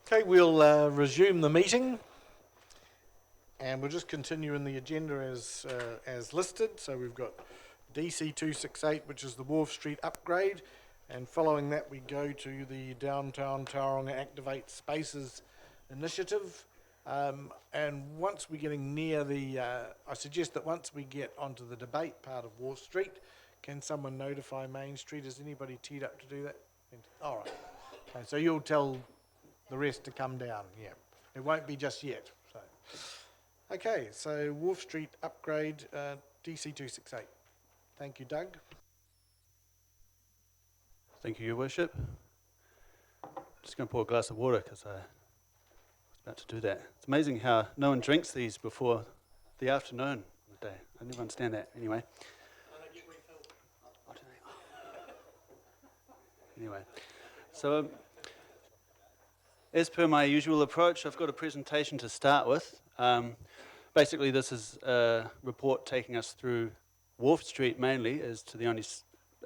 Okay, we'll resume the meeting, and we'll just continue in the agenda as listed. So we've got DC 268, which is the Wharf Street upgrade, and following that we go to the Downtown Tauranga Activate Spaces initiative. And once we're getting near I suggest that once we get onto the debate part of Wharf Street, can someone notify Main Street? Is anybody teed up to do that? All right. Okay, so you'll tell the rest to come down, yeah. It won't be just yet. So, okay, so Wharf Street upgrade, DC 268. Thank you, Doug. Thank you, Your Worship. Just going to pour a glass of water because I was about to do that. It's amazing how no one drinks these before the afternoon of the day. I never understand that. Anyway. Anyway, so as per my usual approach, I've got a presentation to start with. Basically, this is a report taking us through Wharf Street mainly as to the only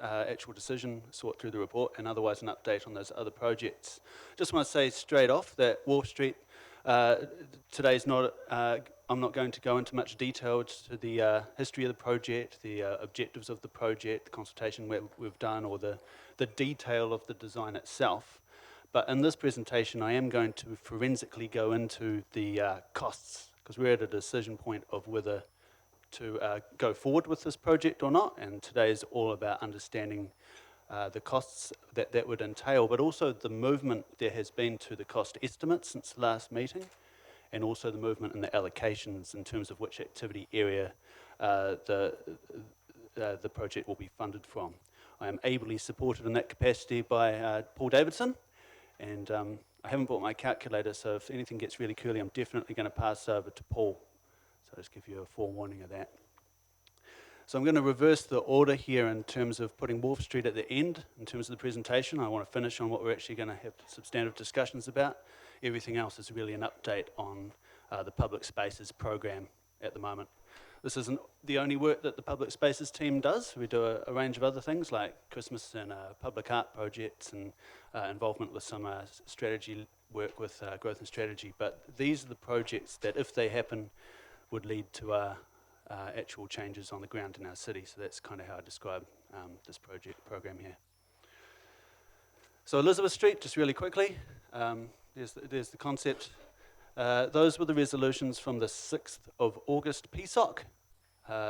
actual decision sought through the report, and otherwise an update on those other projects. Just want to say straight off that Wharf Street, today's not, I'm not going to go into much detail to the history of the project, the objectives of the project, the consultation we've done, or the detail of the design itself. But in this presentation, I am going to forensically go into the costs, because we're at a decision point of whether to go forward with this project or not, and today is all about understanding the costs that would entail, but also the movement there has been to the cost estimate since the last meeting, and also the movement in the allocations in terms of which activity area the project will be funded from. I am ably supported in that capacity by Paul Davidson, and I haven't brought my calculator, so if anything gets really curly, I'm definitely going to pass over to Paul. So I'll just give you a forewarning of that. So I'm going to reverse the order here in terms of putting Wharf Street at the end, in terms of the presentation. I want to finish on what we're actually going to have substantive discussions about. Everything else is really an update on the Public Spaces program at the moment. This isn't the only work that the Public Spaces team does. We do a range of other things like Christmas and public art projects and involvement with some strategy work with growth and strategy. But these are the projects that, if they happen, would lead to actual changes on the ground in our city. So that's kind of how I describe this program here. So Elizabeth Street, just really quickly, there's the concept. Those were the resolutions from the 6th of August PSOC.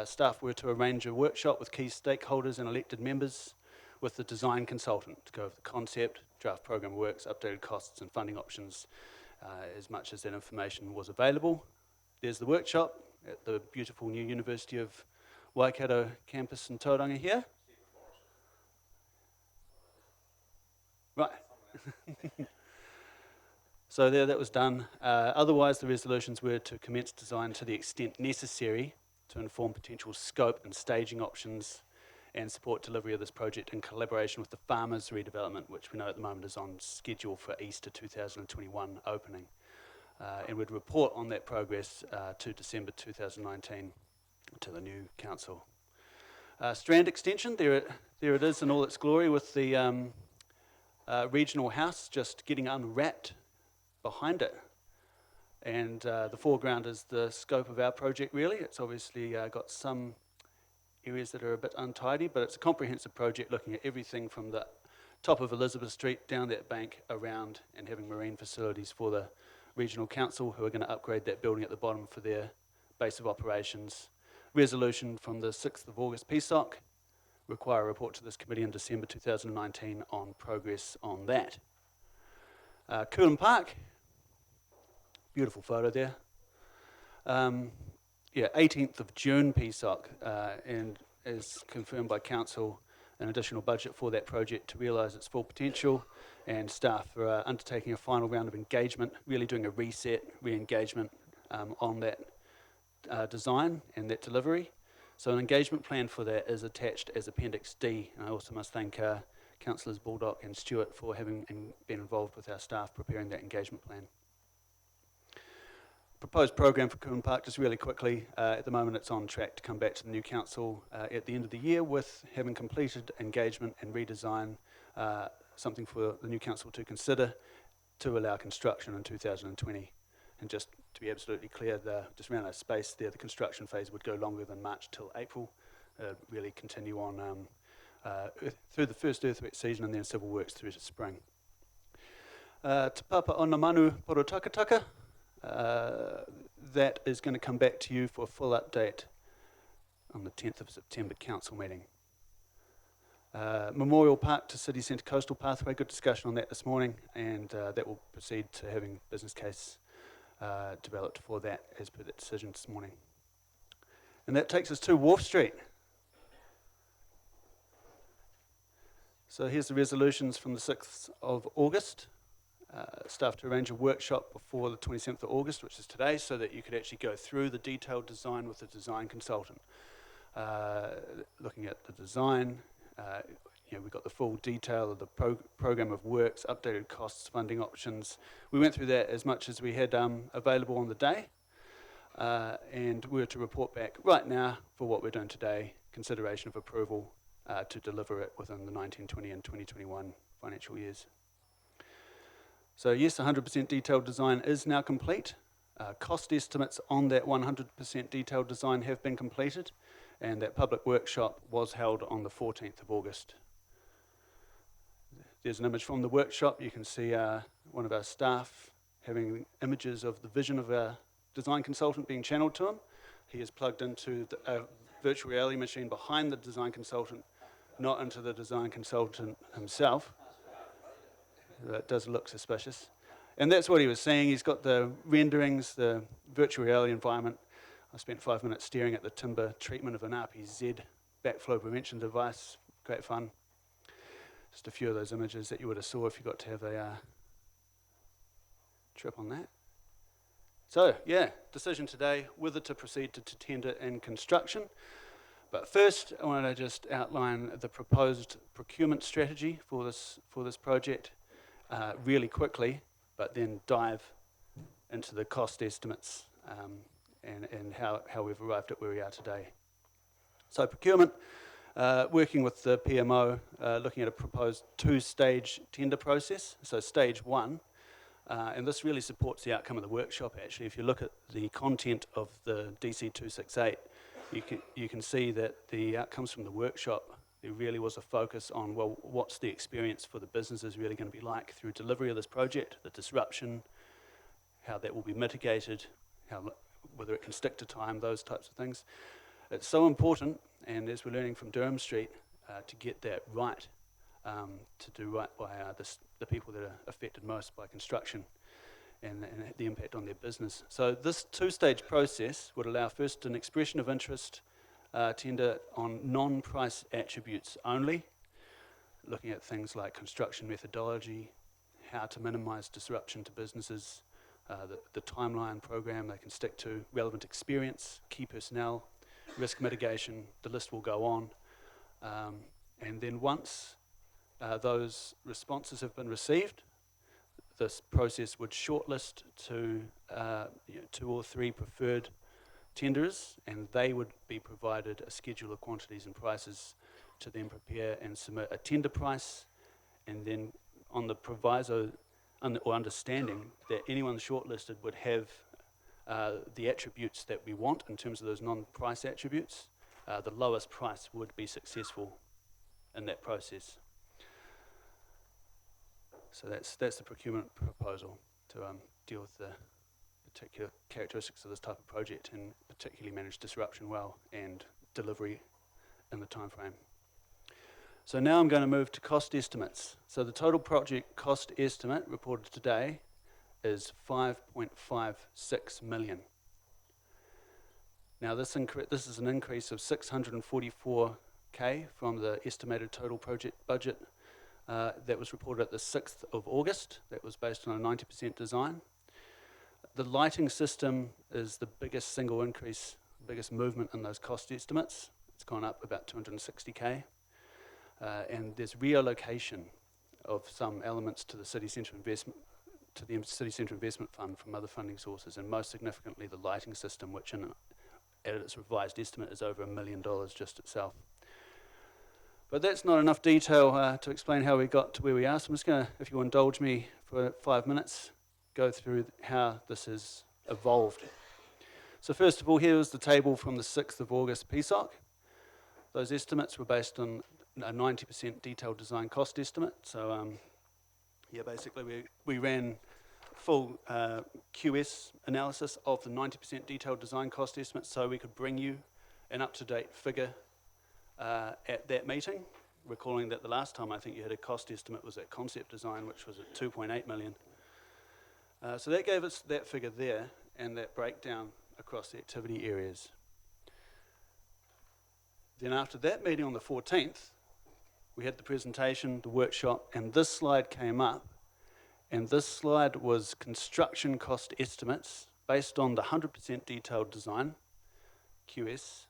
Staff were to arrange a workshop with key stakeholders and elected members with the design consultant to go over the concept, draft program works, updated costs and funding options as much as that information was available. There's the workshop at the beautiful new University of Waikato campus in Tauranga here. Right. So there, that was done. Otherwise, the resolutions were to commence design to the extent necessary to inform potential scope and staging options and support delivery of this project in collaboration with the Farmers redevelopment, which we know at the moment is on schedule for Easter 2021 opening. And would report on that progress to December 2019 to the new council. Strand extension, there it is in all its glory, with the regional house just getting unwrapped behind it. And the foreground is the scope of our project, really. It's obviously got some areas that are a bit untidy, but it's a comprehensive project looking at everything from the top of Elizabeth Street down that bank around, and having marine facilities for the regional council, who are going to upgrade that building at the bottom for their base of operations. Resolution from the 6th of August PSOC, require a report to this committee in December 2019 on progress on that. Coolum Park, beautiful photo there. 18th of June PSOC, and as confirmed by council, an additional budget for that project to realise its full potential, and staff are undertaking a final round of engagement, really doing a reset, re-engagement on that design and that delivery. So an engagement plan for that is attached as Appendix D. And I also must thank Councillors Baldock and Stewart for having been involved with our staff preparing that engagement plan. Proposed program for Coolum Park, just really quickly, at the moment it's on track to come back to the new council at the end of the year with having completed engagement and redesign, something for the new council to consider to allow construction in 2020. And just to be absolutely clear, just around our space there, the construction phase would go longer than March till April, really continue on through the first earthwork season and then civil works through to spring. Te Papa o ngā manu Porotakataka, that is going to come back to you for a full update on the 10th of September council meeting. Memorial Park to City Centre Coastal Pathway, good discussion on that this morning, and that will proceed to having business case developed for that as per that decision this morning. And that takes us to Wharf Street. So here's the resolutions from the 6th of August. Staff to arrange a workshop before the 27th of August, which is today, so that you could actually go through the detailed design with the design consultant. Looking at the design, we've got the full detail of the program of works, updated costs, funding options. We went through that as much as we had available on the day, and we're to report back right now for what we're doing today, consideration of approval to deliver it within the 1920 and 2021 financial years. So yes, 100% detailed design is now complete. Cost estimates on that 100% detailed design have been completed, and that public workshop was held on the 14th of August. There's an image from the workshop. You can see one of our staff having images of the vision of our design consultant being channeled to him. He is plugged into a virtual reality machine behind the design consultant, not into the design consultant himself. That does look suspicious. And that's what he was saying. He's got the renderings, the virtual reality environment. I spent 5 minutes staring at the timber treatment of an RPZ backflow prevention device. Great fun. Just a few of those images that you would have saw if you got to have a trip on that. So, yeah, decision today whether to proceed to tender and construction. But first, I want to just outline the proposed procurement strategy for this project really quickly, but then dive into the cost estimates and how we've arrived at where we are today. So procurement, working with the PMO, looking at a proposed two-stage tender process. So stage one, and this really supports the outcome of the workshop actually. If you look at the content of the DC 268, you can see that the outcomes from the workshop, there really was a focus on, well, what's the experience for the businesses really going to be like through delivery of this project, the disruption, how that will be mitigated, whether it can stick to time, those types of things. It's so important, and as we're learning from Durham Street, to get that right, to do right by the people that are affected most by construction and the impact on their business. So this two-stage process would allow first an expression of interest tender on non-price attributes only, looking at things like construction methodology, how to minimise disruption to businesses, the timeline program they can stick to, relevant experience, key personnel, risk mitigation, the list will go on. And then once those responses have been received, this process would shortlist to 2 or 3 preferred tenderers, and they would be provided a schedule of quantities and prices to then prepare and submit a tender price, and then on the proviso or understanding that anyone shortlisted would have the attributes that we want in terms of those non-price attributes, the lowest price would be successful in that process. So that's the procurement proposal to deal with the particular characteristics of this type of project and particularly manage disruption well and delivery in the time frame. So now I'm going to move to cost estimates. So the total project cost estimate reported today is 5.56 million. Now this is an increase of 644k from the estimated total project budget that was reported at the 6th of August. That was based on a 90% design. The lighting system is the biggest single increase, biggest movement in those cost estimates. It's gone up about 260k. And there's reallocation of some elements to the City Centre Investment Fund from other funding sources, and most significantly the lighting system, which at its revised estimate is over $1 million just itself. But that's not enough detail to explain how we got to where we are, so I'm just going to, if you indulge me for 5 minutes, go through how this has evolved. So first of all, here is the table from the 6th of August PSOC. Those estimates were based on a 90% detailed design cost estimate. So yeah, basically we ran full QS analysis of the 90% detailed design cost estimate so we could bring you an up-to-date figure at that meeting, recalling that the last time I think you had a cost estimate was at concept design, which was at 2.8 million. So that gave us that figure there and that breakdown across the activity areas. Then after that meeting on the 14th, we had the presentation, the workshop, and this slide came up. And this slide was construction cost estimates based on the 100% detailed design, QS,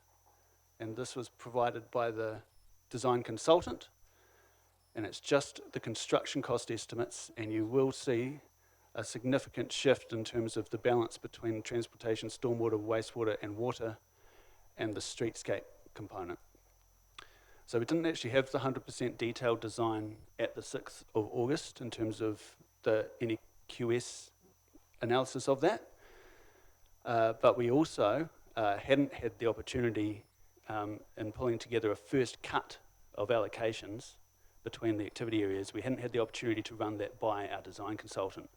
and this was provided by the design consultant, and it's just the construction cost estimates, and you will see a significant shift in terms of the balance between transportation, stormwater, wastewater, and water, and the streetscape component. So we didn't actually have the 100% detailed design at the 6th of August in terms of any QS analysis of that, but we also hadn't had the opportunity in pulling together a first cut of allocations between the activity areas. We hadn't had the opportunity to run that by our design consultant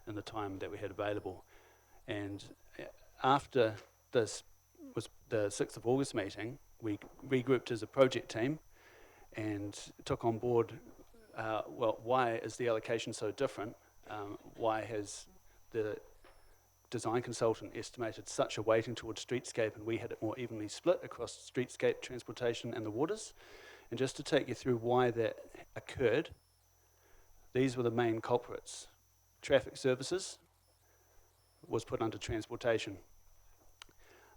in the time that we had available. And after this was the 6th of August meeting, we regrouped as a project team and took on board, well, why is the allocation so different? Why has the design consultant estimated such a weighting towards streetscape and we had it more evenly split across streetscape, transportation and the waters? And just to take you through why that occurred, these were the main culprits. Traffic services was put under transportation.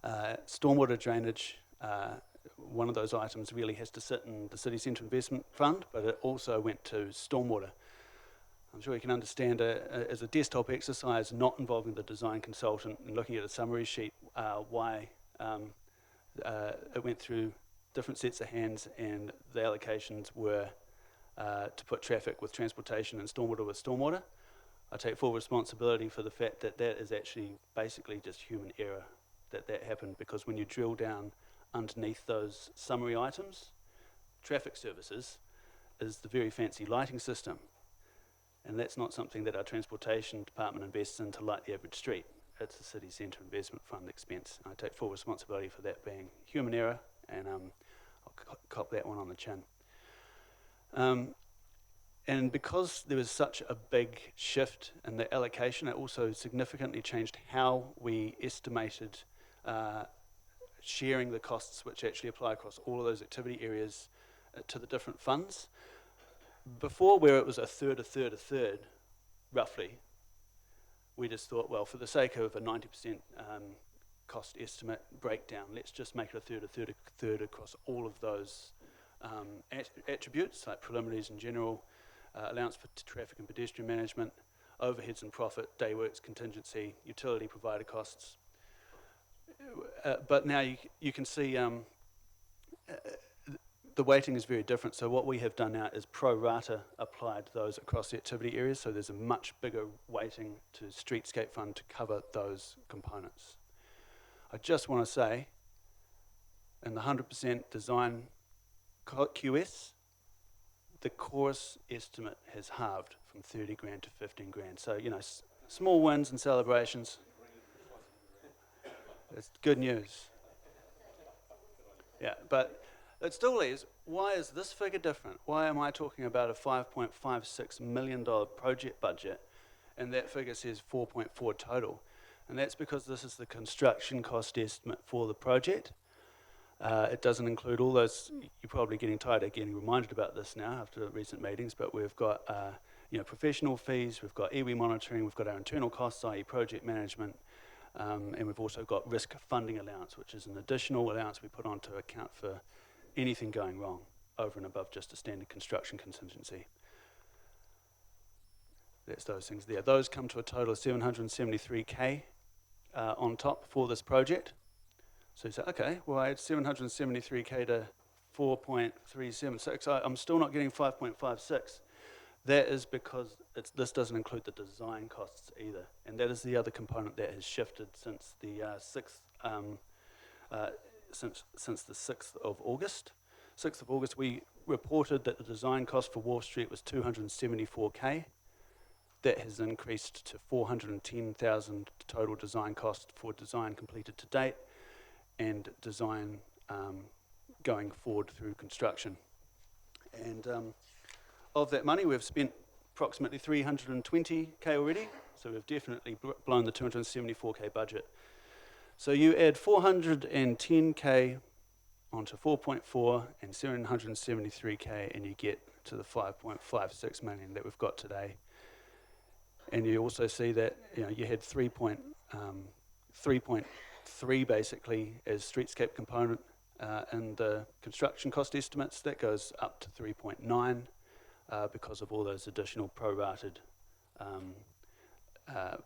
Stormwater drainage, one of those items really has to sit in the City Centre Investment Fund, but it also went to stormwater. I'm sure you can understand as a desktop exercise, not involving the design consultant and looking at a summary sheet, why it went through different sets of hands and the allocations were to put traffic with transportation and stormwater with stormwater. I take full responsibility for the fact that that is actually basically just human error that happened, because when you drill down underneath those summary items, traffic services is the very fancy lighting system. And that's not something that our transportation department invests in to light the average street. It's the City Centre Investment Fund expense. I take full responsibility for that being human error, and I'll cop that one on the chin. And because there was such a big shift in the allocation, it also significantly changed how we estimated sharing the costs which actually apply across all of those activity areas to the different funds. Before, where it was a third, roughly, we just thought, well, for the sake of a 90% cost estimate breakdown, let's just make it a third across all of those attributes, like preliminaries in general, allowance for traffic and pedestrian management, overheads and profit, day works, contingency, utility provider costs. But now you can see the weighting is very different. So what we have done now is pro rata applied those across the activity areas. So there's a much bigger weighting to Streetscape Fund to cover those components. I just want to say, in the 100% design QS, the chorus estimate has halved from 30 grand to 15 grand. So, you know, small wins and celebrations. It's good news. Yeah, but it still leaves, why is this figure different? Why am I talking about a $5.56 million project budget and that figure says 4.4 total? And that's because this is the construction cost estimate for the project. It doesn't include all those. You're probably getting tired of getting reminded about this now after recent meetings, but we've got professional fees, we've got iwi monitoring, we've got our internal costs, i.e. project management, and we've also got risk funding allowance, which is an additional allowance we put on to account for anything going wrong over and above just a standard construction contingency. That's those things there. Those come to a total of 773K on top for this project. So you say, okay, well, I had 773K to 4.376. I'm still not getting 5.56. That is because this doesn't include the design costs either, and that is the other component that has shifted since the 6th, since the 6th of August. 6th of August, we reported that the design cost for Wharf Street was 274K. That has increased to 410,000 total design cost for design completed to date and design going forward through construction. And of that money, we've spent approximately 320K already, so we've definitely blown the 274K budget. So you add 410K onto 4.4 and 773K, and you get to the 5.56 million that we've got today. And you also see that you had 3.3 basically as streetscape component in the construction cost estimates. That goes up to 3.9 because of all those additional prorated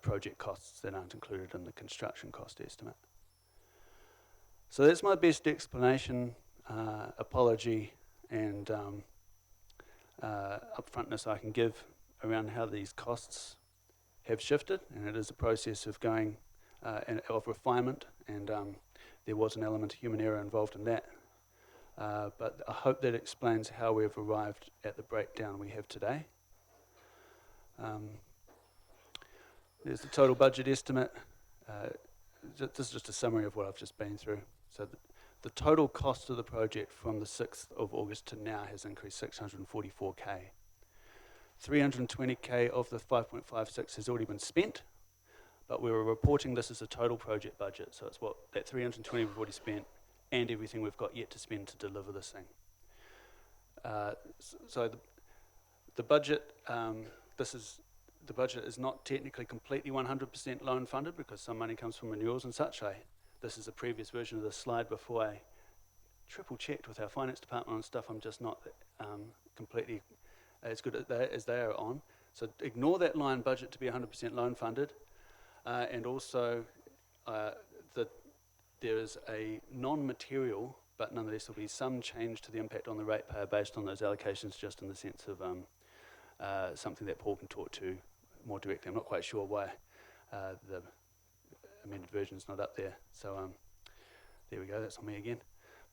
project costs that aren't included in the construction cost estimate. So that's my best explanation, apology, and upfrontness I can give around how these costs have shifted, and it is a process of going of refinement, and there was an element of human error involved in that. But I hope that explains how we've arrived at the breakdown we have today. There's the total budget estimate. This is just a summary of what I've just been through. So the total cost of the project from the 6th of August to now has increased 644K. 320K of the 5.56 has already been spent, but we were reporting this as a total project budget, so it's what that 320 we've already spent and everything we've got yet to spend to deliver this thing. So the budget, the budget is not technically completely 100% loan funded because some money comes from renewals and such. This is a previous version of the slide before I triple checked with our finance department on stuff I'm just not completely as good as they are on. So ignore that line budget to be 100% loan funded, and also that there is a non-material, but nonetheless there'll be some change to the impact on the ratepayer based on those allocations, just in the sense of something that Paul can talk to more directly. I'm not quite sure why the amended version is not up there. So there we go, that's on me again.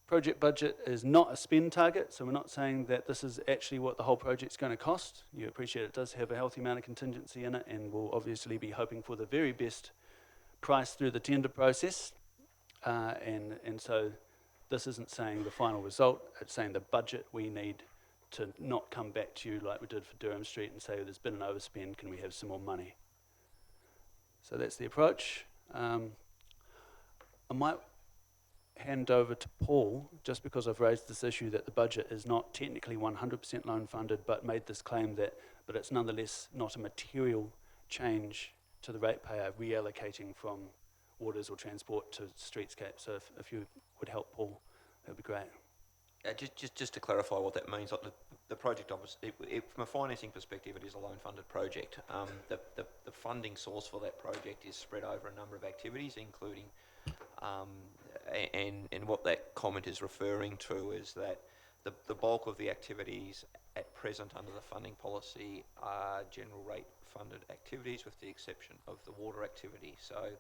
Project budget is not a spend target, so we're not saying that this is actually what the whole project's going to cost. You appreciate it does have a healthy amount of contingency in it, and we'll obviously be hoping for the very best price through the tender process. And so this isn't saying the final result, it's saying the budget we need to not come back to you like we did for Durham Street and say there's been an overspend, can we have some more money? So that's the approach. I might hand over to Paul, just because I've raised this issue that the budget is not technically 100% loan funded, but made this claim that, but it's nonetheless not a material change to the ratepayer reallocating from waters or transport to streetscape. So if you would help Paul, that would be great. Just to clarify what that means, like the project, obviously, from a financing perspective, it is a loan-funded project. The funding source for that project is spread over a number of activities, including, and what that comment is referring to is that the bulk of the activities at present under the funding policy are general rate funded activities, with the exception of the water activity. So,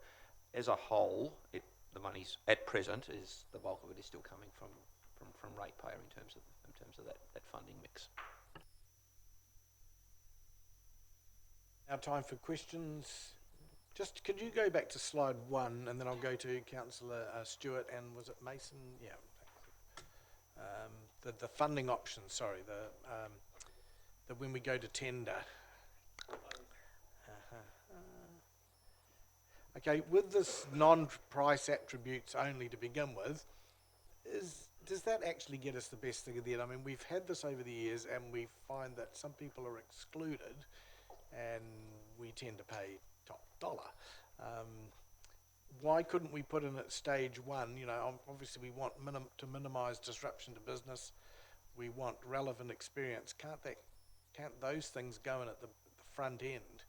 as a whole, the money's at present is the bulk of it is still coming from ratepayer in terms of that funding mix. Now time for questions. Just could you go back to slide 1, and then I'll go to Councillor Stewart and was it Mason? Yeah. The funding options. Sorry, the when we go to tender. Okay, with this non-price attributes only to begin with, does that actually get us the best thing of the end? I mean, we've had this over the years, and we find that some people are excluded, and we tend to pay top dollar. Why couldn't we put in at stage 1? You know, obviously we want to minimise disruption to business. We want relevant experience. Can't those things go in at the front end,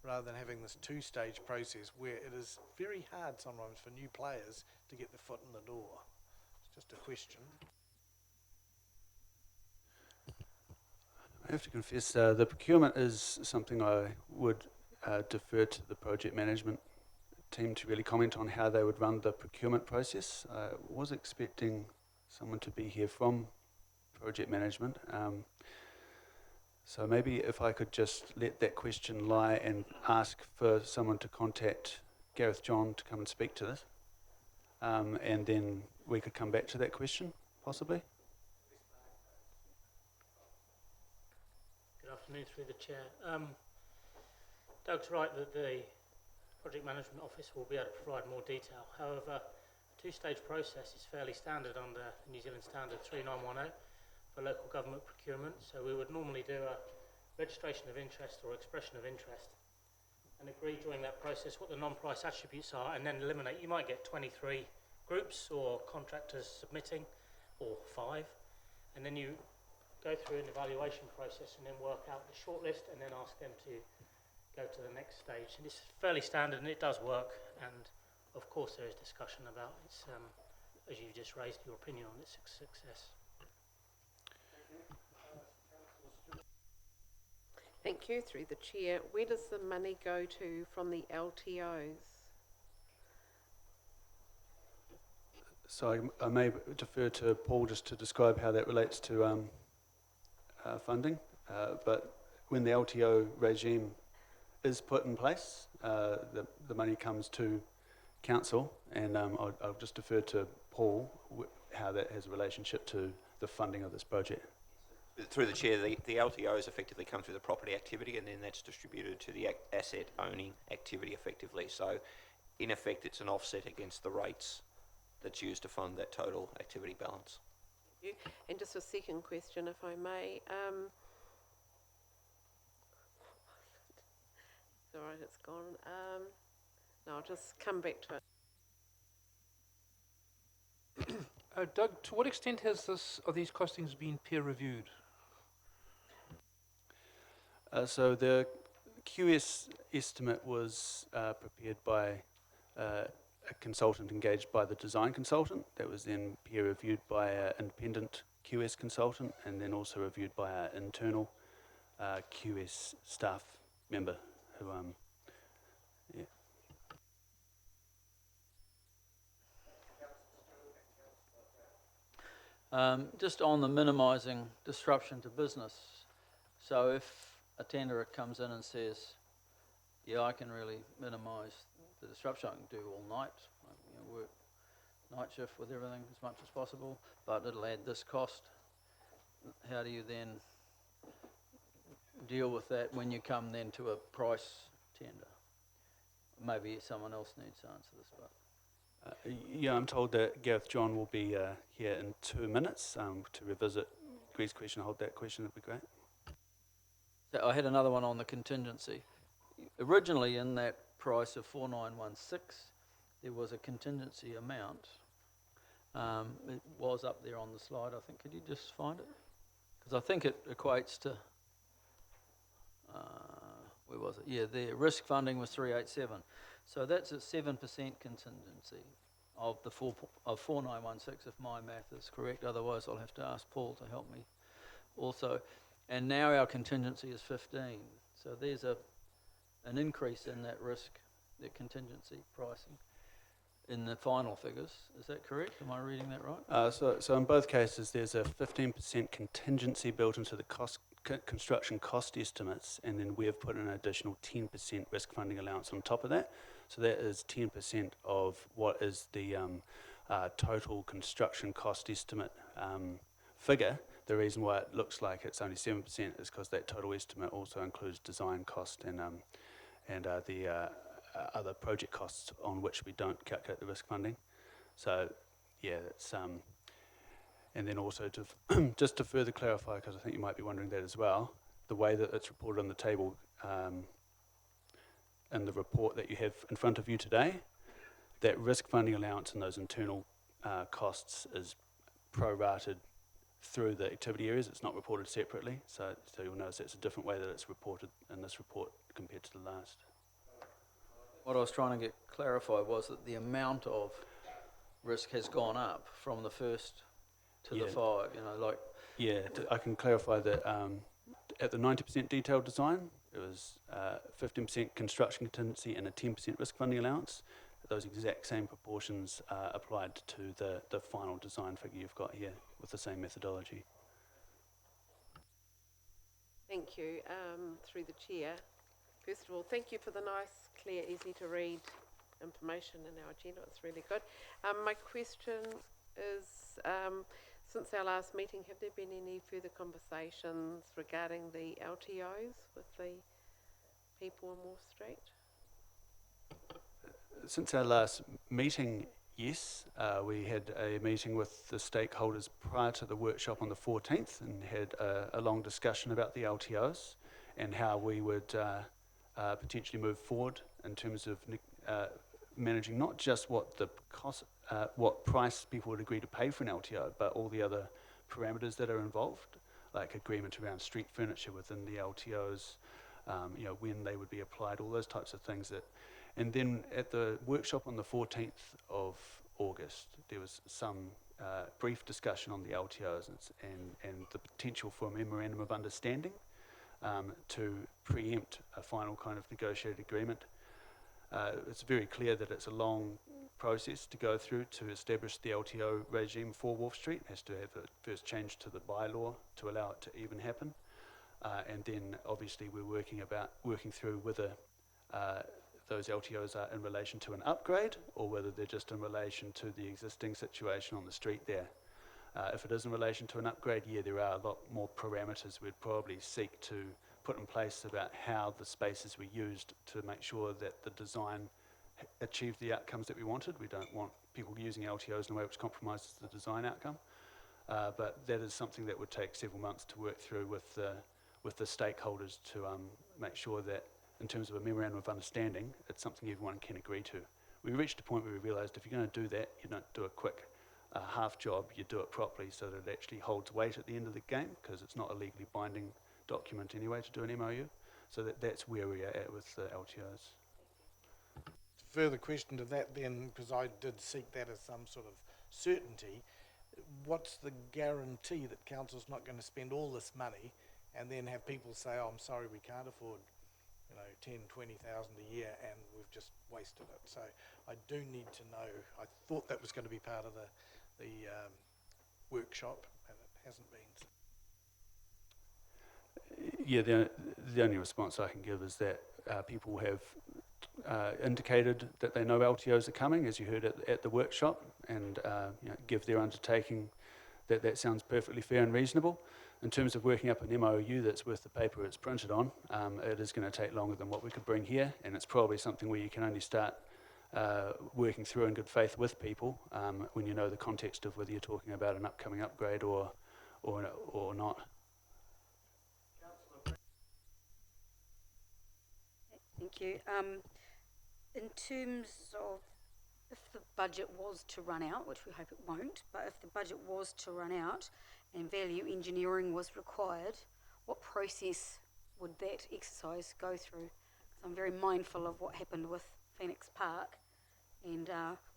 rather than having this 2-stage process where it is very hard sometimes for new players to get their foot in the door? It's just a question. I have to confess, the procurement is something I would defer to the project management team to really comment on how they would run the procurement process. I was expecting someone to be here from project management. So maybe if I could just let that question lie and ask for someone to contact Gareth John to come and speak to this. And then we could come back to that question, possibly. Good afternoon, through the chair. Doug's right that the project management office will be able to provide more detail. However, a two-stage process is fairly standard under New Zealand Standard 3910 for local government procurement. So we would normally do a registration of interest or expression of interest and agree during that process what the non-price attributes are, and then eliminate. You might get 23 groups or contractors submitting, or 5, and then you go through an evaluation process and then work out the shortlist and then ask them to go to the next stage. And it's fairly standard and it does work, and of course there is discussion about its, as you just raised your opinion on its success. Thank you, through the chair. Where does the money go to from the LTOs? So I may defer to Paul just to describe how that relates to funding. But when the LTO regime is put in place, the money comes to council, and I'll just defer to Paul how that has a relationship to the funding of this project. Through the chair, the LTOs effectively come through the property activity, and then that's distributed to the asset owning activity effectively. So in effect, it's an offset against the rates that's used to fund that total activity balance. Thank you. And just a second question, if I may. It's all right, it's gone. No, I'll just come back to it. Doug, to what extent are these costings been peer reviewed? So the QS estimate was prepared by a consultant engaged by the design consultant. That was then peer reviewed by an independent QS consultant, and then also reviewed by our internal QS staff member who, Just on the minimising disruption to business. So if a tenderer comes in and says, yeah, I can really minimise the disruption, I can do all night, work night shift with everything as much as possible, but it'll add this cost. How do you then deal with that when you come then to a price tender? Maybe someone else needs to answer this, but yeah, I'm told that Gareth John will be here in 2 minutes to revisit Greg's question. Hold that question, that'd be great. So I had another one on the contingency. Originally in that price of 4916, there was a contingency amount. It was up there on the slide, I think. Could you just find it? Because I think it equates to, where was it? Yeah, there. Risk funding was 387. So that's a 7% contingency of the 4916, if my math is correct. Otherwise, I'll have to ask Paul to help me also. And now our contingency is 15. So there's an increase in that risk, that contingency pricing, in the final figures. Is that correct? Am I reading that right? So in both cases, there's a 15% contingency built into the construction cost estimates, and then we have put an additional 10% risk funding allowance on top of that. So that is 10% of what is the total construction cost estimate figure. The reason why it looks like it's only 7% is because that total estimate also includes design cost and the other project costs on which we don't calculate the risk funding. So yeah, it's and then also to just to further clarify, because I think you might be wondering that as well, the way that it's reported on the table in the report that you have in front of you today, that risk funding allowance and those internal costs is prorated through the activity areas. It's not reported separately, so you'll notice that's a different way that it's reported in this report compared to the last. What I was trying to get clarified was that the amount of risk has gone up from the first to the 5, like... Yeah, I can clarify that at the 90% detailed design, it was 15% construction contingency and a 10% risk funding allowance. Those exact same proportions applied to the final design figure you've got here with the same methodology. Thank you. Through the chair. First of all, thank you for the nice, clear, easy to read information in our agenda. It's really good. My question is, since our last meeting, have there been any further conversations regarding the LTOs with the people in Wharf Street? Since our last meeting, yes, we had a meeting with the stakeholders prior to the workshop on the 14th and had a long discussion about the LTOs and how we would potentially move forward in terms of managing not just what the cost, what price people would agree to pay for an LTO, but all the other parameters that are involved, like agreement around street furniture within the LTOs, when they would be applied, all those types of things. And then at the workshop on the 14th of August, there was some brief discussion on the LTOs and the potential for a memorandum of understanding to preempt a final kind of negotiated agreement. It's very clear that it's a long process to go through to establish the LTO regime for Wharf Street. It has to have a first change to the bylaw to allow it to even happen. And then obviously we're working through whether those LTOs are in relation to an upgrade or whether they're just in relation to the existing situation on the street there. If it is in relation to an upgrade, yeah, there are a lot more parameters we'd probably seek to put in place about how the spaces were used to make sure that the design achieved the outcomes that we wanted. We don't want people using LTOs in a way which compromises the design outcome. But that is something that would take several months to work through with the stakeholders to make sure that in terms of a memorandum of understanding, it's something everyone can agree to. We reached a point where we realised if you're going to do that, you don't do a quick half job, you do it properly so that it actually holds weight at the end of the game, because it's not a legally binding document anyway to do an MOU. So that's where we are at with the LTOs. Further question to that then, because I did seek that as some sort of certainty, what's the guarantee that council's not going to spend all this money and then have people say, oh, I'm sorry, we can't afford 10,000, 20,000 a year, and we've just wasted it. So I do need to know. I thought that was going to be part of the workshop, and it hasn't been. Yeah, the only response I can give is that people have indicated that they know LTOs are coming, as you heard at the workshop, and give their undertaking that sounds perfectly fair and reasonable. In terms of working up an MOU that's worth the paper it's printed on, it is going to take longer than what we could bring here, and it's probably something where you can only start working through in good faith with people when you know the context of whether you're talking about an upcoming upgrade or not. Thank you. In terms of if the budget was to run out, which we hope it won't, but if the budget was to run out and value engineering was required, what process would that exercise go through? 'Cause I'm very mindful of what happened with Phoenix Park, and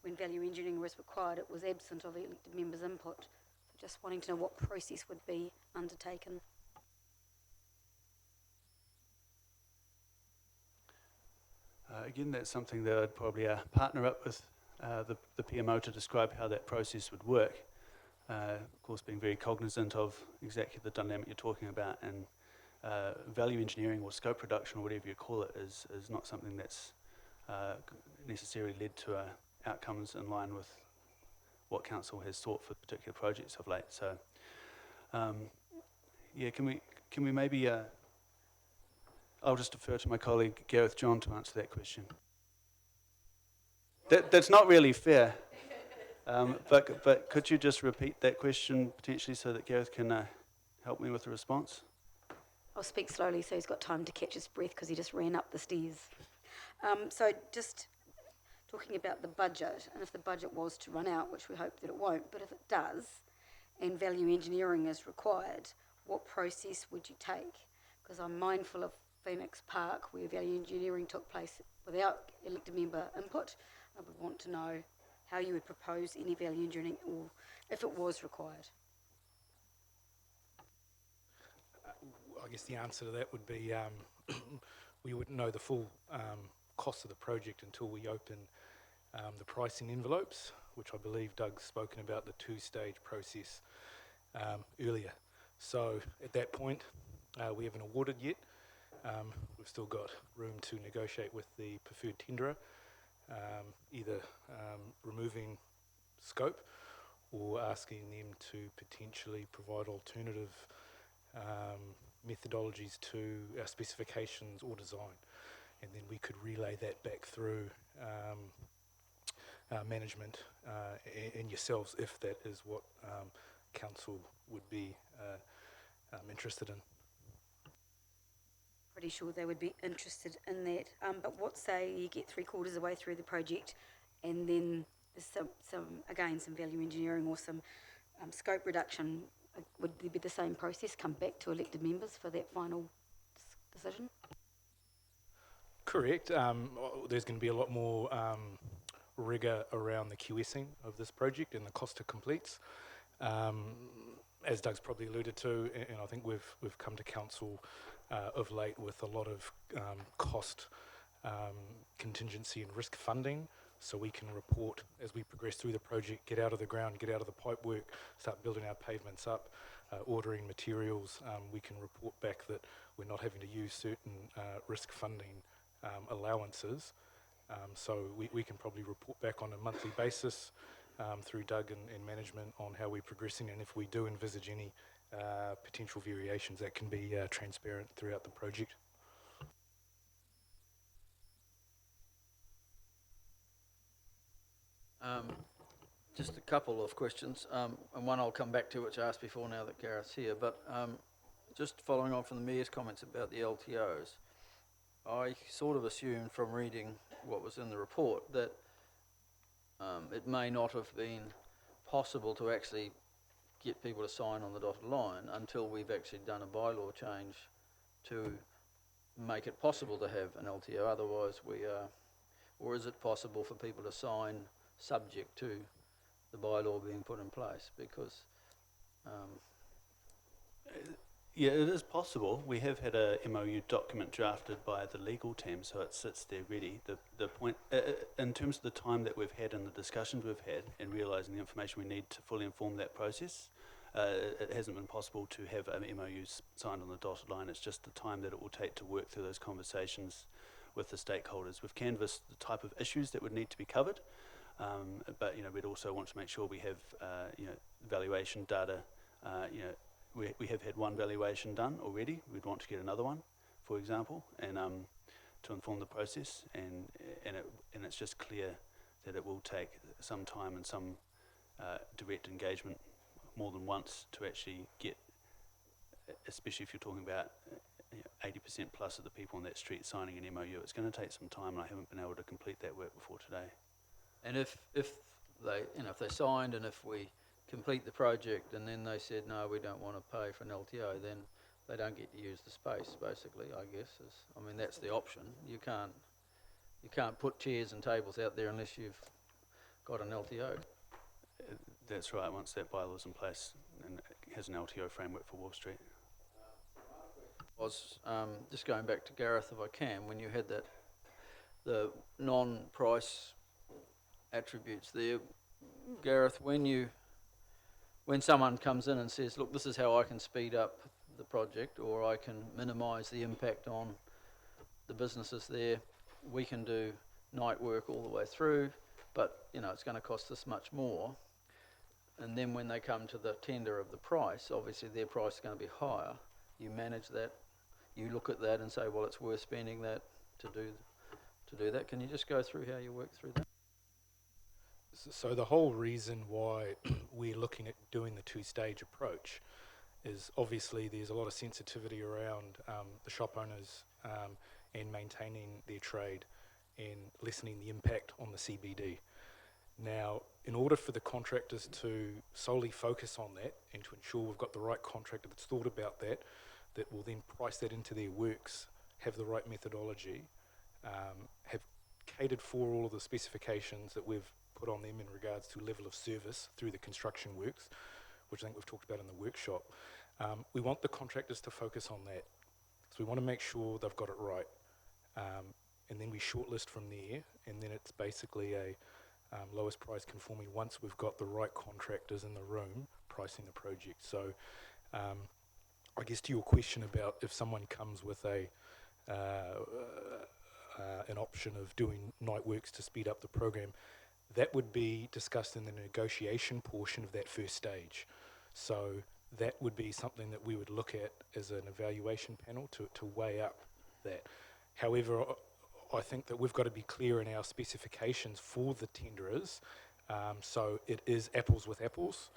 when value engineering was required, it was absent of elected members' input. So just wanting to know what process would be undertaken. Again, that's something that I'd probably partner up with the PMO to describe how that process would work. Of course, being very cognizant of exactly the dynamic you're talking about, and value engineering or scope reduction or whatever you call it is not something that's necessarily led to outcomes in line with what council has sought for particular projects of late. So, yeah, can we maybe? I'll just defer to my colleague Gareth John to answer that question. That's not really fair. But could you just repeat that question potentially so that Gareth can help me with the response? I'll speak slowly so he's got time to catch his breath because he just ran up the stairs. So just talking about the budget, and if the budget was to run out, which we hope that it won't, but if it does, and value engineering is required, what process would you take? Because I'm mindful of Phoenix Park, where value engineering took place without elected member input. I would want to know how you would propose any value engineering, or if it was required. I I guess the answer to that would be we wouldn't know the full cost of the project until we open the pricing envelopes, which I believe Doug's spoken about the two-stage process earlier. So at that point, we haven't awarded yet. We've still got room to negotiate with the preferred tenderer, either removing scope or asking them to potentially provide alternative methodologies to our specifications or design. And then we could relay that back through management and yourselves if that is what council would be interested in. Pretty sure they would be interested in that. But what say you get 3/4 of the way through the project and then there's some value engineering or some scope reduction? Would there be the same process, come back to elected members for that final decision? Correct. There's going to be a lot more rigour around the QSing of this project and the cost to completes. As Doug's probably alluded to, and I think we've come to council of late with a lot of cost contingency and risk funding, so we can report as we progress through the project, get out of the ground, get out of the pipe work, start building our pavements up, ordering materials. We can report back that we're not having to use certain risk funding allowances. So we can probably report back on a monthly basis through Doug and management on how we're progressing, and if we do envisage any potential variations, that can be transparent throughout the project. Just a couple of questions, and one I'll come back to, which I asked before now that Gareth's here, but just following on from the Mayor's comments about the LTOs, I sort of assumed from reading what was in the report that it may not have been possible to actually get people to sign on the dotted line until we've actually done a bylaw change to make it possible to have an LTO. Otherwise we are, or is it possible for people to sign subject to the bylaw being put in place? Because Yeah, it is possible. We have had a MOU document drafted by the legal team, so it sits there ready. The point, in terms of the time that we've had and the discussions we've had and realising the information we need to fully inform that process, it hasn't been possible to have an MOU signed on the dotted line. It's just the time that it will take to work through those conversations with the stakeholders. We've canvassed the type of issues that would need to be covered, but we'd also want to make sure we have valuation data. We have had one valuation done already. We'd want to get another one, for example, and to inform the process. And it's just clear that it will take some time and some direct engagement more than once to actually get, especially if you're talking about 80% plus of the people on that street signing an MOU. It's going to take some time, and I haven't been able to complete that work before today. and if they if they signed and if we complete the project and then they said no, we don't want to pay for an LTO, then they don't get to use the space. Basically, I guess that's the option. You can't put chairs and tables out there unless you've got an LTO. That's right. Once that bylaw is in place and it has an LTO framework for Wharf Street. Was just going back to Gareth, if I can, when you had the non-price attributes there, Gareth, when someone comes in and says, look, this is how I can speed up the project or I can minimise the impact on the businesses there, we can do night work all the way through, but it's going to cost this much more. And then when they come to the tender of the price, obviously their price is going to be higher. You manage that, you look at that and say, well, it's worth spending that to do that. Can you just go through how you work through that? So the whole reason why we're looking at doing the two-stage approach is obviously there's a lot of sensitivity around the shop owners and maintaining their trade and lessening the impact on the CBD. Now, in order for the contractors to solely focus on that and to ensure we've got the right contractor that's thought about that will then price that into their works, have the right methodology, have catered for all of the specifications that we've put on them in regards to level of service through the construction works, which I think we've talked about in the workshop. We want the contractors to focus on that we want to make sure they've got it right. And then we shortlist from there, and then it's basically a lowest price conforming once we've got the right contractors in the room pricing the project. So I guess to your question about if someone comes with an option of doing night works to speed up the program, that would be discussed in the negotiation portion of that first stage. So that would be something that we would look at as an evaluation panel to weigh up that. However, I think that we've got to be clear in our specifications for the tenderers, so it is apples with apples,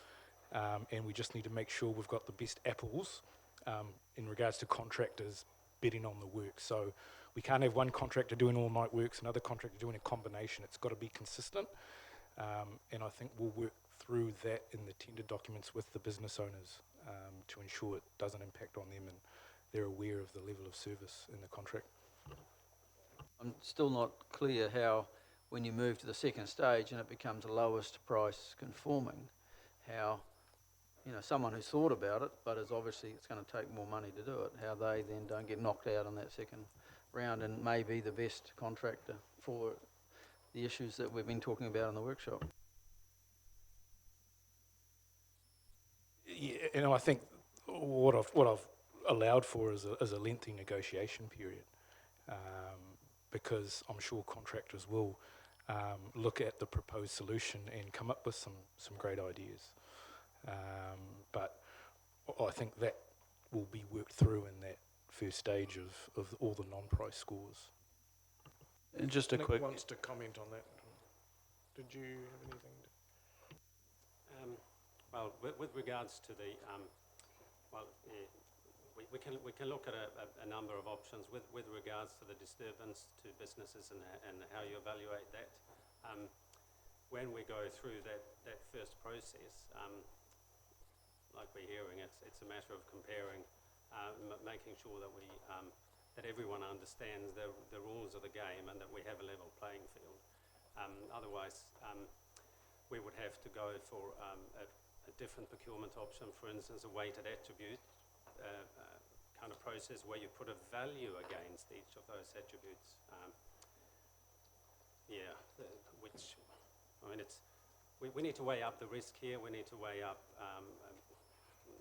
and we just need to make sure we've got the best apples in regards to contractors bidding on the work. So we can't have one contractor doing all night works, another contractor doing a combination. It's got to be consistent, and I think we'll work through that in the tender documents with the business owners to ensure it doesn't impact on them and they're aware of the level of service in the contract. I'm still not clear how, when you move to the second stage and it becomes the lowest price conforming, how, someone who's thought about it, but is obviously it's going to take more money to do it, how they then don't get knocked out on that second round and may be the best contractor for the issues that we've been talking about in the workshop. Yeah, and I think what I've allowed for is a lengthy negotiation period, because I'm sure contractors will look at the proposed solution and come up with some great ideas. But I think that will be worked through in that first stage of all the non-price scores. And just a Nick quick, wants to comment on that. Did you have anything? Well, with regards to the, we can look at a number of options with regards to the disturbance to businesses and how you evaluate that. When we go through that first process, like we're hearing, it's a matter of comparing, making sure that that everyone understands the rules of the game and that we have a level playing field. Otherwise, we would have to go for a different procurement option, for instance, a weighted attribute kind of process where you put a value against each of those attributes. We need to weigh up the risk here. We need to weigh up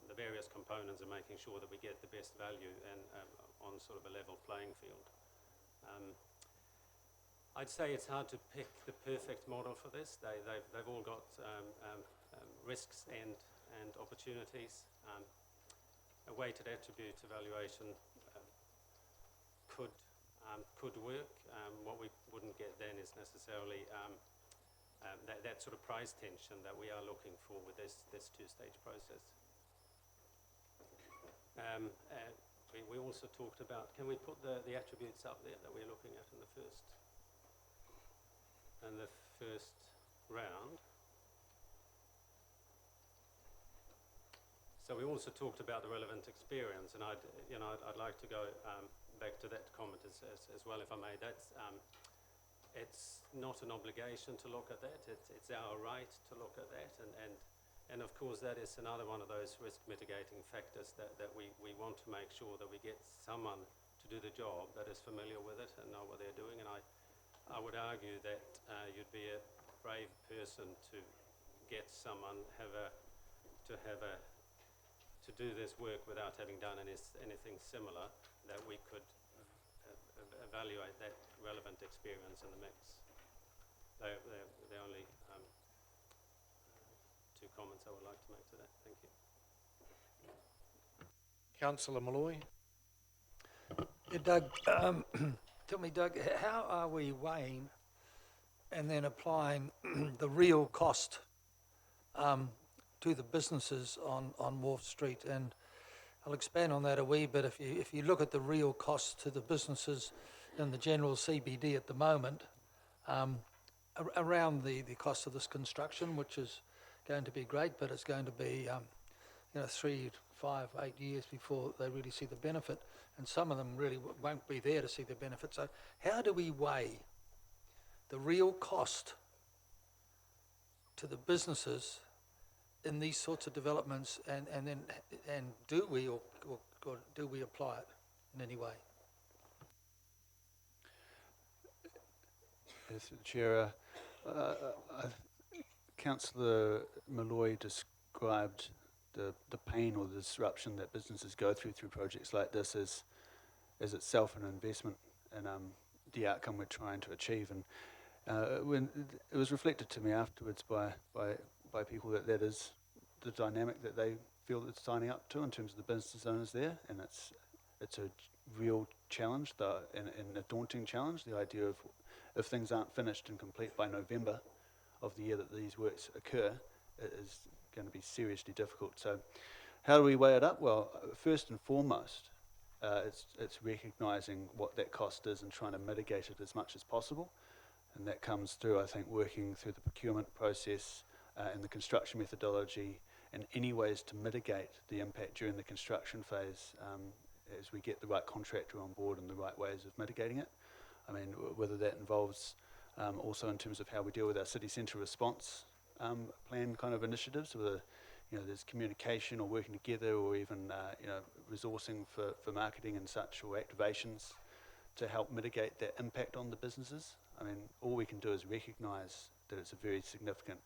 the various components and making sure that we get the best value and on sort of a level playing field. I'd say it's hard to pick the perfect model for this. They've all got risks and opportunities. A weighted attribute evaluation could work. What we wouldn't get then is necessarily that sort of price tension that we are looking for with this two-stage process. We also talked about, can we put the attributes up there that we're looking at in the first round? So we also talked about the relevant experience, and I'd like to go back to that comment as well, if I may. It's not an obligation to look at that. It's our right to look at that, and of course that is another one of those risk mitigating factors that we want to make sure that we get someone to do the job that is familiar with it and know what they're doing. And I would argue that you'd be a brave person to get someone to do this work without having done anything similar, that we could evaluate that relevant experience in the mix. They're the only two comments I would like to make to that. Thank you. Councillor Malloy. Yeah, Doug, tell me, Doug, how are we weighing and then applying the real cost to the businesses on Wharf Street? And I'll expand on that a wee bit. If you look at the real cost to the businesses in the general CBD at the moment, around the cost of this construction, which is going to be great, but it's going to be 3, 5, 8 years before they really see the benefit, and some of them really won't be there to see the benefit. So how do we weigh the real cost to the businesses in these sorts of developments, and do we or do we apply it? in any way? Yes, Chair. Councillor Malloy described the pain or the disruption that businesses go through projects like this as itself an investment in the outcome we're trying to achieve. And when it was reflected to me afterwards by people that is the dynamic that they feel that's signing up to in terms of the business owners there, and it's a real challenge, and a daunting challenge. The idea of if things aren't finished and complete by November of the year that these works occur, it is going to be seriously difficult. So, how do we weigh it up? Well, first and foremost, it's recognising what that cost is and trying to mitigate it as much as possible, and that comes through, I think, working through the procurement process and the construction methodology, and any ways to mitigate the impact during the construction phase as we get the right contractor on board and the right ways of mitigating it. I mean, whether that involves also in terms of how we deal with our city centre response plan kind of initiatives, whether there's communication or working together, or even resourcing for marketing and such, or activations to help mitigate that impact on the businesses. I mean, all we can do is recognise that it's a very significant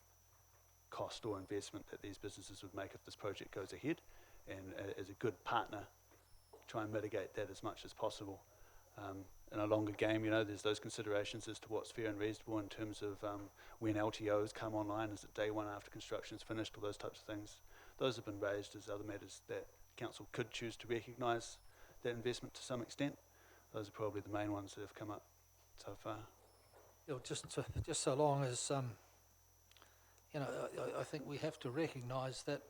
cost or investment that these businesses would make if this project goes ahead, and as a good partner, try and mitigate that as much as possible. In a longer game, there's those considerations as to what's fair and reasonable in terms of when LTOs come online, is it day one after construction's finished, all those types of things. Those have been raised as other matters that council could choose to recognise that investment to some extent. Those are probably the main ones that have come up so far. Just so long as, I think we have to recognise that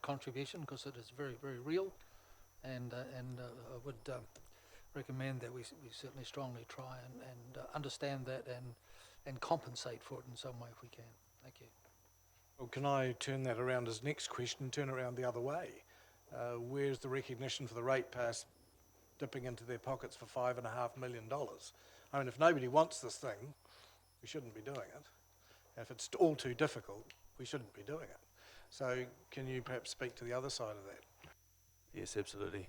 contribution, because it is very, very real, and I would recommend that we certainly strongly try and understand that and compensate for it in some way if we can. Thank you. Well, can I turn that around as next question, turn it around the other way? Where's the recognition for the ratepayers dipping into their pockets for $5.5 million? I mean, if nobody wants this thing, we shouldn't be doing it. And if it's all too difficult, we shouldn't be doing it. So can you perhaps speak to the other side of that? Yes, absolutely.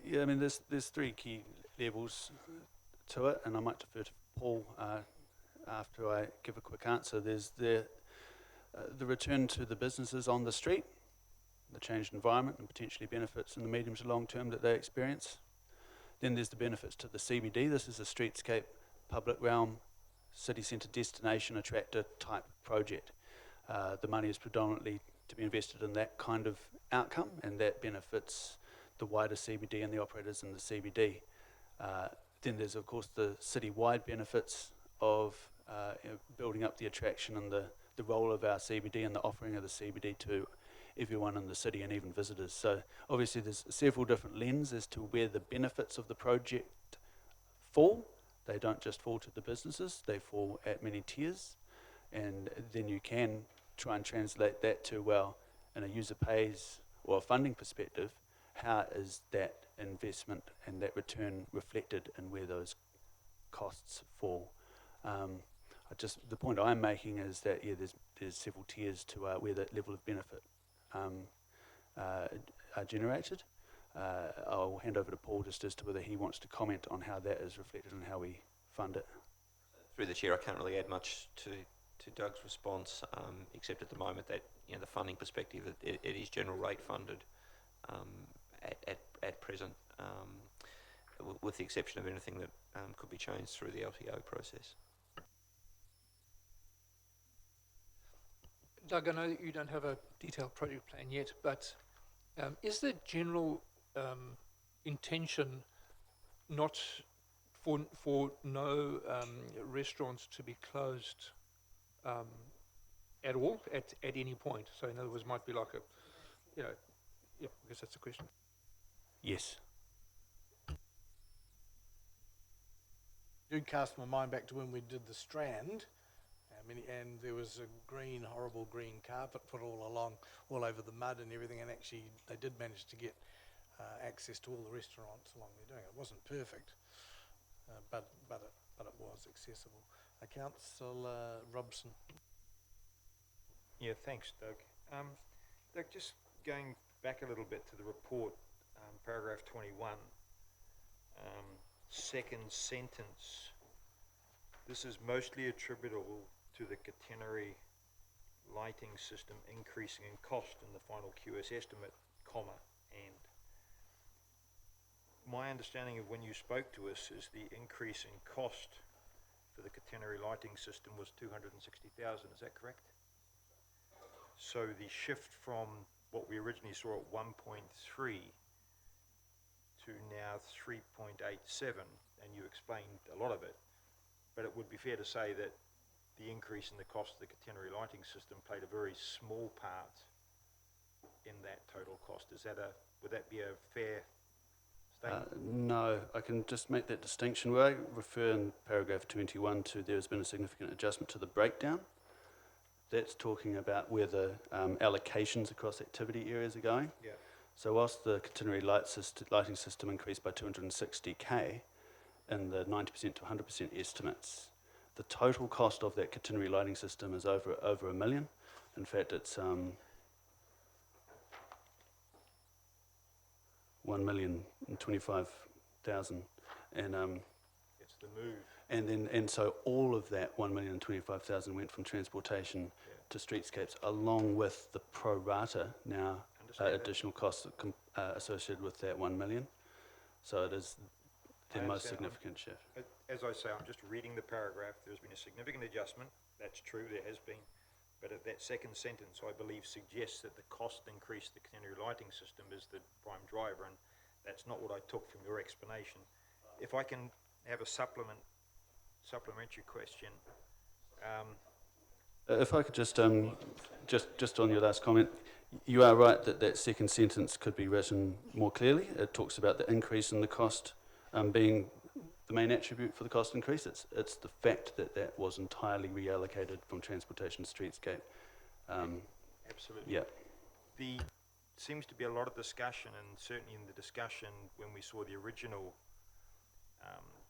Yeah, I mean, there's three key levels to it, and I might defer to Paul after I give a quick answer. There's the return to the businesses on the street, the changed environment and potentially benefits in the medium to long term that they experience. Then there's the benefits to the CBD. This is a streetscape, public realm, city centre destination attractor type project. The money is predominantly to be invested in that kind of outcome, and that benefits the wider CBD and the operators in the CBD. Then there's, of course, the city-wide benefits of building up the attraction and the role of our CBD and the offering of the CBD to everyone in the city and even visitors. So obviously there's several different lenses as to where the benefits of the project fall. They don't just fall to the businesses, they fall at many tiers. And then you can try and translate that to, well, in a user pays or a funding perspective, how is that investment and that return reflected in where those costs fall? The point I'm making is that there's several tiers to where that level of benefit are generated. I'll hand over to Paul just as to whether he wants to comment on how that is reflected and how we fund it. Through the chair, I can't really add much to Doug's response, except at the moment that the funding perspective, it is general rate funded at present, with the exception of anything that could be changed through the LTO process. Doug, I know that you don't have a detailed project plan yet, but is the general intention not for no restaurants to be closed at all at any point? So in other words, might be like I guess that's the question. Yes. I do cast my mind back to when we did the Strand. And there was a horrible green carpet put all over the mud and everything, and actually they did manage to get access to all the restaurants along there doing it. It wasn't perfect, but it was accessible. Councillor Robson. Yeah, thanks, Doug. Doug, just going back a little bit to the report, paragraph 21, second sentence. This is mostly attributable to the catenary lighting system increasing in cost in the final QS estimate, comma, and. My understanding of when you spoke to us is the increase in cost for the catenary lighting system was 260,000, is that correct? So the shift from what we originally saw at 1.3 to now 3.87, and you explained a lot of it, but it would be fair to say that the increase in the cost of the catenary lighting system played a very small part in that total cost. Would that be a fair statement? No, I can just make that distinction. Where I refer in paragraph 21 to there has been a significant adjustment to the breakdown, that's talking about where the allocations across activity areas are going. Yeah. So whilst the catenary lighting system increased by 260k in the 90% to 100% estimates, the total cost of that catenary lighting system is over $1 million. In fact, it's 1,025,000, and It's the move. and so all of that 1,025,000 went from transportation to streetscapes, along with the pro rata now additional costs associated with that 1 million. So it is the I most understand. significant shift. As I say, I'm just reading the paragraph. There's been a significant adjustment. That's true, there has been. But that second sentence, I believe, suggests that the cost increase to the catenary lighting system is the prime driver, and that's not what I took from your explanation. If I can have a supplementary question. If I could just on your last comment, you are right that that second sentence could be written more clearly. It talks about the increase in the cost being the main attribute for the cost increase. It's the fact that that was entirely reallocated from transportation to streetscape. Absolutely. Yeah. There seems to be a lot of discussion, and certainly in the discussion when we saw the original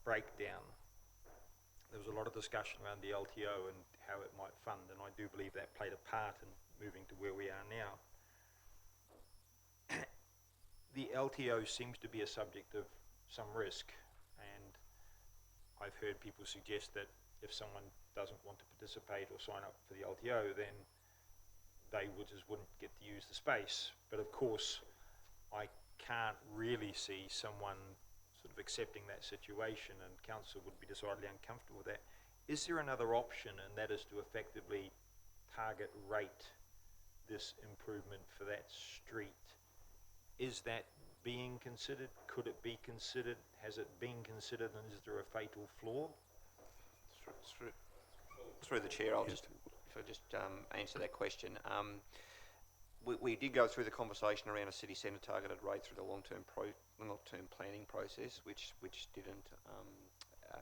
breakdown, there was a lot of discussion around the LTO and how it might fund, and I do believe that played a part in moving to where we are now. The LTO seems to be a subject of some risk, and I've heard people suggest that if someone doesn't want to participate or sign up for the LTO, then they wouldn't get to use the space. But of course, I can't really see someone sort of accepting that situation, and council would be decidedly uncomfortable with that. Is there another option, and that is to effectively target rate this improvement for that street? Is that being considered? Could it be considered? Has it been considered, and is there a fatal flaw? Through the chair, if I just answer that question. We did go through the conversation around a city centre targeted rate through the long-term planning process, which didn't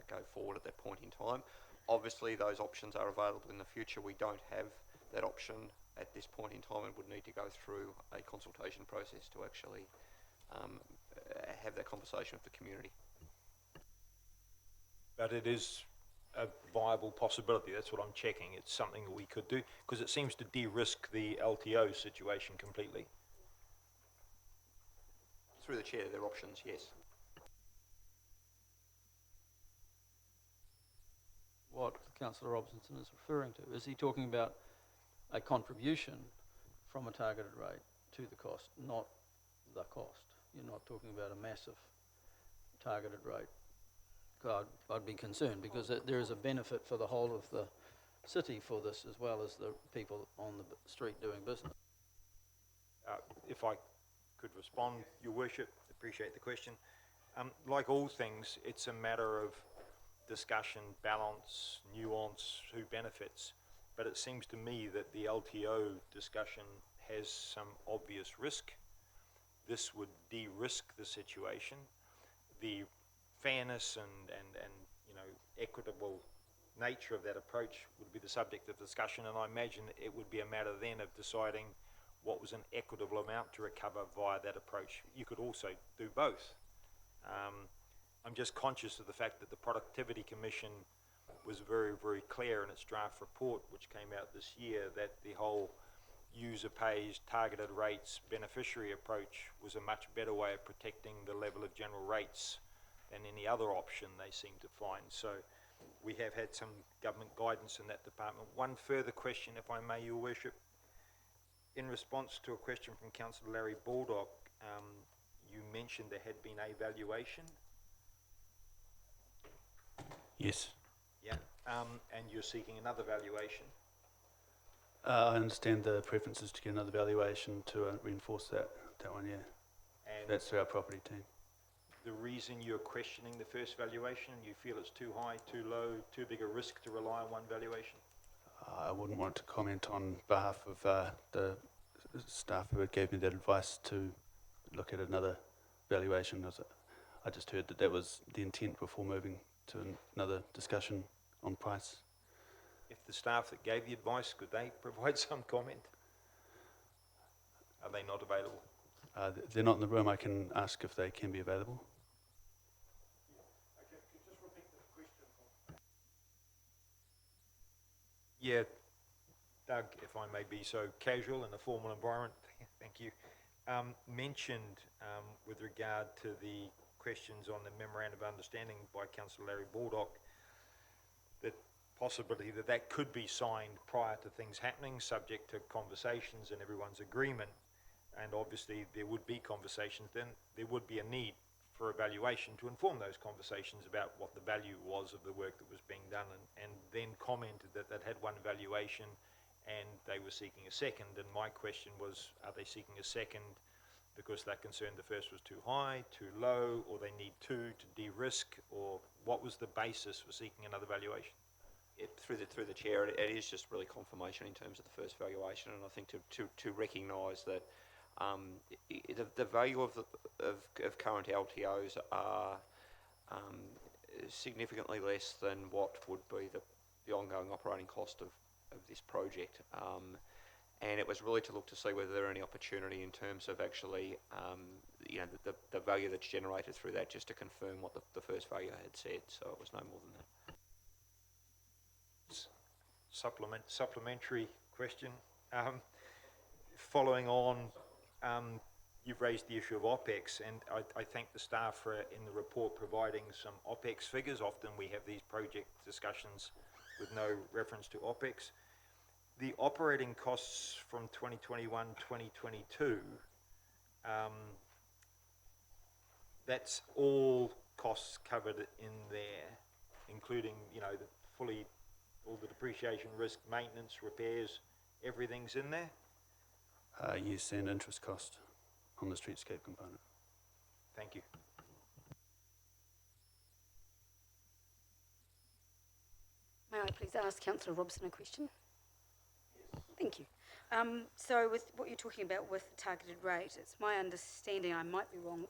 go forward at that point in time. Obviously, those options are available in the future. We don't have that option at this point in time, and would need to go through a consultation process to actually have that conversation with the community. But it is a viable possibility. That's what I'm checking. It's something that we could do, because it seems to de-risk the LTO situation completely. Through the chair, there are options, yes. What Councillor Robinson is referring to, is he talking about a contribution from a targeted rate to the cost, not the cost? You're not talking about a massive targeted rate. I'd be concerned, because there is a benefit for the whole of the city for this, as well as the people on the street doing business. If I could respond, Your Worship, appreciate the question. Like all things, it's a matter of discussion, balance, nuance, who benefits. But it seems to me that the LTO discussion has some obvious risk. This would de-risk the situation. The fairness and equitable nature of that approach would be the subject of discussion, and I imagine it would be a matter then of deciding what was an equitable amount to recover via that approach. You could also do both. I'm just conscious of the fact that the Productivity Commission was very, very clear in its draft report, which came out this year, that the whole user pays, targeted rates, beneficiary approach was a much better way of protecting the level of general rates than any other option they seem to find. So we have had some government guidance in that department. One further question, if I may, Your Worship. In response to a question from Councillor Larry Baldock, you mentioned there had been a valuation. Yes. Yeah. And you're seeking another valuation. I understand the preference is to get another valuation to reinforce that one, yeah. And That's through our property team. the reason you're questioning the first valuation, you feel it's too high, too low, too big a risk to rely on one valuation? I wouldn't want to comment on behalf of the staff who gave me that advice to look at another valuation. I just heard that was the intent before moving to another discussion on price. If the staff that gave the advice, could they provide some comment? Are they not available? They're not in the room. I can ask if they can be available. Yeah, Doug, if I may be so casual in a formal environment, thank you. Mentioned with regard to the questions on the memorandum of understanding by Councillor Larry Baldock, that possibility that could be signed prior to things happening, subject to conversations and everyone's agreement. And obviously there would be conversations, then there would be a need for evaluation to inform those conversations about what the value was of the work that was being done, and then commented that they'd had one valuation and they were seeking a second. And my question was, are they seeking a second because they're concerned the first was too high, too low, or they need two to de-risk, or what was the basis for seeking another valuation? Through the chair, it is just really confirmation in terms of the first valuation, and I think to recognise that the value of current LTOs are significantly less than what would be the ongoing operating cost of this project. And it was really to look to see whether there are any opportunity in terms of actually, the value that's generated through that, just to confirm what the first value had said. So it was no more than that. Supplementary question. Following on, you've raised the issue of OPEX, and I thank the staff for, in the report, providing some OPEX figures. Often we have these project discussions with no reference to OPEX. The operating costs from 2021-2022, that's all costs covered in there, including, all the depreciation, risk, maintenance, repairs, everything's in there? Yes, and interest cost on the streetscape component. Thank you. May I please ask Councillor Robson a question? Thank you. So with what you're talking about with the targeted rate, it's my understanding, I might be wrong,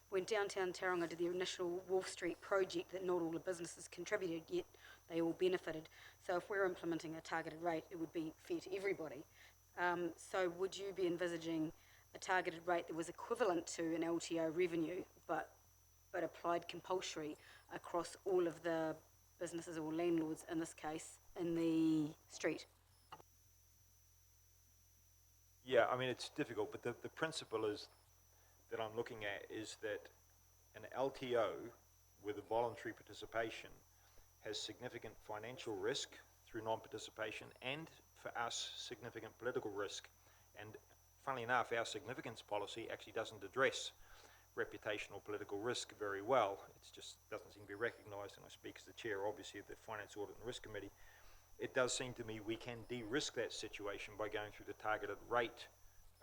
when Downtown Tauranga did the initial Wolf Street project, that not all the businesses contributed, yet they all benefited. So if we're implementing a targeted rate, it would be fair to everybody. So would you be envisaging a targeted rate that was equivalent to an LTO revenue, but applied compulsory across all of the businesses or landlords, in this case, in the street? Yeah, I mean, it's difficult, but the principle is that I'm looking at is that an LTO with a voluntary participation has significant financial risk through non-participation, and for us, significant political risk. And funnily enough, our significance policy actually doesn't address reputational political risk very well. It just doesn't seem to be recognised, and I speak as the chair, obviously, of the Finance Audit and Risk Committee. It does seem to me we can de-risk that situation by going through the targeted rate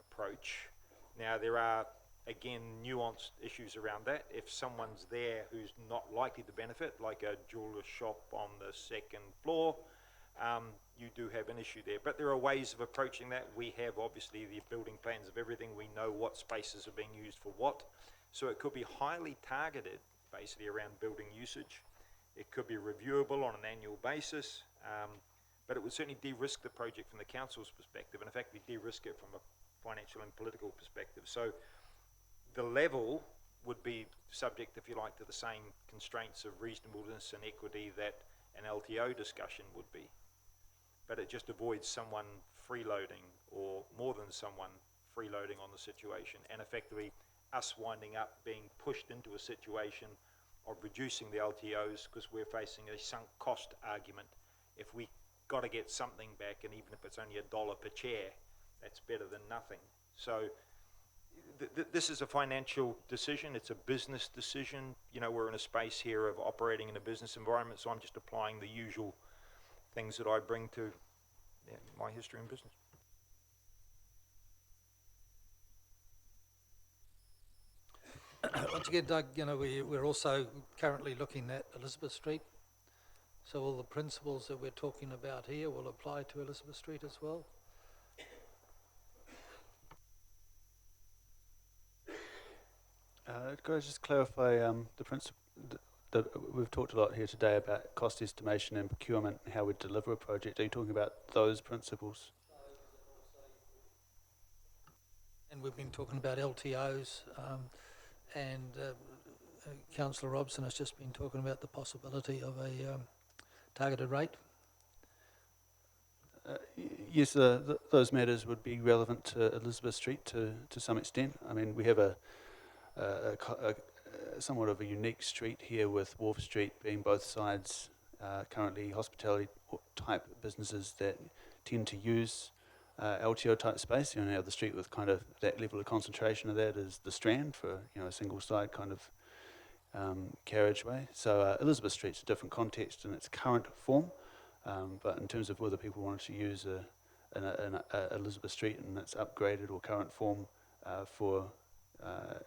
approach. Now, there are, again, nuanced issues around that. If someone's there who's not likely to benefit, like a jeweller shop on the second floor, you do have an issue there. But there are ways of approaching that. We have, obviously, the building plans of everything. We know what spaces are being used for what. So it could be highly targeted, basically, around building usage. It could be reviewable on an annual basis. But it would certainly de-risk the project from the council's perspective, and in fact we de-risk it from a financial and political perspective. So the level would be subject, if you like, to the same constraints of reasonableness and equity that an LTO discussion would be. But it just avoids someone freeloading, or more than someone freeloading on the situation, and effectively us winding up being pushed into a situation of reducing the LTOs because we're facing a sunk cost argument. If we got to get something back, and even if it's only $1 per chair, that's better than nothing. So this is a financial decision. It's a business decision. You know, we're in a space here of operating in a business environment, so I'm just applying the usual things that I bring to my history in business. Once again, Doug, you know, we're also currently looking at Elizabeth Street. So all the principles that we're talking about here will apply to Elizabeth Street as well. Could I just clarify the principle that we've talked a lot here today about cost estimation and procurement and how we deliver a project? Are you talking about those principles? And we've been talking about LTOs, and Councillor Robson has just been talking about the possibility of a targeted rate. Yes, those matters would be relevant to Elizabeth Street to some extent. I mean, we have a somewhat of a unique street here with Wharf Street being both sides currently hospitality type businesses that tend to use LTO type space. You know, the street with kind of that level of concentration of that is the Strand for, you know, a single side kind of carriageway. So Elizabeth Street's a different context in its current form, but in terms of whether people wanted to use an Elizabeth Street in its upgraded or current form for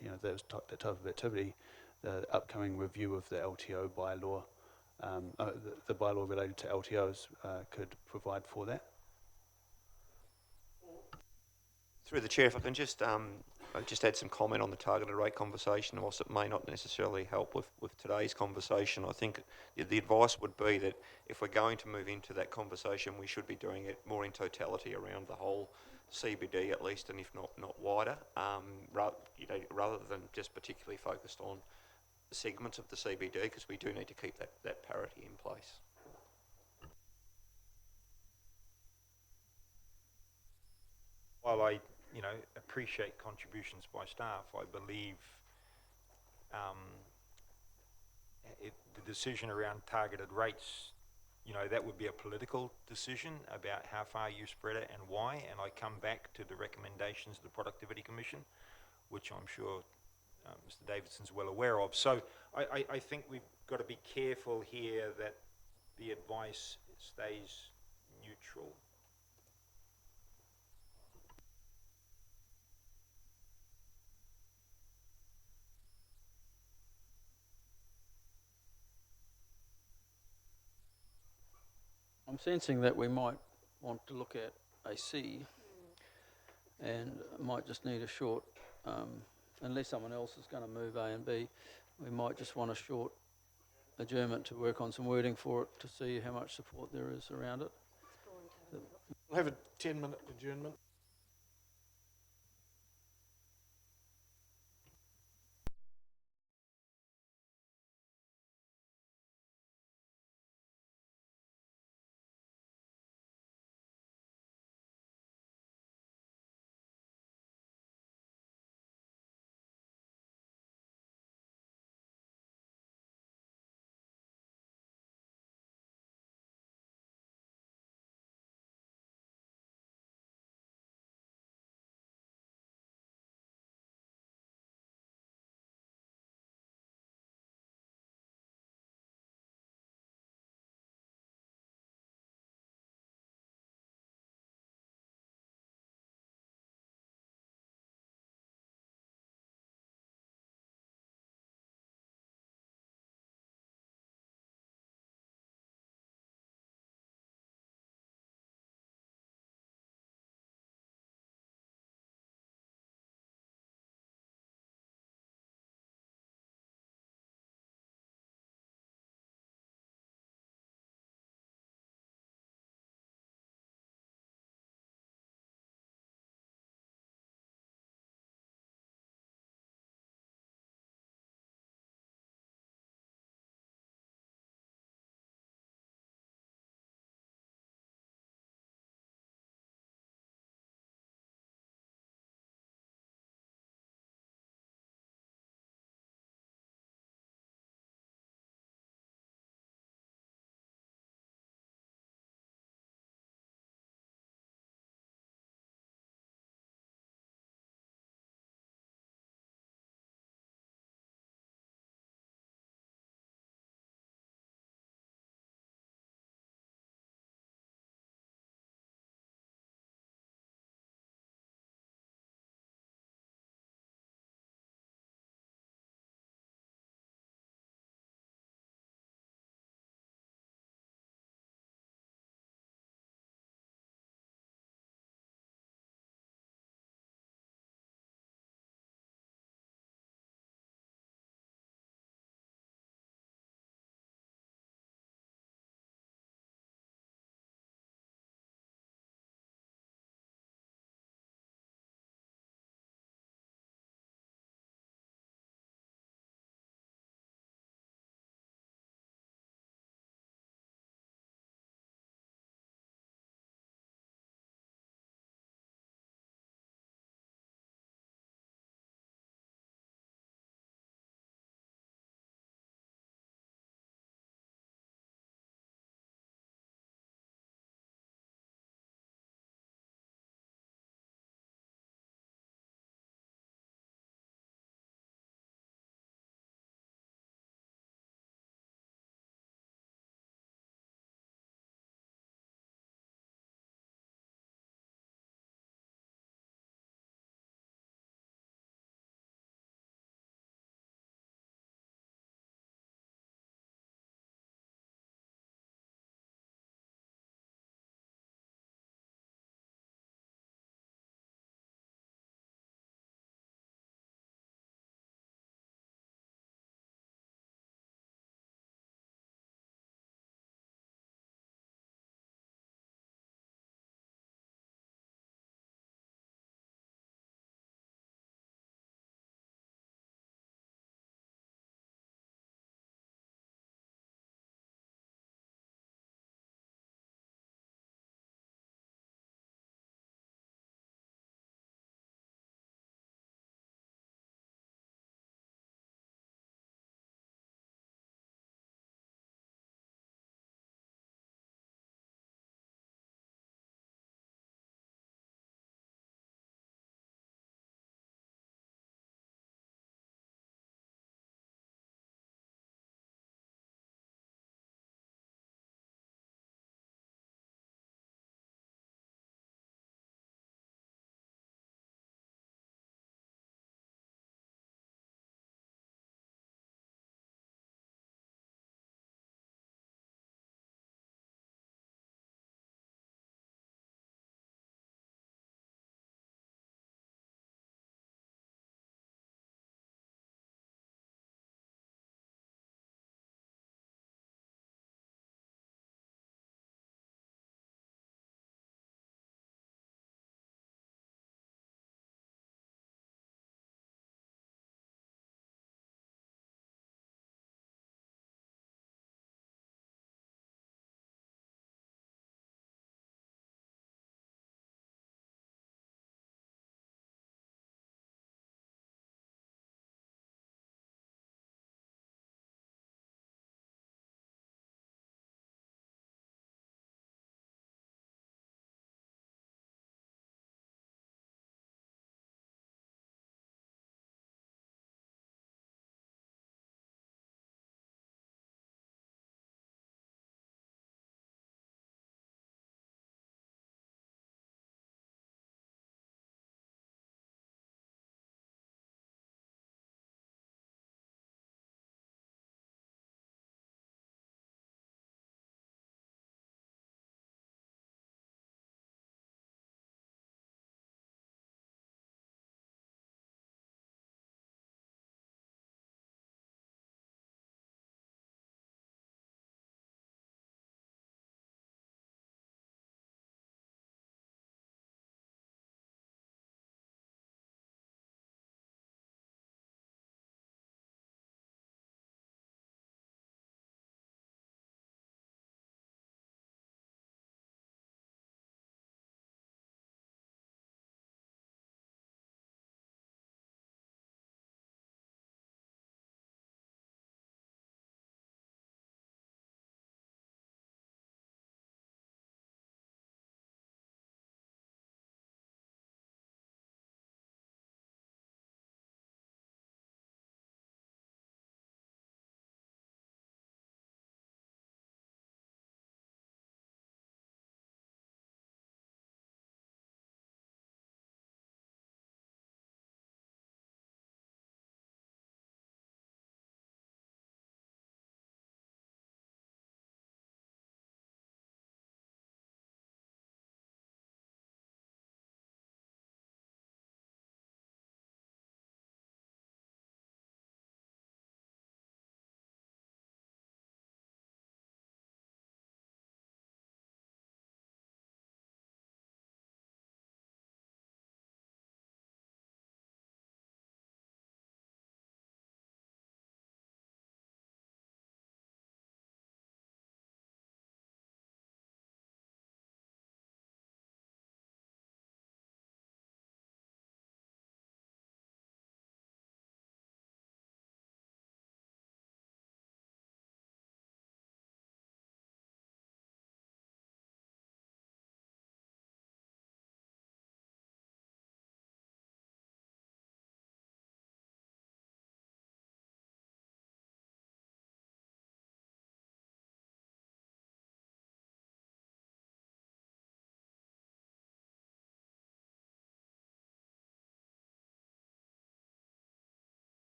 you know, that type of activity, the upcoming review of the LTO bylaw, the bylaw related to LTOs could provide for that. Through the chair, if I can just add some comment on the targeted rate conversation, whilst it may not necessarily help with today's conversation. I think the advice would be that if we're going to move into that conversation, we should be doing it more in totality around the whole CBD at least, and if not wider, rather than just particularly focused on segments of the CBD, because we do need to keep that parity in place. While I, you know, appreciate contributions by staff, I believe the decision around targeted rates, you know, that would be a political decision about how far you spread it and why, and I come back to the recommendations of the Productivity Commission, which I'm sure Mr. Davidson's well aware of. So I think we've got to be careful here that the advice stays neutral. I'm sensing that we might want to look at AC and might just need a short, unless someone else is going to move A and B, we might just want a short adjournment to work on some wording for it to see how much support there is around it. We'll have a 10-minute adjournment.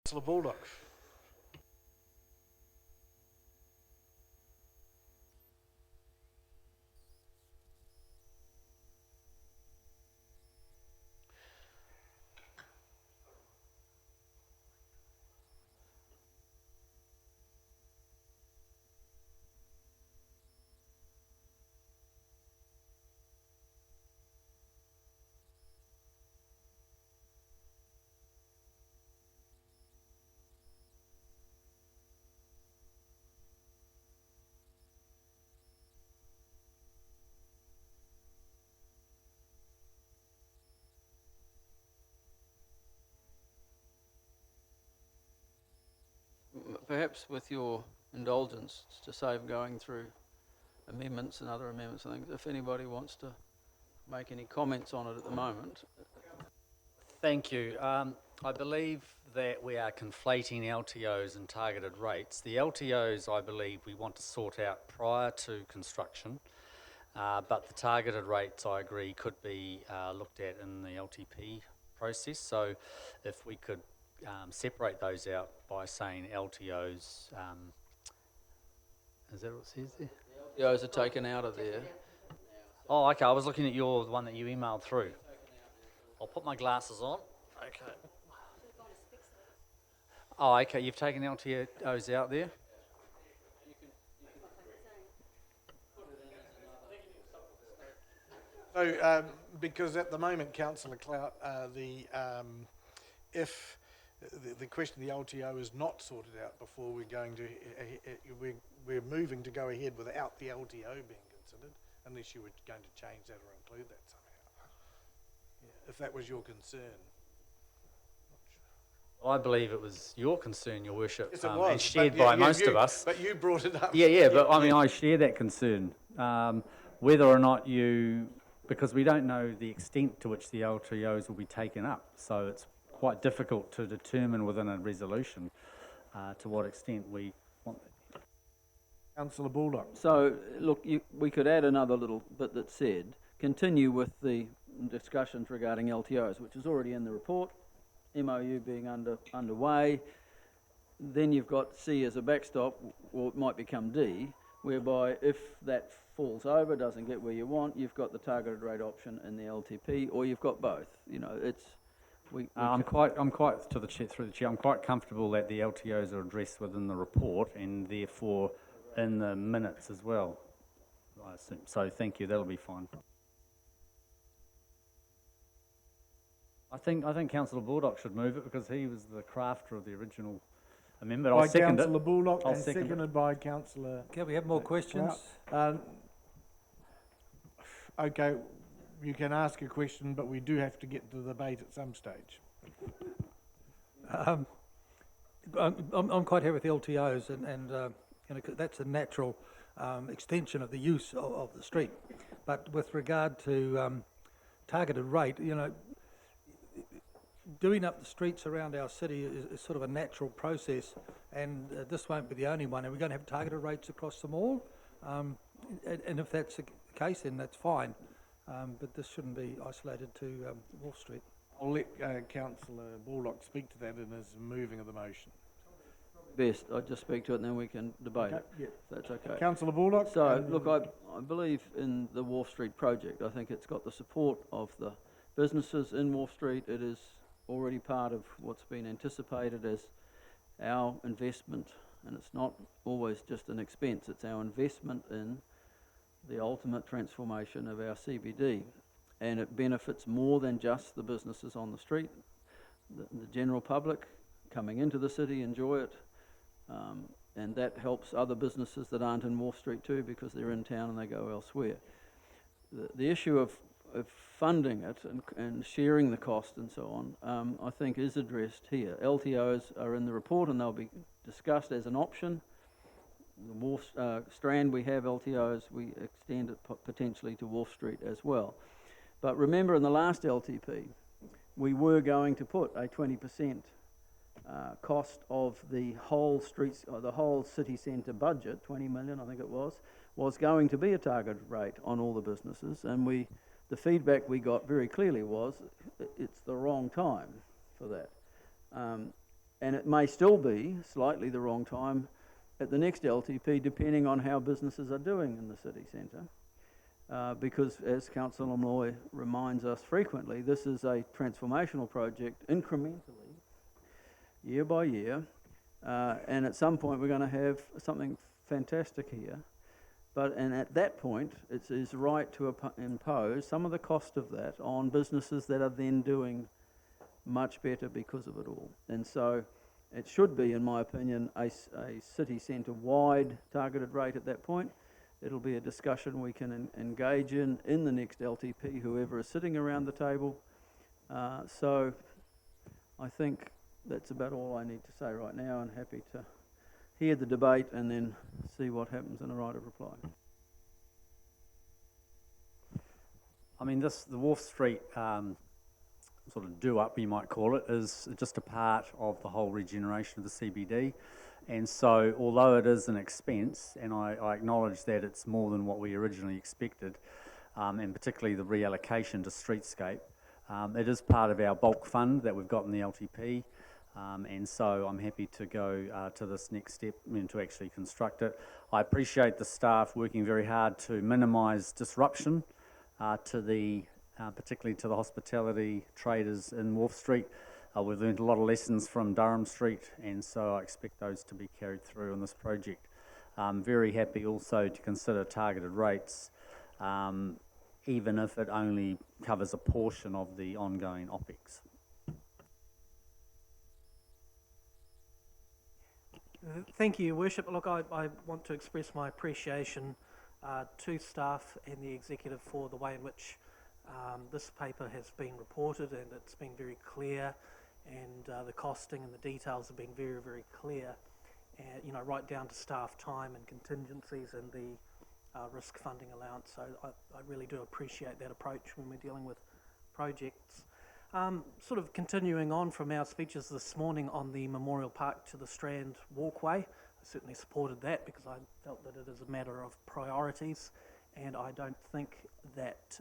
Councillor Baldock. Perhaps with your indulgence, to save going through amendments and other amendments and things, if anybody wants to make any comments on it at the moment. Thank you. I believe that we are conflating LTOs and targeted rates. The LTOs, I believe, we want to sort out prior to construction, but the targeted rates, I agree, could be looked at in the LTP process. So if we could separate those out by saying LTOs, is that what it says there? LTOs are taken out of there. Oh, okay, I was looking at the one that you emailed through. I'll put my glasses on. Okay. Oh, okay, you've taken LTOs out there? So, because at the moment, Councillor Clout, if the question of the LTO is not sorted out before we're going to, we're moving to go ahead without the LTO being considered, unless you were going to change that or include that somehow. Yeah, if that was your concern. I believe it was your concern, Your Worship, Yes, it was, and shared but by most of us. But you brought it up. Yeah, but I mean, I share that concern. Whether or not because we don't know the extent to which the LTOs will be taken up, so it's quite difficult to determine within a resolution to what extent we want that. Councillor Baldock. So, look, we could add another little bit that said, continue with the discussions regarding LTOs, which is already in the report, MOU being underway. Then you've got C as a backstop, or it might become D, whereby if that falls over, doesn't get where you want, you've got the targeted rate option in the LTP, or you've got both. You know, it's I'm quite to the chair, through the chair. I'm quite comfortable that the LTOs are addressed within the report and therefore in the minutes as well. I assume. So thank you. That'll be fine. I think Councillor Baldock should move it because he was the crafter of the original amendment. I'll second it. Councillor Baldock I'll and second it. seconded by Councillor. Can we have more questions? Okay, you can ask a question, but we do have to get to the debate at some stage. I'm quite happy with the LTOs, and you know, that's a natural extension of the use of the street. But with regard to targeted rate, you know, doing up the streets around our city is sort of a natural process, and this won't be the only one. And we're going to have targeted rates across them all, and if that's the case, then that's fine. But this shouldn't be isolated to Wharf Street. I'll let Councillor Baldock speak to that in his moving of the motion. best. I'll just speak to it and then we can debate it, Yeah. if that's okay. Councillor Baldock. So, look, I believe in the Wharf Street project. I think it's got the support of the businesses in Wharf Street. It is already part of what's been anticipated as our investment, and it's not always just an expense, it's our investment in the ultimate transformation of our CBD. And it benefits more than just the businesses on the street. The general public coming into the city enjoy it, and that helps other businesses that aren't in Wharf Street too, because they're in town and they go elsewhere. The issue of funding it and sharing the cost and so on, I think is addressed here. LTOs are in the report and they'll be discussed as an option. The Wharf Strand, we have LTOs, we extend it potentially to Wharf Street as well. But remember, in the last LTP, we were going to put a 20% cost of the whole streets, or the whole city centre budget, 20 million I think it was going to be a target rate on all the businesses, and the feedback we got very clearly was it's the wrong time for that. and it may still be slightly the wrong time at the next LTP, depending on how businesses are doing in the city centre. Because, as Councillor Malloy reminds us frequently, this is a transformational project, incrementally, year by year, and at some point we're going to have something fantastic here. And at that point, it is right to impose some of the cost of that on businesses that are then doing much better because of it all. And so it should be, in my opinion, a city centre-wide targeted rate at that point. It'll be a discussion we can engage in the next LTP, whoever is sitting around the table. So I think that's about all I need to say right now, and happy to hear the debate and then see what happens in a right of reply. I mean, the Wharf Street sort of do-up, you might call it, is just a part of the whole regeneration of the CBD. And so, although it is an expense, and I acknowledge that it's more than what we originally expected, and particularly the reallocation to streetscape, it is part of our bulk fund that we've got in the LTP. And so I'm happy to go to this next step and to actually construct it. I appreciate the staff working very hard to minimise disruption particularly to the hospitality traders in Wharf Street. We've learned a lot of lessons from Durham Street, and so I expect those to be carried through on this project. I'm very happy also to consider targeted rates, even if it only covers a portion of the ongoing OPEX. Thank you, Your Worship. Look, I want to express my appreciation to staff and the executive for the way in which this paper has been reported, and it's been very clear, and the costing and the details have been very, very clear, and, you know, right down to staff time and contingencies and the risk funding allowance. So I really do appreciate that approach when we're dealing with projects. Sort of continuing on from our speeches this morning on the Memorial Park to the Strand walkway, I certainly supported that because I felt that it is a matter of priorities, and I don't think that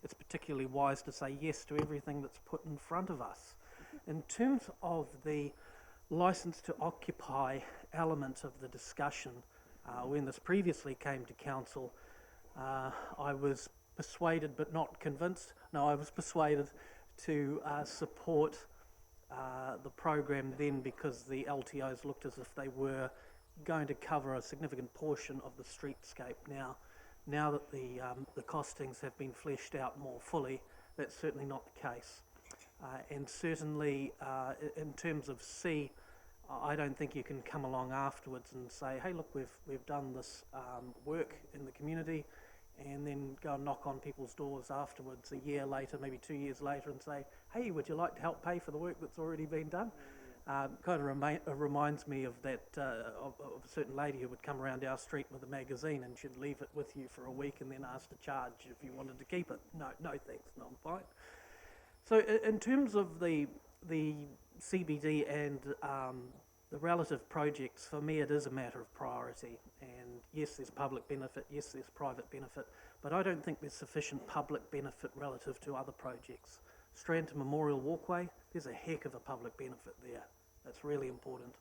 it's particularly wise to say yes to everything that's put in front of us. In terms of the licence to occupy element of the discussion, when this previously came to council, I was persuaded but not convinced. No, I was persuaded to support the program then because the LTOs looked as if they were going to cover a significant portion of the streetscape. Now that the costings have been fleshed out more fully, that's certainly not the case. And certainly in terms of C, I don't think you can come along afterwards and say, hey, look, we've done this work in the community, and then go and knock on people's doors afterwards a year later, maybe 2 years later, and say, hey, would you like to help pay for the work that's already been done? Kind of reminds me of that of a certain lady who would come around our street with a magazine, and she'd leave it with you for a week and then ask to charge if you wanted to keep it. No thanks, no, I'm fine. So in terms of the CBD and the relative projects, for me it is a matter of priority, and yes, there's public benefit, yes, there's private benefit, but I don't think there's sufficient public benefit relative to other projects. Strand to Memorial Walkway, there's a heck of a public benefit there. That's really important.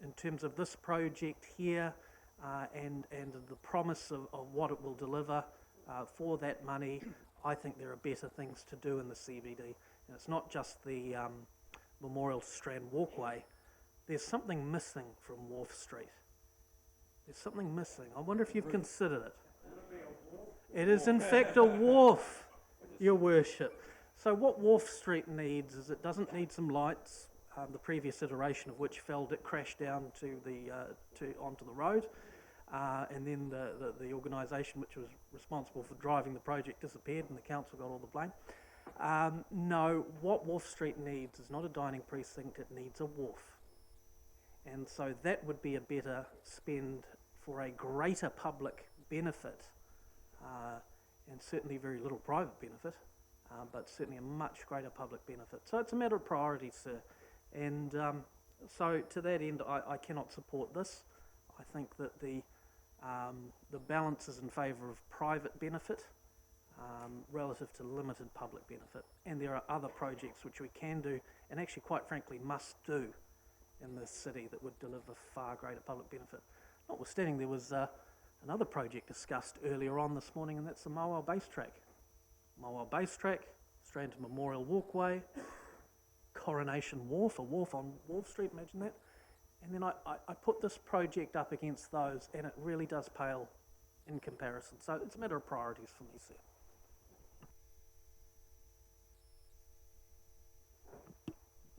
In terms of this project here and the promise of what it will deliver for that money, I think there are better things to do in the CBD. And it's not just the Memorial to Strand Walkway. There's something missing from Wharf Street. There's something missing. I wonder if you've considered it. It is in fact a wharf, Your Worship. So what Wharf Street needs is it doesn't need some lights, the previous iteration of which crashed down onto the road, and then the organisation which was responsible for driving the project disappeared, and the council got all the blame. No, what Wharf Street needs is not a dining precinct, it needs a wharf. And so that would be a better spend for a greater public benefit, and certainly very little private benefit, but certainly a much greater public benefit. So it's a matter of priorities, sir. And so to that end, I cannot support this. I think that the balance is in favour of private benefit, relative to limited public benefit. And there are other projects which we can do, and actually quite frankly must do in this city, that would deliver far greater public benefit. Notwithstanding, there was another project discussed earlier on this morning, and that's the Mowal Base Track. Mowal Base Track, Strand Memorial Walkway, Coronation Wharf, a wharf on Wharf Street, imagine that. And then I put this project up against those, and it really does pale in comparison. So it's a matter of priorities for me, sir.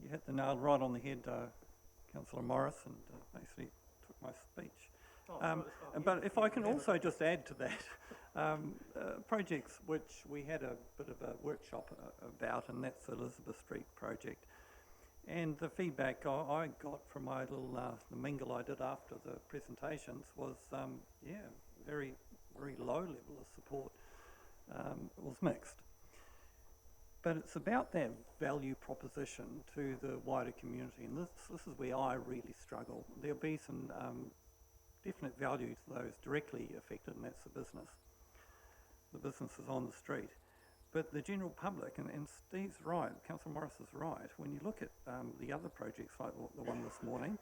You hit the nail right on the head, Councillor Morris, and basically took my speech. But if I can also just add to that, projects which we had a bit of a workshop about, and that's the Elizabeth Street project. And the feedback I got from my little the mingle I did after the presentations was, very, very low level of support. It was mixed. But it's about that value proposition to the wider community, and this is where I really struggle. There'll be some definite value to those directly affected, and that's the businesses on the street. But the general public, and Steve's right, Councillor Morris is right, when you look at the other projects like the one this morning,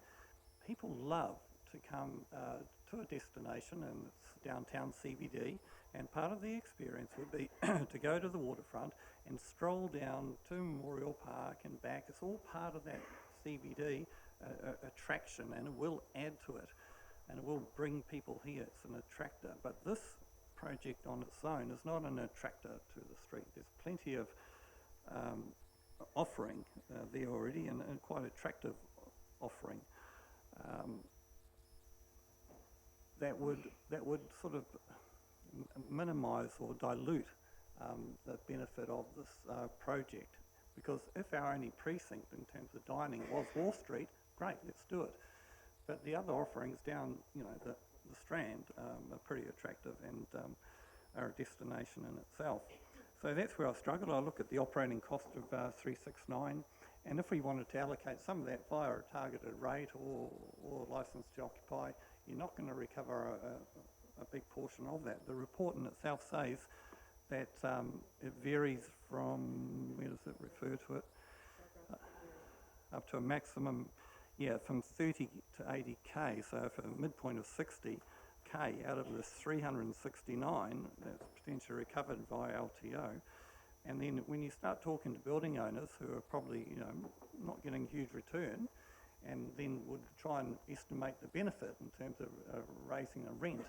people love to come to a destination, and it's downtown CBD, and part of the experience would be to go to the waterfront and stroll down to Memorial Park and back. It's all part of that CBD attraction, and it will add to it, and it will bring people here. It's an attractor. But this project on its own is not an attractor to the street. There's plenty of offering there already, and quite attractive offering that would sort of minimise or dilute the benefit of this project. Because if our only precinct in terms of dining was Wall Street, great, let's do it. But the other offerings down, the Strand are pretty attractive and are a destination in itself. So that's where I struggled. I look at the operating cost of 369, and if we wanted to allocate some of that via a targeted rate or licence to occupy, you're not going to recover a big portion of that. The report in itself says that it varies from, where does it refer to it? Up to a maximum, from 30 to 80k. So for a midpoint of 60k out of this 369, that's potentially recovered via LTO. And then when you start talking to building owners who are probably, not getting a huge return, and then would try and estimate the benefit in terms of raising a rent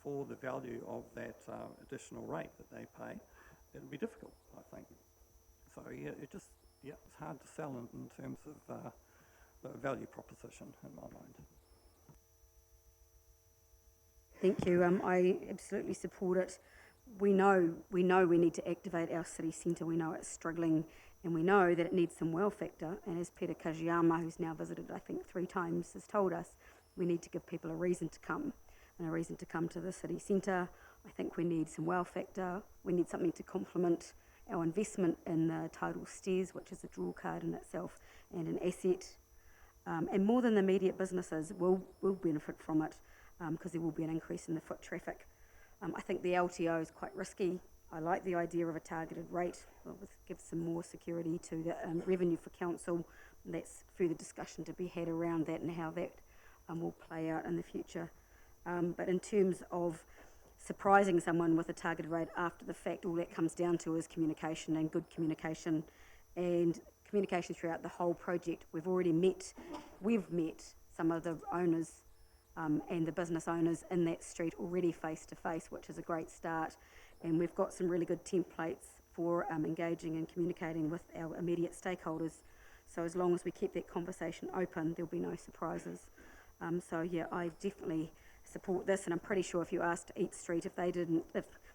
for the value of that additional rate that they pay, it'll be difficult, I think. So it's hard to sell in terms of the value proposition in my mind. Thank you. I absolutely support it. We know we need to activate our city centre. We know it's struggling, and we know that it needs some wow factor. And as Peter Kajiyama, who's now visited, I think 3 times, has told us, we need to give people a reason to come, and a reason to come to the city centre. I think we need some wow factor. We need something to complement our investment in the tidal stairs, which is a draw card in itself and an asset. And more than the immediate businesses will benefit from it, because there will be an increase in the foot traffic. I think the LTO is quite risky. I like the idea of a targeted rate. It gives some more security to the revenue for council. That's further discussion to be had around that and how that will play out in the future. But in terms of surprising someone with a targeted rate after the fact, all that comes down to is communication, and good communication, and communication throughout the whole project. We've met some of the owners and the business owners in that street already face to face, which is a great start. And we've got some really good templates for engaging and communicating with our immediate stakeholders. So as long as we keep that conversation open, there'll be no surprises. I definitely support this, and I'm pretty sure if you asked Eat Street if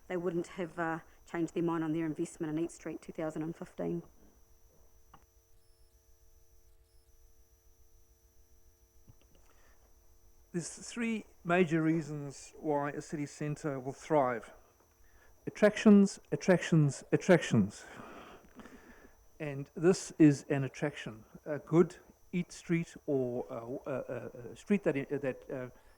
they wouldn't have changed their mind on their investment in Eat Street 2015. There's 3 major reasons why a city centre will thrive. Attractions, attractions, attractions. And this is an attraction. A good Eat Street, or a street that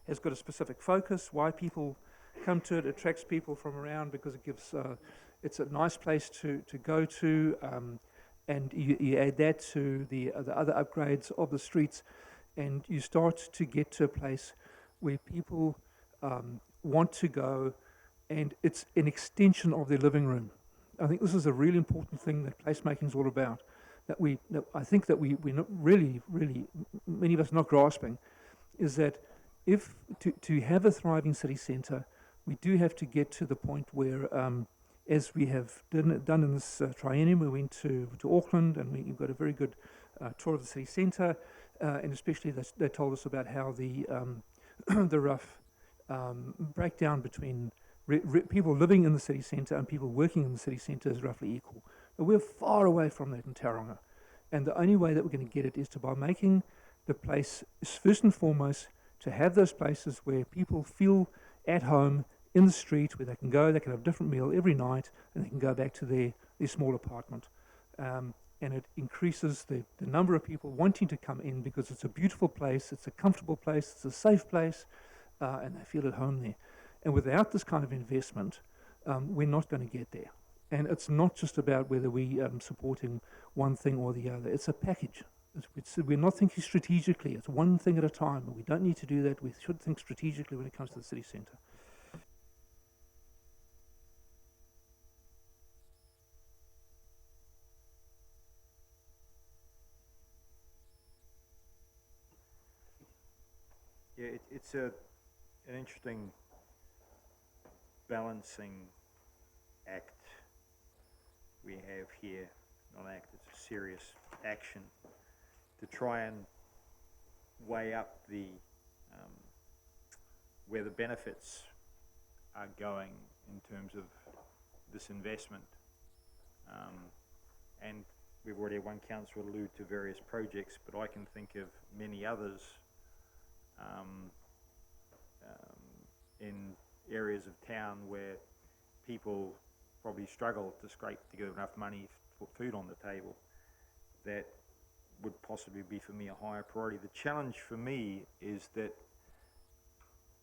has got a specific focus, why people come to it, attracts people from around because it gives, it's a nice place to go to, and you add that to the other upgrades of the streets, and you start to get to a place where people want to go, and it's an extension of their living room. I think this is a really important thing that placemaking is all about. That I think that we're not really, many of us not grasping, is that if to have a thriving city centre, we do have to get to the point where, as we have done in this triennium, we went to Auckland and we got a very good tour of the city centre, and especially they told us about how the the rough breakdown between people living in the city centre and people working in the city centre is roughly equal. But we're far away from that in Tauranga. And the only way that we're going to get it is by making the place, first and foremost, to have those places where people feel at home in the street, where they can go, they can have a different meal every night, and they can go back to their small apartment. And it increases the number of people wanting to come in because it's a beautiful place, it's a comfortable place, it's a safe place, and they feel at home there. And without this kind of investment, we're not going to get there. And it's not just about whether we supporting one thing or the other. It's a package. We're not thinking strategically. It's one thing at a time. We don't need to do that. We should think strategically when it comes to the city centre. Yeah, it's an interesting balancing act we have here. Not act, it's a serious action to try and weigh up the where the benefits are going in terms of this investment. And we've already had one councillor allude to various projects, but I can think of many others in areas of town where people probably struggle to scrape together enough money to put food on the table that would possibly be for me a higher priority. The challenge for me is that,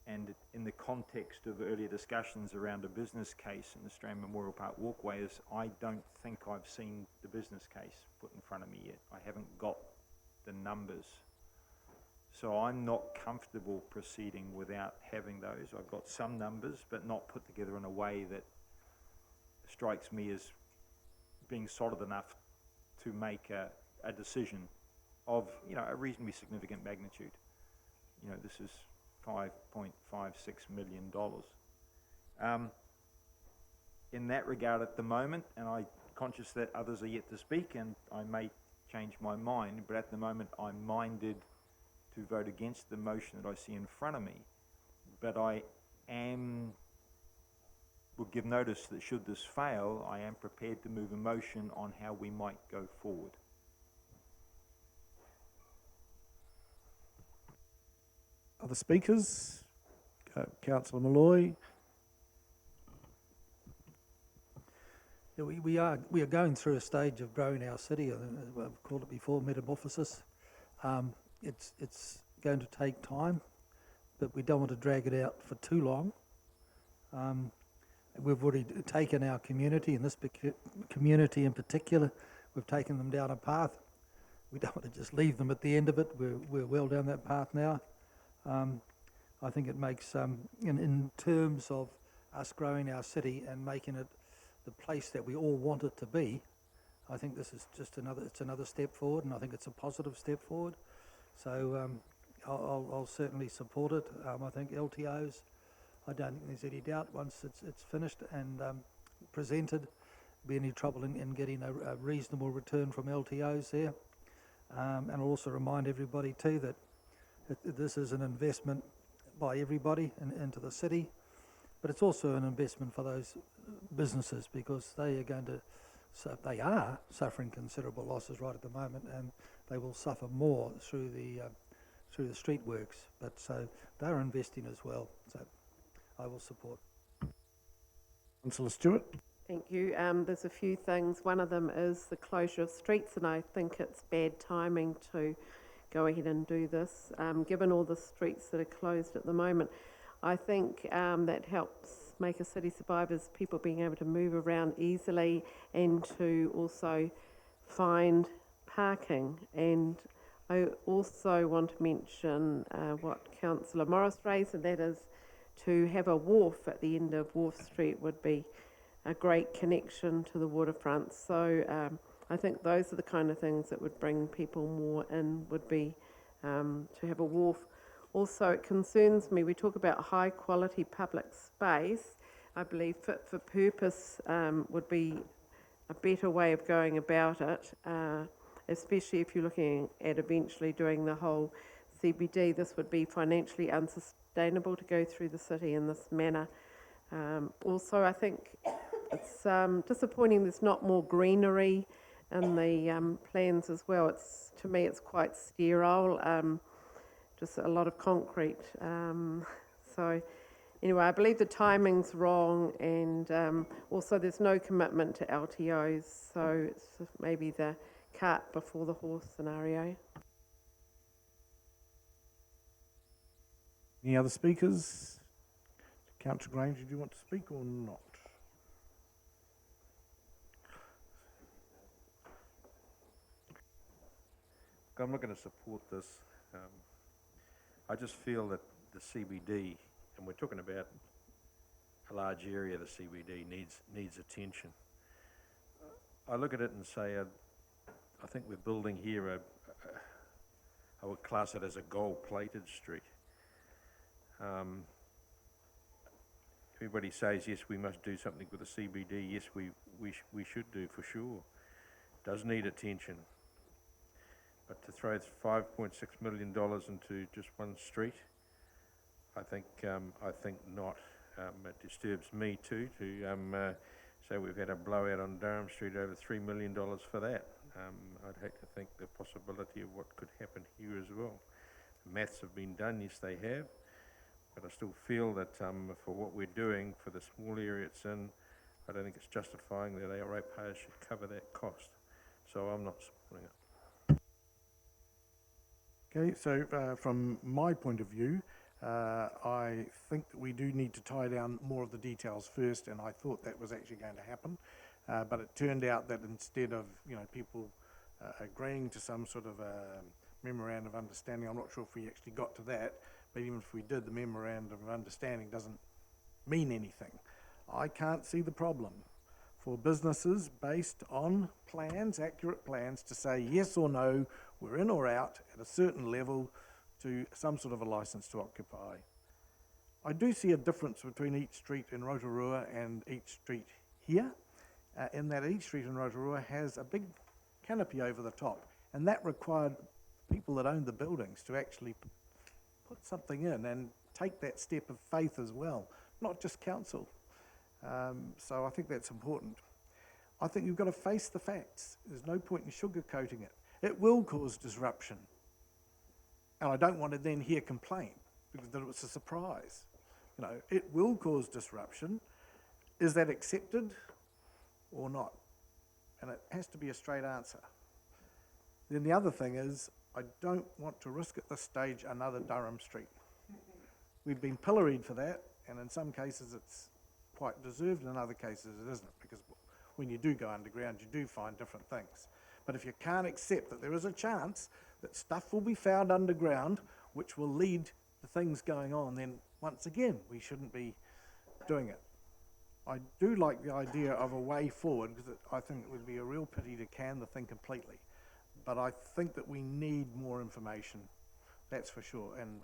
and in the context of earlier discussions around a business case in the Strand Memorial Park walkway, is I don't think I've seen the business case put in front of me yet. I haven't got the numbers. So I'm not comfortable proceeding without having those. I've got some numbers, but not put together in a way that strikes me as being solid enough to make a decision of, you know, a reasonably significant magnitude. You know, this is $5.56 million. In that regard at the moment, and I'm conscious that others are yet to speak and I may change my mind, but at the moment I'm minded to vote against the motion that I see in front of me. But I will give notice that should this fail, I am prepared to move a motion on how we might go forward. Other speakers? Councillor Malloy. Yeah, we are going through a stage of growing our city. I've called it before metamorphosis. It's going to take time, but we don't want to drag it out for too long. We've already taken our community, and this community in particular, we've taken them down a path. We don't want to just leave them at the end of it. We're well down that path now. I think it makes, in terms of us growing our city and making it the place that we all want it to be, I think this is just another step forward, and I think it's a positive step forward. So I'll certainly support it. I think LTOs, I don't think there's any doubt once it's finished and presented, be any trouble in getting a reasonable return from LTOs there. And I'll also remind everybody too that this is an investment by everybody into the city, but it's also an investment for those businesses because they are suffering considerable losses right at the moment, and they will suffer more through the street works. But so they're investing as well. So I will support. Councillor Stewart. Thank you. There's a few things. One of them is the closure of streets, and I think it's bad timing to go ahead and do this, given all the streets that are closed at the moment. I think that helps make a city survive is people being able to move around easily and to also find parking. And I also want to mention what Councillor Morris raised, and that is to have a wharf at the end of Wharf Street would be a great connection to the waterfront. So I think those are the kind of things that would bring people more in, would be to have a wharf. Also, it concerns me, we talk about high quality public space. I believe fit for purpose would be a better way of going about it, especially if you're looking at eventually doing the whole CBD. This would be financially unsustainable to go through the city in this manner. Also, I think it's disappointing there's not more greenery in the plans as well. To me, it's quite sterile, just a lot of concrete. So anyway, I believe the timing's wrong, and also there's no commitment to LTOs, so it's maybe the cart before the horse scenario. Any other speakers? Councillor Granger, do you want to speak or not? I'm not going to support this. I just feel that the CBD, and we're talking about a large area of the CBD, needs attention. I look at it and say, I think we're building here I would class it as a gold-plated street. Everybody says, yes, we must do something with the CBD. Yes, we should do, for sure. It does need attention. But to throw $5.6 million into just one street, I think not. It disturbs me too to say we've had a blowout on Durham Street over $3 million for that. I'd hate to think the possibility of what could happen here as well. Maths have been done, yes they have, but I still feel that for what we're doing, for the small area it's in, I don't think it's justifying that our ratepayers should cover that cost. So I'm not supporting it. Okay, so from my point of view, I think that we do need to tie down more of the details first, and I thought that was actually going to happen, but it turned out that instead of people agreeing to some sort of a memorandum of understanding, I'm not sure if we actually got to that, but even if we did, the memorandum of understanding doesn't mean anything. I can't see the problem for businesses based on plans, accurate plans, to say yes or no, we're in or out at a certain level to some sort of a license to occupy. I do see a difference between each street in Rotorua and each street here, in that each street in Rotorua has a big canopy over the top, and that required people that owned the buildings to actually put something in and take that step of faith as well, not just council. So I think that's important. I think you've got to face the facts. There's no point in sugarcoating it. It will cause disruption. And I don't want to then hear complaint because that it was a surprise. It will cause disruption. Is that accepted or not? And it has to be a straight answer. Then the other thing is, I don't want to risk at this stage another Durham Street. We've been pilloried for that, and in some cases it's quite deserved, and in other cases it isn't, because when you do go underground you do find different things. But if you can't accept that there is a chance that stuff will be found underground which will lead to things going on, then once again we shouldn't be doing it. I do like the idea of a way forward, because I think it would be a real pity to can the thing completely. But I think that we need more information, that's for sure, and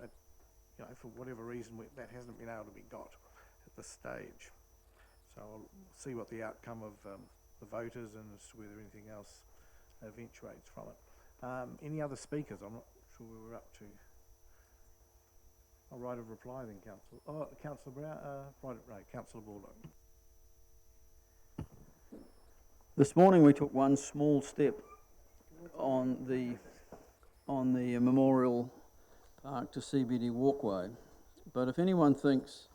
for whatever reason that hasn't been able to be got at this stage. So I'll see what the outcome of the voters and as to whether anything else eventuates from it. Any other speakers? I'm not sure where we're up to. I'll right of reply then, Councillor. Oh, Councillor Brown, right, Councillor Baldock. This morning we took one small step on the Memorial Park to CBD walkway, but if anyone thinks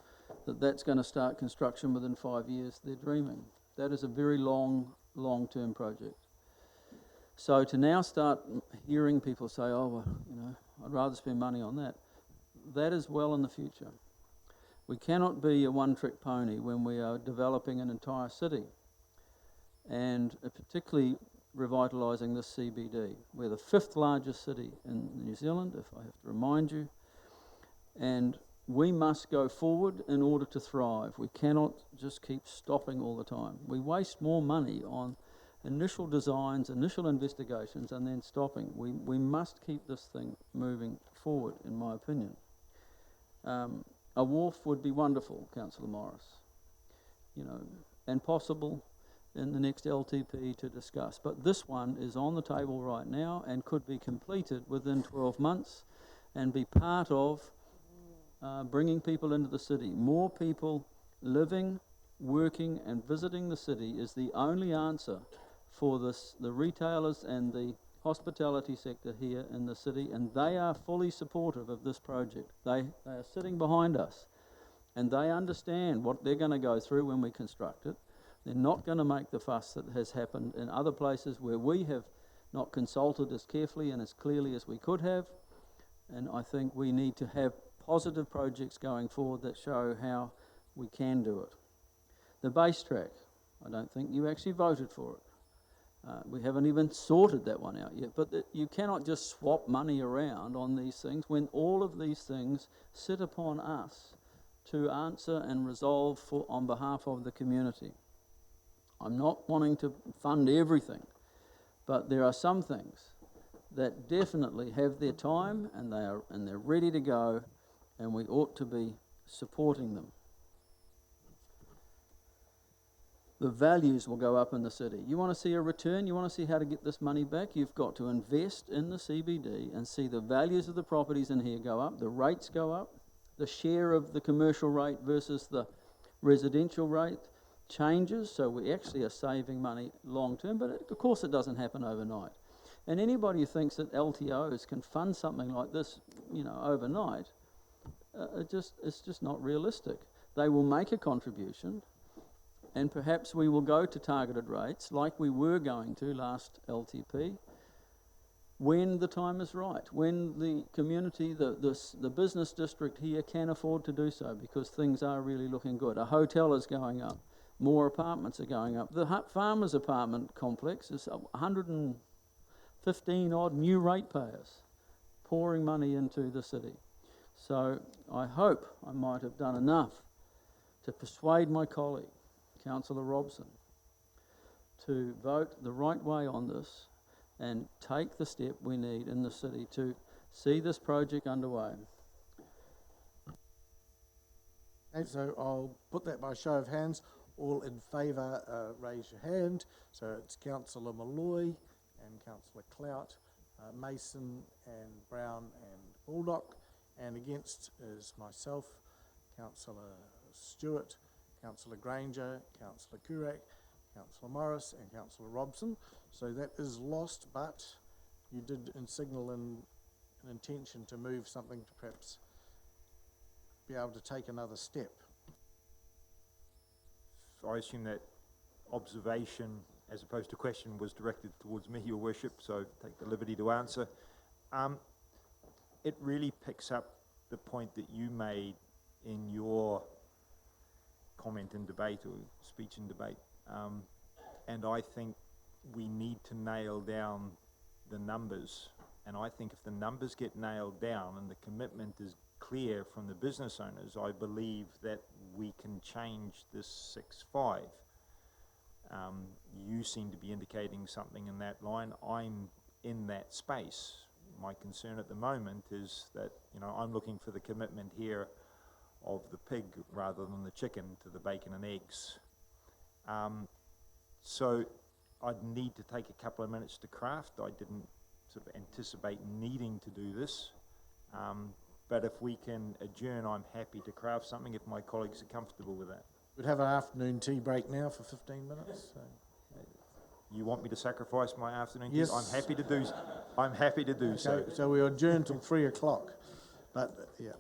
that that's going to start construction within 5 years, they're dreaming. That is a very long-term project. So to now start hearing people say, oh, well, I'd rather spend money on that, that is well in the future. We cannot be a one-trick pony when we are developing an entire city, and particularly revitalising this CBD. We're the 5th largest city in New Zealand, if I have to remind you, and we must go forward in order to thrive. We cannot just keep stopping all the time. We waste more money on initial designs, initial investigations, and then stopping. We must keep this thing moving forward, in my opinion. A wharf would be wonderful, Councillor Morris, and possible in the next LTP to discuss. But this one is on the table right now and could be completed within 12 months and be part of bringing people into the city. More people living, working and visiting the city is the only answer for the retailers and the hospitality sector here in the city, and they are fully supportive of this project. They are sitting behind us, and they understand what they're going to go through when we construct it. They're not going to make the fuss that has happened in other places where we have not consulted as carefully and as clearly as we could have, and I think we need to have positive projects going forward that show how we can do it. The base track, I don't think you actually voted for it. We haven't even sorted that one out yet, but you cannot just swap money around on these things when all of these things sit upon us to answer and resolve on behalf of the community. I'm not wanting to fund everything, but there are some things that definitely have their time and they're ready to go, and we ought to be supporting them. The values will go up in the city. You want to see a return? You want to see how to get this money back? You've got to invest in the CBD and see the values of the properties in here go up, the rates go up, the share of the commercial rate versus the residential rate changes, so we actually are saving money long term, but of course it doesn't happen overnight. And anybody who thinks that LTOs can fund something like this, overnight, it's just not realistic. They will make a contribution, and perhaps we will go to targeted rates like we were going to last LTP when the time is right, when the community, the business district here can afford to do so, because things are really looking good. A hotel is going up, more apartments are going up. The Farmers apartment complex is 115 odd new ratepayers pouring money into the city. So I hope I might have done enough to persuade my colleague, Councillor Robson, to vote the right way on this and take the step we need in the city to see this project underway. Okay, so I'll put that by show of hands. All in favour, raise your hand. So it's Councillor Malloy and Councillor Clout, Mason and Brown and Baldock, and against is myself, Councillor Stewart, Councillor Granger, Councillor Kurak, Councillor Morris and Councillor Robson. So that is lost, but you did signal an intention to move something to perhaps be able to take another step. I assume that observation as opposed to question was directed towards me, Your Worship, so take the liberty to answer. It really picks up the point that you made in your comment in debate or speech in debate, and I think we need to nail down the numbers, and I think if the numbers get nailed down and the commitment is clear from the business owners, I believe that we can change this 6.5. You seem to be indicating something in that line. I'm in that space. My concern at the moment is that, I'm looking for the commitment here of the pig rather than the chicken to the bacon and eggs. So I'd need to take a couple of minutes to craft. I didn't sort of anticipate needing to do this. But if we can adjourn, I'm happy to craft something if my colleagues are comfortable with that. We'd have an afternoon tea break now for 15 minutes. So. You want me to sacrifice my afternoon tea? Yes. I'm happy to do. I'm happy to do so. So we adjourn till 3 o'clock. But yeah.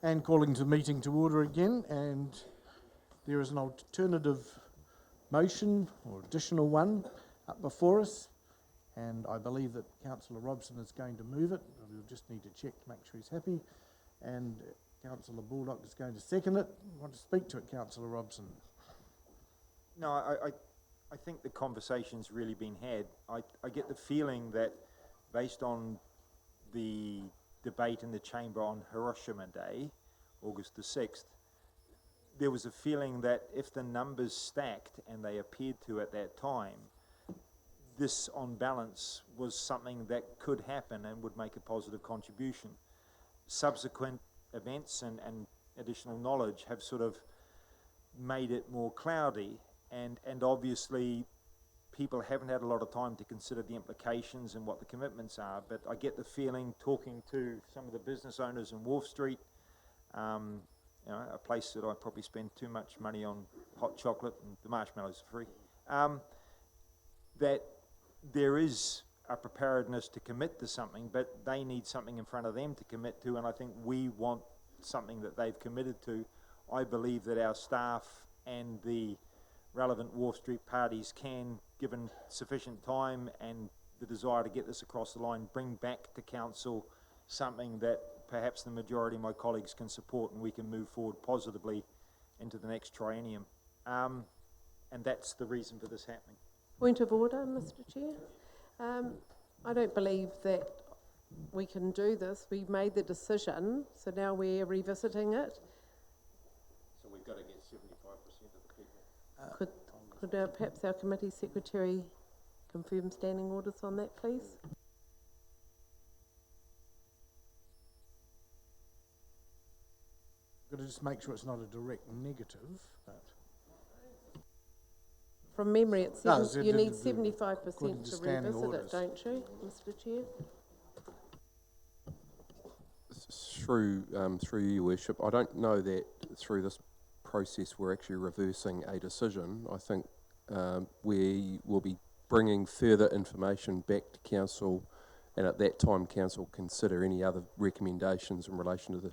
And calling the meeting to order again, and there is an alternative motion or additional one up before us, and I believe that Councillor Robson is going to move it. We'll just need to check to make sure he's happy, and Councillor Baldock is going to second it. Want to speak to it, Councillor Robson? No, I think the conversation's really been had. I get the feeling that based on the debate in the chamber on Hiroshima Day, August the 6th, there was a feeling that if the numbers stacked, and they appeared to at that time, this on balance was something that could happen and would make a positive contribution. Subsequent events and additional knowledge have sort of made it more cloudy, and obviously people haven't had a lot of time to consider the implications and what the commitments are, but I get the feeling, talking to some of the business owners in Wharf Street, you know, a place that I probably spend too much money on hot chocolate, and the marshmallows are free, that there is a preparedness to commit to something, but they need something in front of them to commit to, and I think we want something that they've committed to. I believe that our staff and the relevant Wharf Street parties can, given sufficient time and the desire to get this across the line, bring back to council something that perhaps the majority of my colleagues can support, and we can move forward positively into the next triennium. And that's the reason for this happening. Point of order, Mr. Chair. I don't believe that we can do this. We made the decision, so now we're revisiting it. So we've got to get 75% of the people. Could perhaps our committee secretary confirm standing orders on that, please? Got to just make sure it's not a direct negative, but From memory, it's No, you need according 75% to to standing revisit orders. it, don't you, Mr. Chair? Through you, Worship, I don't know that through this process we're actually reversing a decision. I think we will be bringing further information back to council, and at that time council consider any other recommendations in relation to the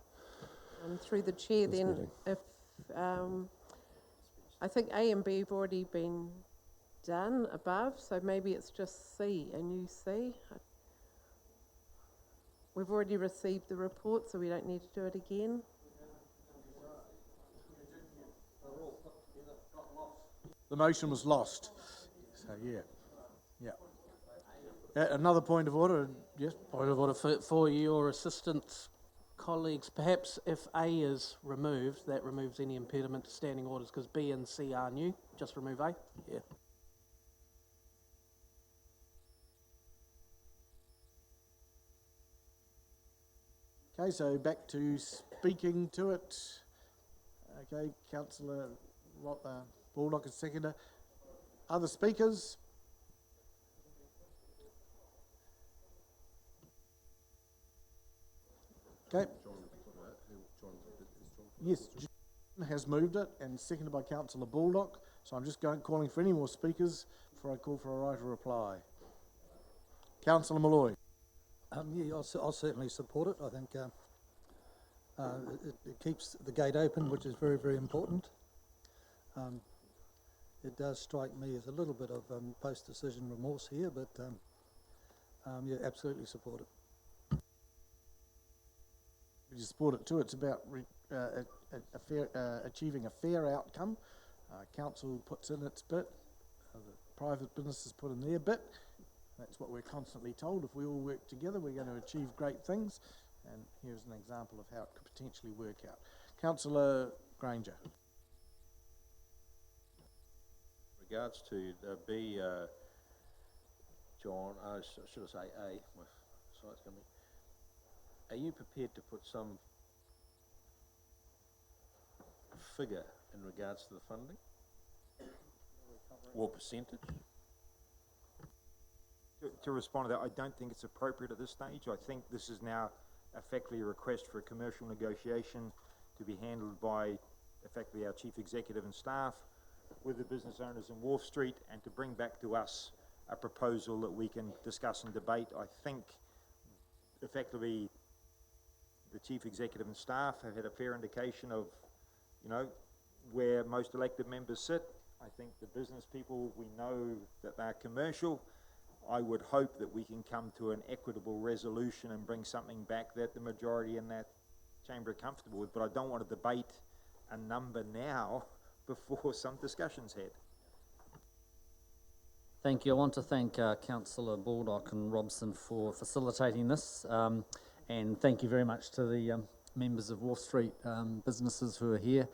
Through the chair, this then, meeting. if I think A and B have already been done above, so maybe it's just C, a new C. We've already received the report, so we don't need to do it again. the motion was lost. So, yeah. Another point of order, yes? Point of order for your assistance, colleagues. Perhaps if A is removed, that removes any impediment to standing orders, because B and C are new. Just remove A. Yeah. Okay, so back to speaking to it. Okay, Councillor Baldock is seconder. Other speakers? Okay. Yes, John has moved it and seconded by Councillor Baldock. So I'm just calling for any more speakers before I call for a right of reply. Councillor Malloy. Yeah, I'll certainly support it. I think it keeps the gate open, which is very, very important. It does strike me as a little bit of post-decision remorse here, but yeah, absolutely support it. You support it too. It's about achieving a fair outcome. Council puts in its bit. The private businesses put in their bit. That's what we're constantly told. If we all work together, we're going to achieve great things. And here's an example of how it could potentially work out. Councillor Granger. Regards to B, John, should I say A? My site's coming. Are you prepared to put some figure in regards to the funding or percentage? To respond to that, I don't think it's appropriate at this stage. I think this is now effectively a request for a commercial negotiation to be handled by effectively our chief executive and staff with the business owners in Wharf Street, and to bring back to us a proposal that we can discuss and debate. I think effectively the chief executive and staff have had a fair indication of, you know, where most elected members sit. I think the business people, we know that they're commercial. I would hope that we can come to an equitable resolution and bring something back that the majority in that chamber are comfortable with, but I don't want to debate a number now before some discussion's had. Thank you. I want to thank Councillor Baldock and Robson for facilitating this, and thank you very much to the members of Wharf Street businesses who are here.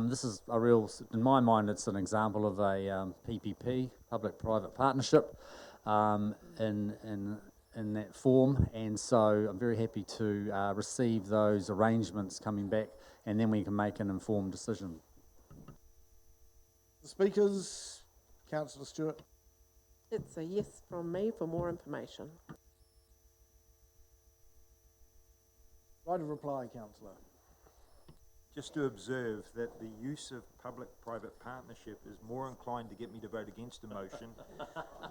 This is a real, in my mind, it's an example of a PPP, public-private partnership, in that form, and so I'm very happy to receive those arrangements coming back, and then we can make an informed decision. The speakers, Councillor Stewart. It's a yes from me for more information. Right of reply, Councillor. Just to observe that the use of public-private partnership is more inclined to get me to vote against a motion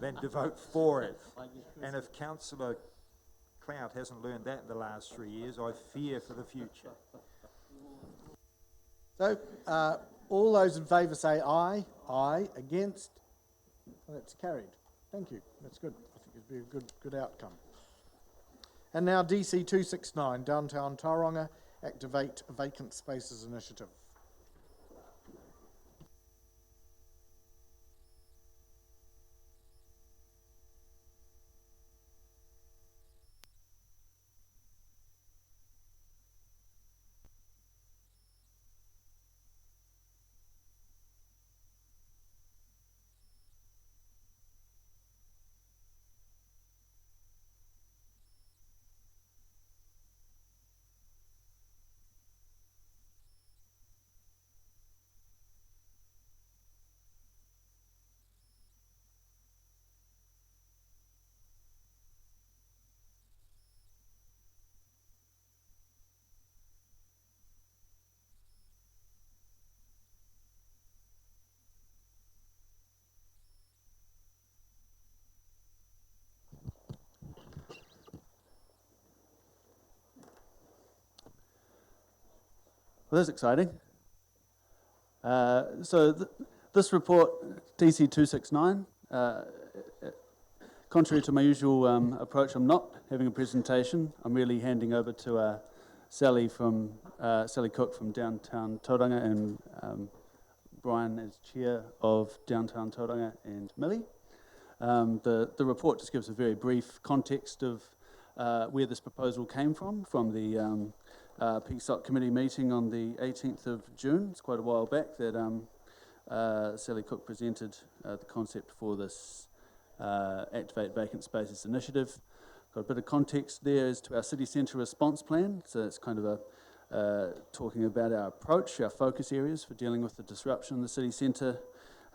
than to vote for it. And if Councillor Cloud hasn't learned that in the last 3 years, I fear for the future. So, all those in favour say aye. Aye. Against? That's carried. Thank you. That's good. I think it'd be a good outcome. And now DC 269, Downtown Tauranga, Activate Vacant Spaces Initiative. Well, that's exciting. This report, DC 269, contrary to my usual approach, I'm not having a presentation. I'm really handing over to Sally Cook from Downtown Tauranga, and Brian as chair of Downtown Tauranga, and Millie. The report just gives a very brief context of where this proposal came from the PSOC committee meeting on the 18th of June. It's quite a while back that Sally Cook presented the concept for this Activate Vacant Spaces initiative. Got a bit of context there as to our city centre response plan. So it's kind of talking about our approach, our focus areas for dealing with the disruption in the city centre,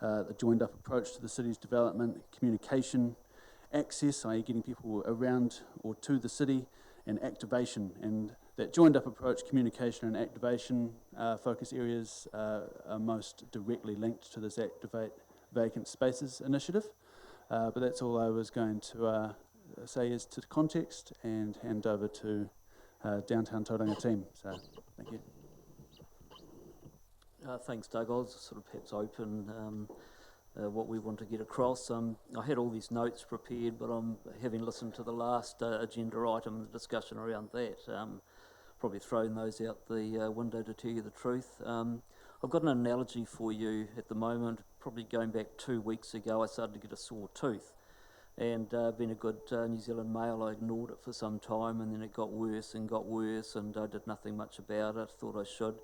the joined up approach to the city's development, communication, access, i.e. getting people around or to the city, and activation. And that joined up approach, communication and activation focus areas are most directly linked to this Activate Vacant Spaces initiative. But that's all I was going to say as to the context, and hand over to Downtown Tauranga team. So, thank you. Thanks, Doug. I'll sort of perhaps open what we want to get across. I had all these notes prepared, but I'm having listened to the last agenda item, the discussion around that. Probably thrown those out the window, to tell you the truth. I've got an analogy for you at the moment. Probably going back 2 weeks ago, I started to get a sore tooth. And being a good New Zealand male, I ignored it for some time, and then it got worse, and I did nothing much about it. Thought I should.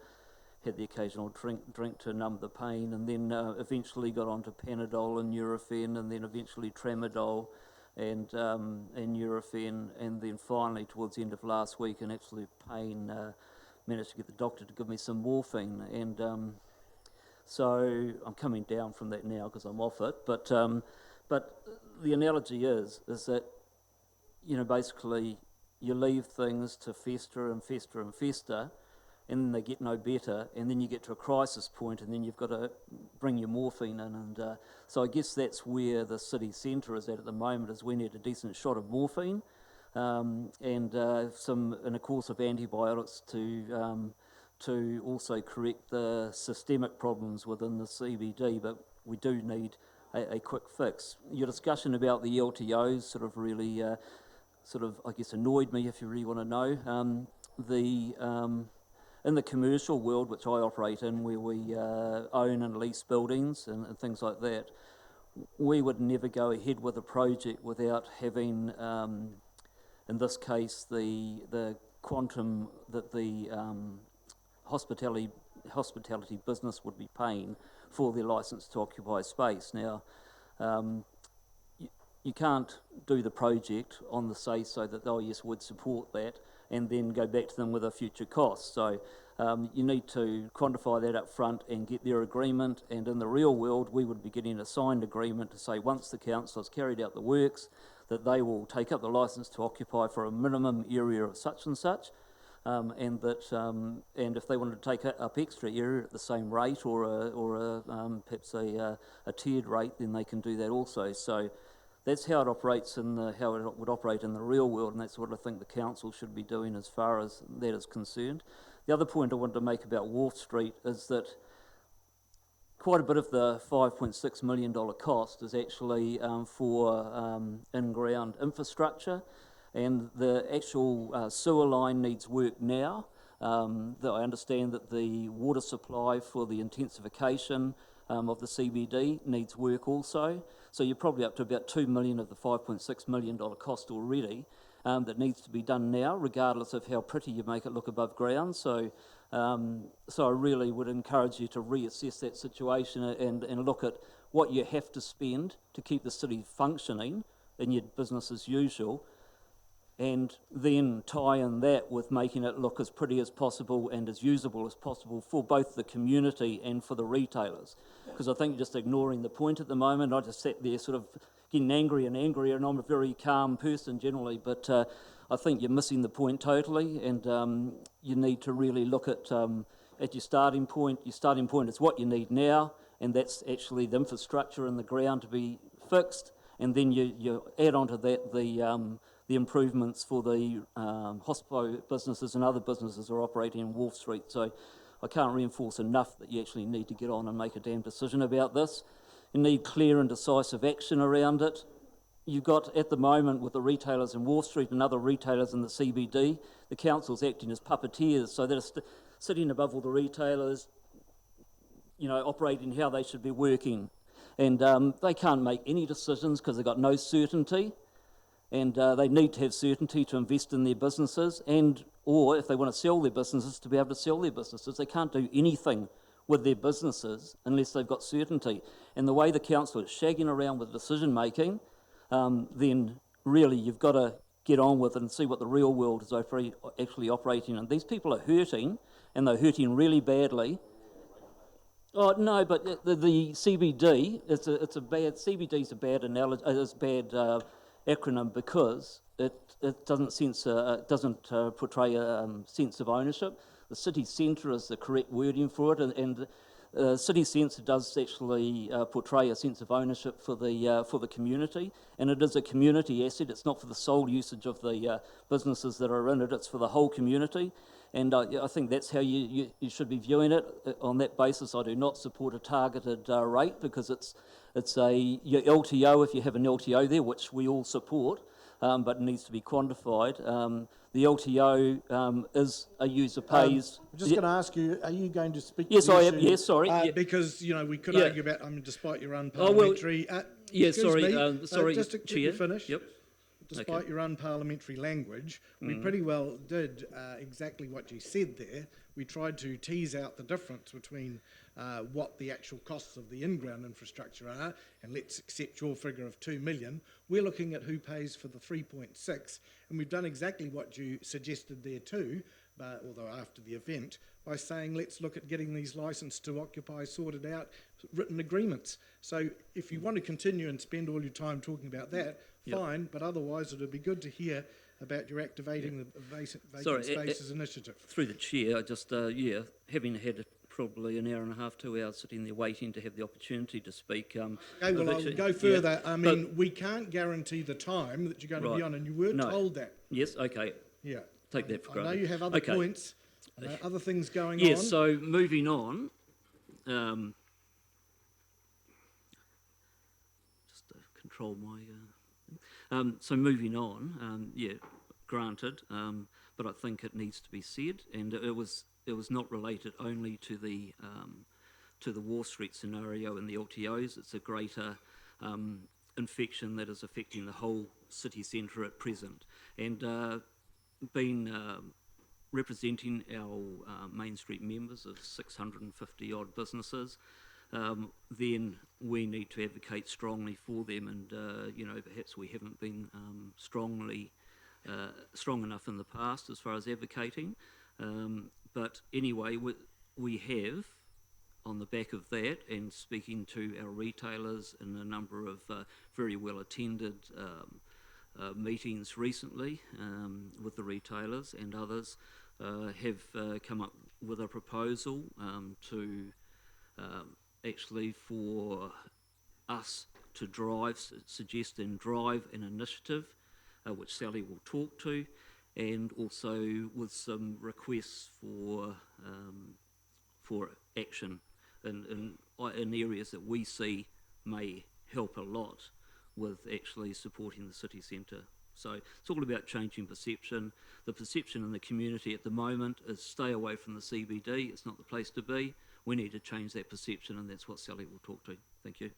Had the occasional drink to numb the pain, and then eventually got onto Panadol and Nurofen, and then eventually Tramadol and Nurofen, and then finally towards the end of last week, in absolute pain, managed to get the doctor to give me some morphine, and so I'm coming down from that now because I'm off it. But the analogy is that, you know, basically you leave things to fester and fester and fester, and then they get no better, and then you get to a crisis point, and then you've got to bring your morphine in. And so I guess that's where the city centre is at the moment, is we need a decent shot of morphine. and a course of antibiotics to also correct the systemic problems within the CBD, but we do need a quick fix. Your discussion about the LTOs sort of really I guess annoyed me, if you really want to know. In the commercial world, which I operate in, where we own and lease buildings and things like that, we would never go ahead with a project without having, in this case, the quantum that the hospitality business would be paying for their licence to occupy space. Now, you can't do the project on the say so that oh yes would support that and then go back to them with a future cost. So you need to quantify that up front and get their agreement, and in the real world we would be getting a signed agreement to say once the council has carried out the works that they will take up the licence to occupy for a minimum area of such and such, and if they wanted to take up extra area at the same rate or perhaps a tiered rate, then they can do that also. So that's how it operates how it would operate in the real world, and that's what I think the council should be doing as far as that is concerned. The other point I wanted to make about Wharf Street is that quite a bit of the $5.6 million cost is actually for in-ground infrastructure, and the actual sewer line needs work now. I understand that the water supply for the intensification of the CBD needs work also. So you're probably up to about $2 million of the $5.6 million cost already that needs to be done now, regardless of how pretty you make it look above ground. So I really would encourage you to reassess that situation and look at what you have to spend to keep the city functioning in your business as usual, and then tie in that with making it look as pretty as possible and as usable as possible for both the community and for the retailers. Because I think you're just ignoring the point at the moment. I just sat there sort of getting angrier and angrier, and I'm a very calm person generally, but I think you're missing the point totally, and you need to really look at your starting point. Your starting point is what you need now, and that's actually the infrastructure in the ground to be fixed, and then you add on to that the improvements for the hospo businesses and other businesses that are operating in Wharf Street. So I can't reinforce enough that you actually need to get on and make a damn decision about this. You need clear and decisive action around it. You've got, at the moment, with the retailers in Wharf Street and other retailers in the CBD, the council's acting as puppeteers, so they're sitting above all the retailers, operating how they should be working. And they can't make any decisions because they've got no certainty. And they need to have certainty to invest in their businesses, or if they want to sell their businesses, to be able to sell their businesses. They can't do anything with their businesses unless they've got certainty. And the way the council is shagging around with decision making, then really you've got to get on with it and see what the real world is actually operating in. These people are hurting, and they're hurting really badly. Oh no, but the CBD, CBD's a bad analogy. It's bad acronym because it doesn't portray a sense of ownership. The city centre is the correct wording for it, and city centre does actually portray a sense of ownership for the community, and it is a community asset. It's not for the sole usage of the businesses that are in it. It's for the whole community, and I think that's how you should be viewing it. On that basis, I do not support a targeted rate because it's your LTO, if you have an LTO there, which we all support, but it needs to be quantified. The LTO is a user pays. I'm just going to ask you, are you going to speak yes, to the I issue? am. Yes, sorry. Because, we could argue about, despite your unparliamentary... Just to finish. Yep. Despite your unparliamentary language, we pretty well did exactly what you said there. We tried to tease out the difference between what the actual costs of the in-ground infrastructure are, and let's accept your figure of 2 million. We're looking at who pays for the 3.6, and we've done exactly what you suggested there too, although after the event, by saying let's look at getting these licence to occupy sorted out, written agreements. So if you want to continue and spend all your time talking about that, fine, but otherwise it would be good to hear about your activating the vacant spaces initiative. Through the chair, I just, having had a probably an hour and a half, 2 hours sitting there waiting to have the opportunity to speak. Okay, well, I'll actually- go yeah, further. I mean, but- we can't guarantee the time that you're going to be Right. on, and you were No. told that. Yes, okay. Yeah. Take that for I granted. know you have other Okay. points, other things going Yes, on. so moving on. Just to control my... so moving on, yeah, granted, but I think it needs to be said, and it was not related only to the Wharf Street scenario and the LTOs. It's a greater infection that is affecting the whole city centre at present. And being representing our Main Street members of 650 odd businesses, then we need to advocate strongly for them, and perhaps we haven't been strong enough in the past as far as advocating, but anyway, we have, on the back of that, and speaking to our retailers in a number of very well attended meetings recently with the retailers and others, have come up with a proposal to actually for us to suggest and drive an initiative, which Sally will talk to, and also with some requests for action in areas that we see may help a lot with actually supporting the city centre. So it's all about changing perception. The perception in the community at the moment is stay away from the CBD, it's not the place to be. We need to change that perception, and that's what Sally will talk to. Thank you.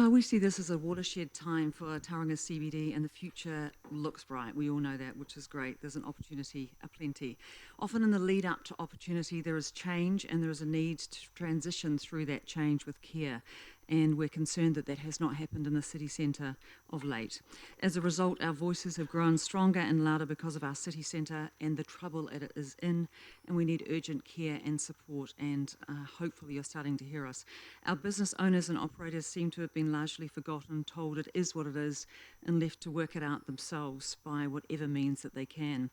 We see this as a watershed time for Tauranga CBD, and the future looks bright. We all know that, which is great. There's an opportunity aplenty. Often in the lead up to opportunity, there is change, and there is a need to transition through that change with care. And we're concerned that that has not happened in the city centre of late. As a result, our voices have grown stronger and louder because of our city centre and the trouble it is in, and we need urgent care and support, and hopefully you're starting to hear us. Our business owners and operators seem to have been largely forgotten, told it is what it is, and left to work it out themselves by whatever means that they can.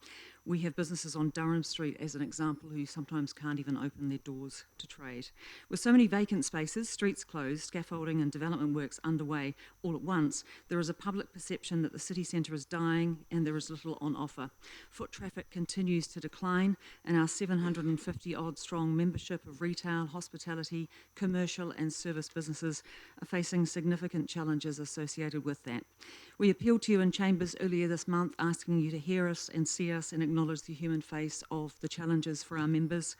We have businesses on Durham Street, as an example, who sometimes can't even open their doors to trade. With so many vacant spaces, streets closed, scaffolding and development works underway all at once, there is a public perception that the city centre is dying and there is little on offer. Foot traffic continues to decline, and our 750 odd strong membership of retail, hospitality, commercial and service businesses are facing significant challenges associated with that. We appealed to you in Chambers earlier this month, asking you to hear us and see us and acknowledge the human face of the challenges for our members.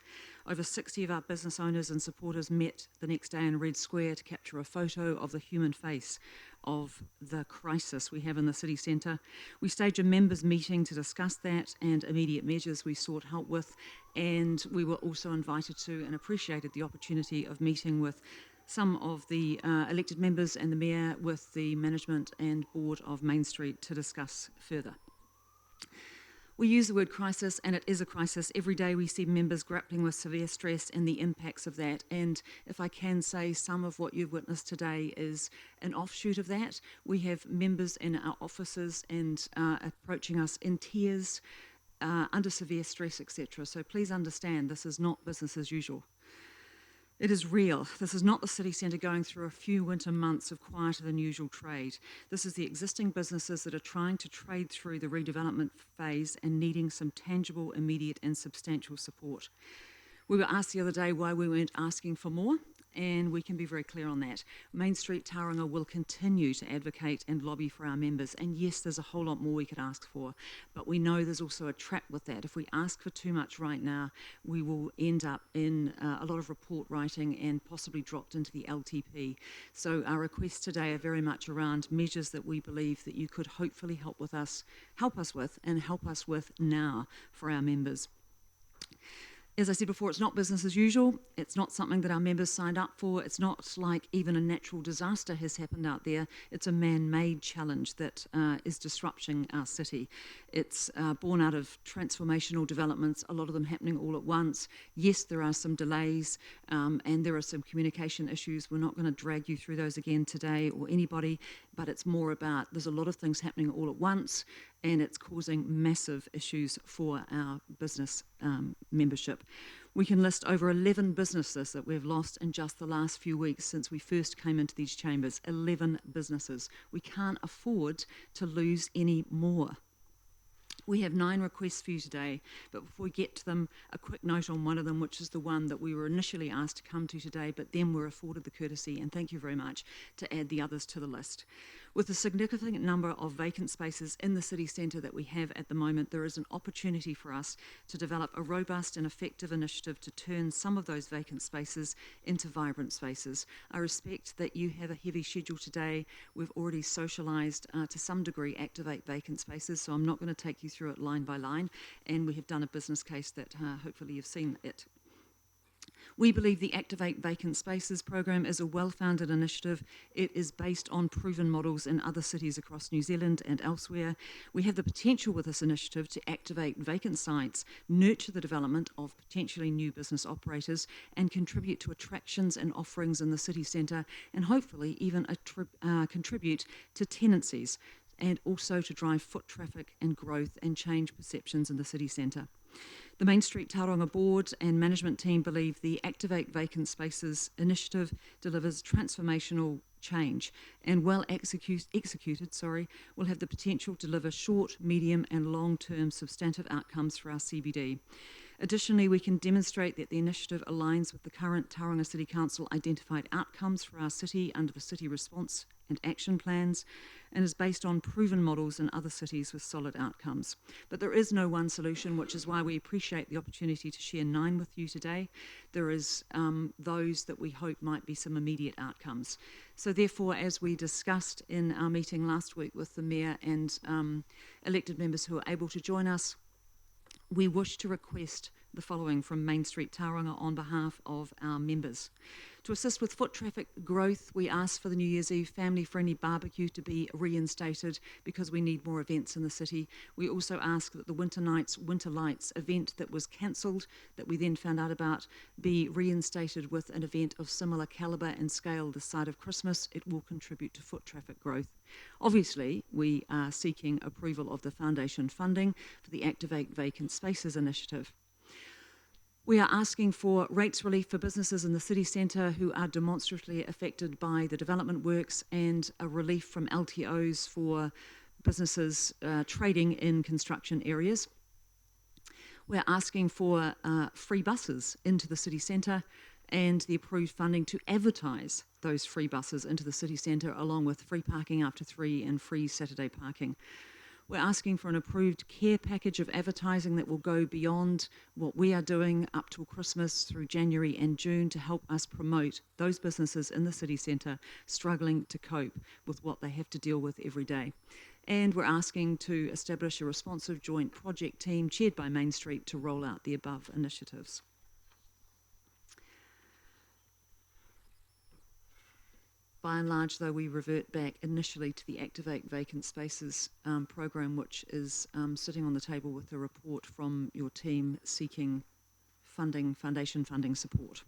Over 60 of our business owners and supporters met the next day in Red Square to capture a photo of the human face of the crisis we have in the city centre. We staged a members meeting to discuss that and immediate measures we sought help with, and we were also invited to and appreciated the opportunity of meeting with some of the elected members and the Mayor, with the management and board of Main Street to discuss further. We use the word crisis, and it is a crisis. Every day we see members grappling with severe stress and the impacts of that. And if I can say, some of what you've witnessed today is an offshoot of that. We have members in our offices and approaching us in tears, under severe stress, etc. So please understand, this is not business as usual. It is real. This is not the city centre going through a few winter months of quieter than usual trade. This is the existing businesses that are trying to trade through the redevelopment phase and needing some tangible, immediate and substantial support. We were asked the other day why we weren't asking for more, and we can be very clear on that. Main Street Tauranga will continue to advocate and lobby for our members, and yes, there's a whole lot more we could ask for, but we know there's also a trap with that. If we ask for too much right now, we will end up in a lot of report writing and possibly dropped into the LTP. So our requests today are very much around measures that we believe that you could hopefully help us with now for our members. As I said before, it's not business as usual. It's not something that our members signed up for. It's not like even a natural disaster has happened out there. It's a man-made challenge that is disrupting our city. It's born out of transformational developments, a lot of them happening all at once. Yes, there are some delays and there are some communication issues. We're not going to drag you through those again today or anybody, but it's more about there's a lot of things happening all at once, and it's causing massive issues for our business membership. We can list over 11 businesses that we've lost in just the last few weeks since we first came into these chambers. 11 businesses. We can't afford to lose any more. We have 9 requests for you today, but before we get to them, a quick note on one of them, which is the one that we were initially asked to come to today, but then were afforded the courtesy, and thank you very much, to add the others to the list. With the significant number of vacant spaces in the city centre that we have at the moment, there is an opportunity for us to develop a robust and effective initiative to turn some of those vacant spaces into vibrant spaces. I respect that you have a heavy schedule today. We've already socialised to some degree Activate Vacant Spaces, so I'm not going to take you through it line by line, and we have done a business case that hopefully you've seen it. We believe the Activate Vacant Spaces program is a well-founded initiative. It is based on proven models in other cities across New Zealand and elsewhere. We have the potential with this initiative to activate vacant sites, nurture the development of potentially new business operators, and contribute to attractions and offerings in the city centre, and hopefully even contribute to tenancies, and also to drive foot traffic and growth and change perceptions in the city centre. The Main Street Tauranga Board and management team believe the Activate Vacant Spaces initiative delivers transformational change and well executed, will have the potential to deliver short, medium and long-term substantive outcomes for our CBD. Additionally, we can demonstrate that the initiative aligns with the current Tauranga City Council identified outcomes for our city under the city response and action plans, and is based on proven models in other cities with solid outcomes. But there is no one solution, which is why we appreciate the opportunity to share 9 with you today. There is those that we hope might be some immediate outcomes. So therefore, as we discussed in our meeting last week with the Mayor and elected members who are able to join us, we wish to request the following from Main Street Tauranga on behalf of our members. To assist with foot traffic growth, we ask for the New Year's Eve family-friendly barbecue to be reinstated because we need more events in the city. We also ask that the Winter Nights, Winter Lights event that was cancelled, that we then found out about, be reinstated with an event of similar calibre and scale this side of Christmas. It will contribute to foot traffic growth. Obviously, we are seeking approval of the foundation funding for the Activate Vacant Spaces initiative. We are asking for rates relief for businesses in the city centre who are demonstrably affected by the development works, and a relief from LTOs for businesses trading in construction areas. We're asking for free buses into the city centre and the approved funding to advertise those free buses into the city centre, along with free parking after 3 and free Saturday parking. We're asking for an approved care package of advertising that will go beyond what we are doing up till Christmas through January and June to help us promote those businesses in the city centre struggling to cope with what they have to deal with every day. And we're asking to establish a responsive joint project team chaired by Main Street to roll out the above initiatives. By and large, though, we revert back initially to the Activate Vacant Spaces program, which is sitting on the table with a report from your team seeking funding, foundation funding support.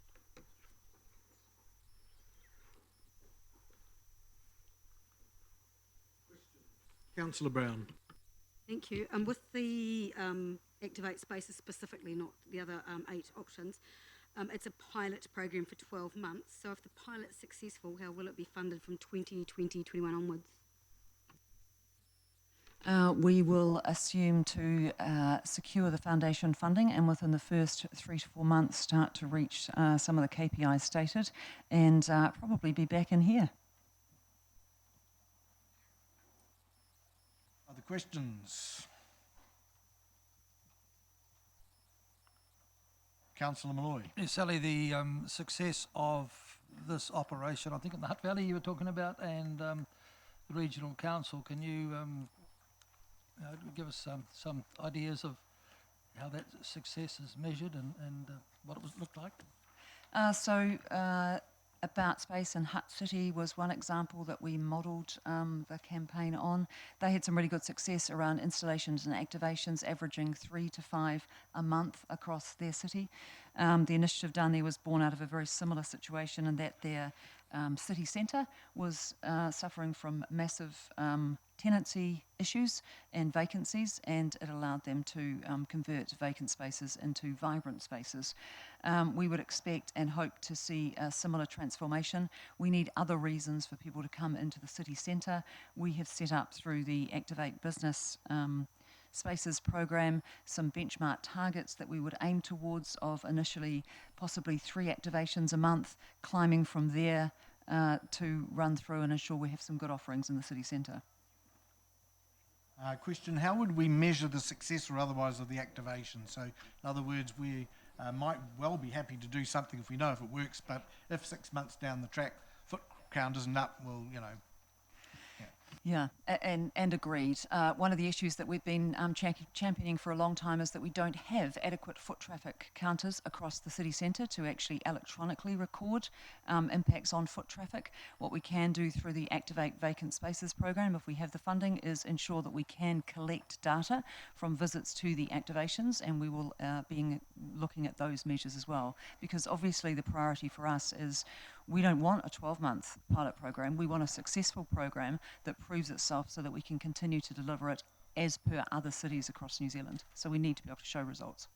Councillor Brown. Thank you. With the Activate Spaces specifically, not the other 8 options, it's a pilot program for 12 months. So if the pilot's successful, how will it be funded from 2020-21 onwards? We will assume to secure the foundation funding, and within the first 3 to 4 months start to reach some of the KPIs stated, and probably be back in here. Other questions? Councillor Malloy. Yes, Sally, the success of this operation, I think in the Hutt Valley you were talking about, and the Regional Council, can you give us some ideas of how that success is measured and what it looked like? About Space in Hutt City was one example that we modelled the campaign on. They had some really good success around installations and activations, averaging 3 to 5 a month across their city. The initiative done there was born out of a very similar situation in that their city centre was suffering from massive tenancy issues and vacancies, and it allowed them to convert vacant spaces into vibrant spaces. We would expect and hope to see a similar transformation. We need other reasons for people to come into the city centre. We have set up through the Activate Business Spaces program some benchmark targets that we would aim towards, of initially possibly 3 activations a month, climbing from there to run through and ensure we have some good offerings in the city centre. Question, how would we measure the success or otherwise of the activation? So in other words, we might well be happy to do something if we know if it works, but if 6 months down the track foot count isn't up, well, you know. Yeah, and agreed. One of the issues that we've been championing for a long time is that we don't have adequate foot traffic counters across the city centre to actually electronically record impacts on foot traffic. What we can do through the Activate Vacant Spaces program, if we have the funding, is ensure that we can collect data from visits to the activations, and we will be looking at those measures as well, because obviously the priority for us is we don't want a 12-month pilot program. We want a successful program that proves itself so that we can continue to deliver it as per other cities across New Zealand. So we need to be able to show results.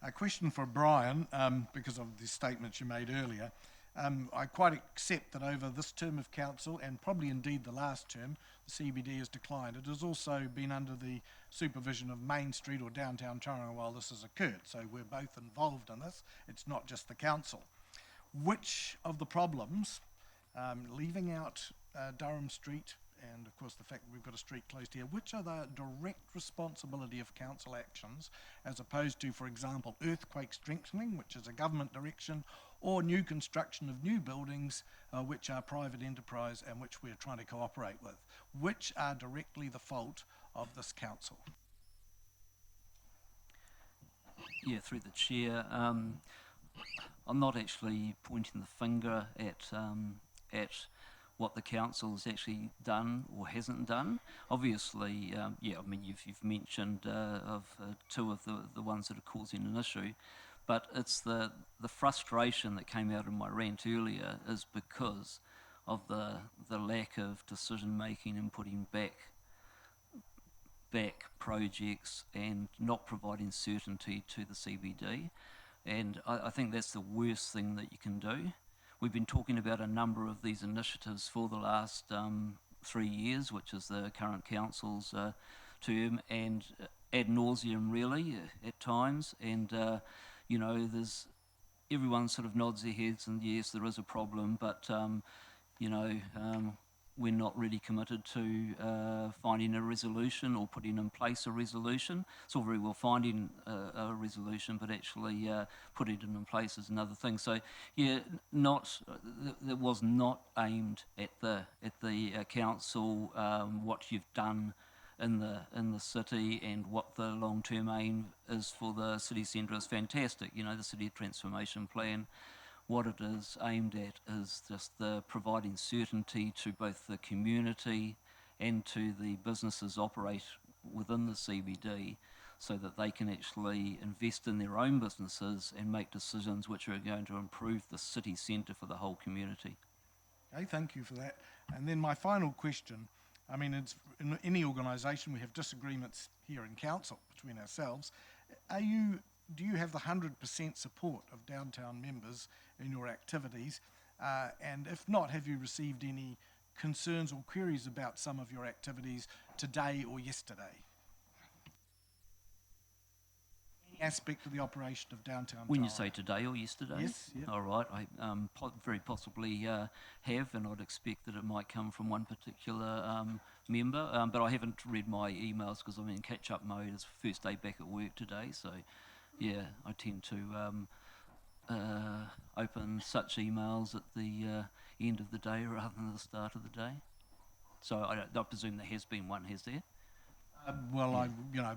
A question for Brian, because of the statements you made earlier. I quite accept that over this term of council, and probably indeed the last term, the CBD has declined. It has also been under the supervision of Main Street or Downtown Tauranga while this has occurred. So we're both involved in this. It's not just the council. Which of the problems, leaving out Durham Street and of course the fact that we've got a street closed here, which are the direct responsibility of council actions as opposed to, for example, earthquake strengthening, which is a government direction, or new construction of new buildings, which are private enterprise and which we're trying to cooperate with? Which are directly the fault of this council? Yeah, through the chair. I'm not actually pointing the finger at what the council's actually done or hasn't done. Obviously, yeah, I mean, you've mentioned of 2 of the ones that are causing an issue, but it's the frustration that came out in my rant earlier is because of the lack of decision making and putting back projects and not providing certainty to the CBD. And I think that's the worst thing that you can do. We've been talking about a number of these initiatives for the last 3 years, which is the current council's term, and ad nauseum really at times. And you know, everyone sort of nods their heads and yes, there is a problem, but you know, we're not really committed to finding a resolution or putting in place a resolution. It's all very well finding a resolution, but actually putting it in place is another thing. So yeah, that was not aimed at the council. What you've done in the city and what the long-term aim is for the city centre is fantastic. You know, the city transformation plan. What it is aimed at is just the providing certainty to both the community and to the businesses operate within the CBD so that they can actually invest in their own businesses and make decisions which are going to improve the city centre for the whole community. Okay, thank you for that. And then my final question, I mean, it's in any organisation we have disagreements here in council between ourselves. Do you have the 100% support of downtown members in your activities? And if not, have you received any concerns or queries about some of your activities today or yesterday? Any aspect of the operation of downtown When you Tauranga? say today or yesterday? Yes. Yep. All right, I very possibly have, and I'd expect that it might come from one particular member, but I haven't read my emails because I'm in catch-up mode. It's the first day back at work today, so yeah, I tend to open such emails at the end of the day rather than the start of the day. So I presume there has been one, has there? Well, yeah.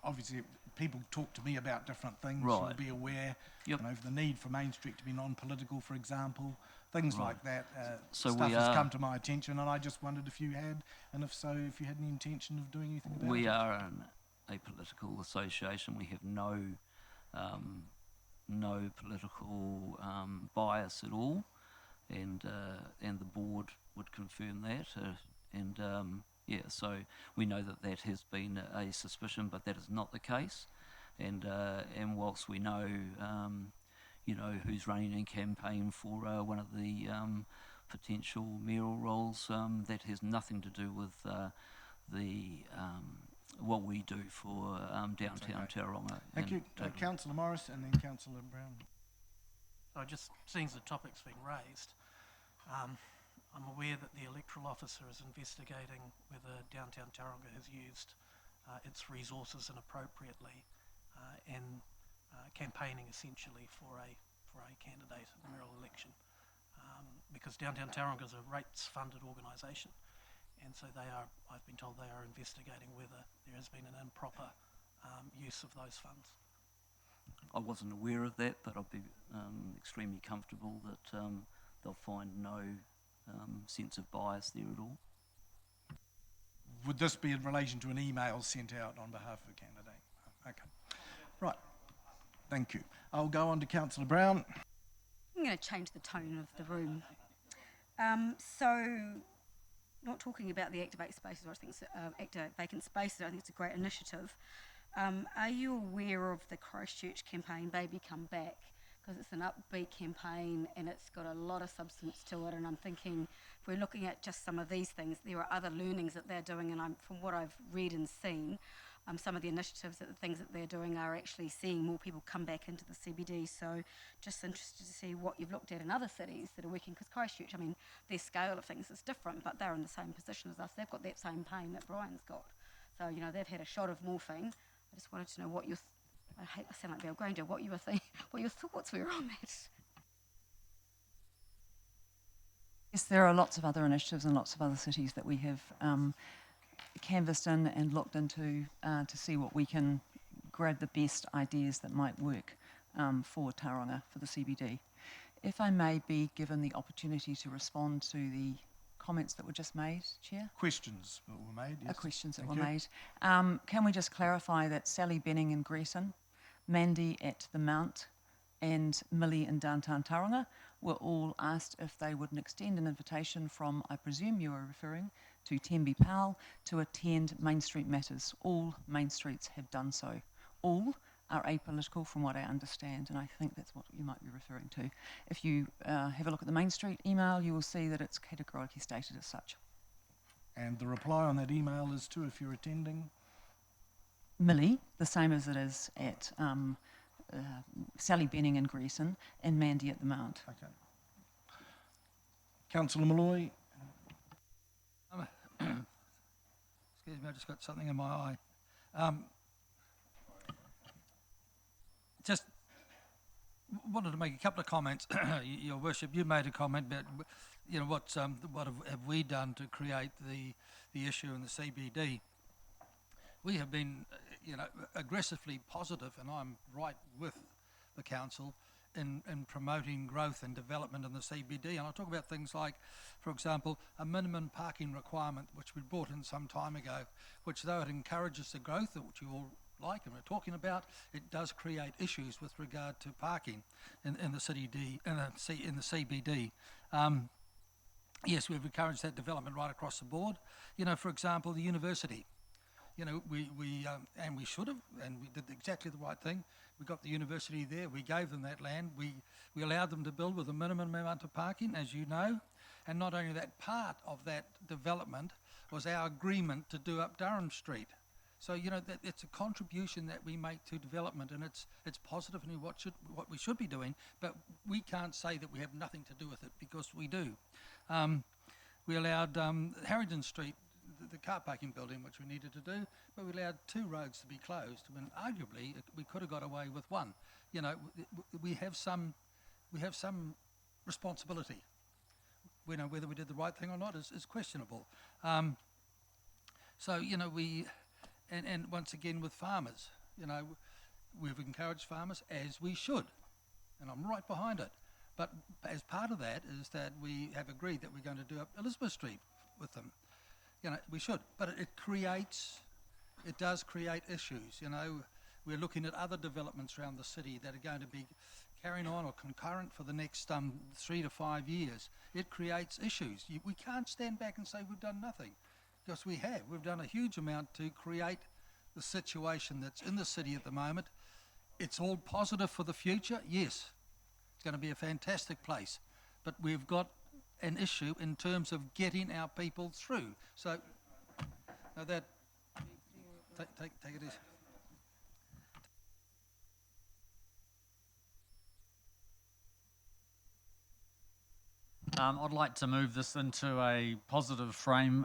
Obviously people talk to me about different things. Right. You'll be aware, Yep. you know, of the need for Main Street to be non-political, for example, things Right. like that. So stuff we has are- come to my attention, and I just wondered if you had, and if so, if you had any intention of doing anything about it. We are a political association. We have no political bias at all, and the board would confirm that. So we know that has been a suspicion, but that is not the case. And whilst we know, who's running a campaign for one of the potential mayoral roles, that has nothing to do with what we do for downtown Tauranga. Thank you, Councillor Morris, and then Councillor Brown. So just seeing as the topic's been raised, I'm aware that the electoral officer is investigating whether downtown Tauranga has used its resources inappropriately in campaigning essentially for a candidate in the mayoral election. Because downtown Tauranga is a rates-funded organisation, and so I've been told they are investigating whether there has been an improper use of those funds. I wasn't aware of that, but I'll be extremely comfortable that they'll find no sense of bias there at all. Would this be in relation to an email sent out on behalf of a candidate? Okay. Right. Thank you. I'll go on to Councillor Brown. I'm going to change the tone of the room. So, not talking about the Activate Spaces, I think Activate Vacant Spaces, I think it's a great initiative. Are you aware of the Christchurch campaign, Baby Come Back? Because it's an upbeat campaign and it's got a lot of substance to it, and I'm thinking if we're looking at just some of these things, there are other learnings that they're doing, and from what I've read and seen, some of the initiatives, the things that they're doing are actually seeing more people come back into the CBD. So just interested to see what you've looked at in other cities that are working, because Christchurch, I mean, their scale of things is different, but they're in the same position as us. They've got that same pain that Brian's got. So, they've had a shot of morphine. I just wanted to know what I sound like Bill Granger, what your thoughts were on that. Yes, there are lots of other initiatives in lots of other cities that we have canvassed in and looked into to see what we can grab the best ideas that might work for Tauranga, for the CBD. If I may be given the opportunity to respond to the comments that were just made, Chair? Questions that were made, yes. Questions that Thank were you. made. Can we just clarify that Sally Benning in Greeton, Mandy at the Mount, and Millie in downtown Tauranga were all asked if they would extend an invitation from, I presume you are referring to Tembi Powell, to attend Main Street Matters. All Main Streets have done so. All are apolitical from what I understand, and I think that's what you might be referring to. If you have a look at the Main Street email, you will see that it's categorically stated as such. And the reply on that email is to, if you're attending? Millie, the same as it is at Sally Benning in Greeson, and Mandy at the Mount. Okay. Councillor Malloy. Excuse me, I just got something in my eye. Just wanted to make a couple of comments. Your Worship, you made a comment about, what have we done to create the issue in the CBD. We have been, aggressively positive, and I'm right with the council in promoting growth and development in the CBD. And I'll talk about things like, for example, a minimum parking requirement, which we brought in some time ago, which though it encourages the growth, which you all like and we're talking about, it does create issues with regard to parking in the CBD. Yes, we've encouraged that development right across the board. For example, the university. And we should have, and we did exactly the right thing. We got the university there, we gave them that land, we allowed them to build with a minimum amount of parking, as you know, and not only that, part of that development was our agreement to do up Durham Street. So, that it's a contribution that we make to development, and it's positive and what we should be doing, but we can't say that we have nothing to do with it, because we do. We allowed Harrington Street, the car parking building, which we needed to do, but we allowed 2 roads to be closed when arguably we could have got away with 1. We have some responsibility. Whether we did the right thing or not is questionable. So and once again with farmers, we've encouraged farmers, as we should, and I'm right behind it. But as part of that is that we have agreed that we're going to do up Elizabeth Street with them. We should, but it does create issues. We're looking at other developments around the city that are going to be carrying on or concurrent for the next 3 to 5 years, it creates issues. We can't stand back and say we've done nothing, because we have. We've done a huge amount to create the situation that's in the city at the moment. It's all positive for the future, yes. It's going to be a fantastic place. But we've got an issue in terms of getting our people through. So, now that, take it easy. I'd like to move this into a positive frame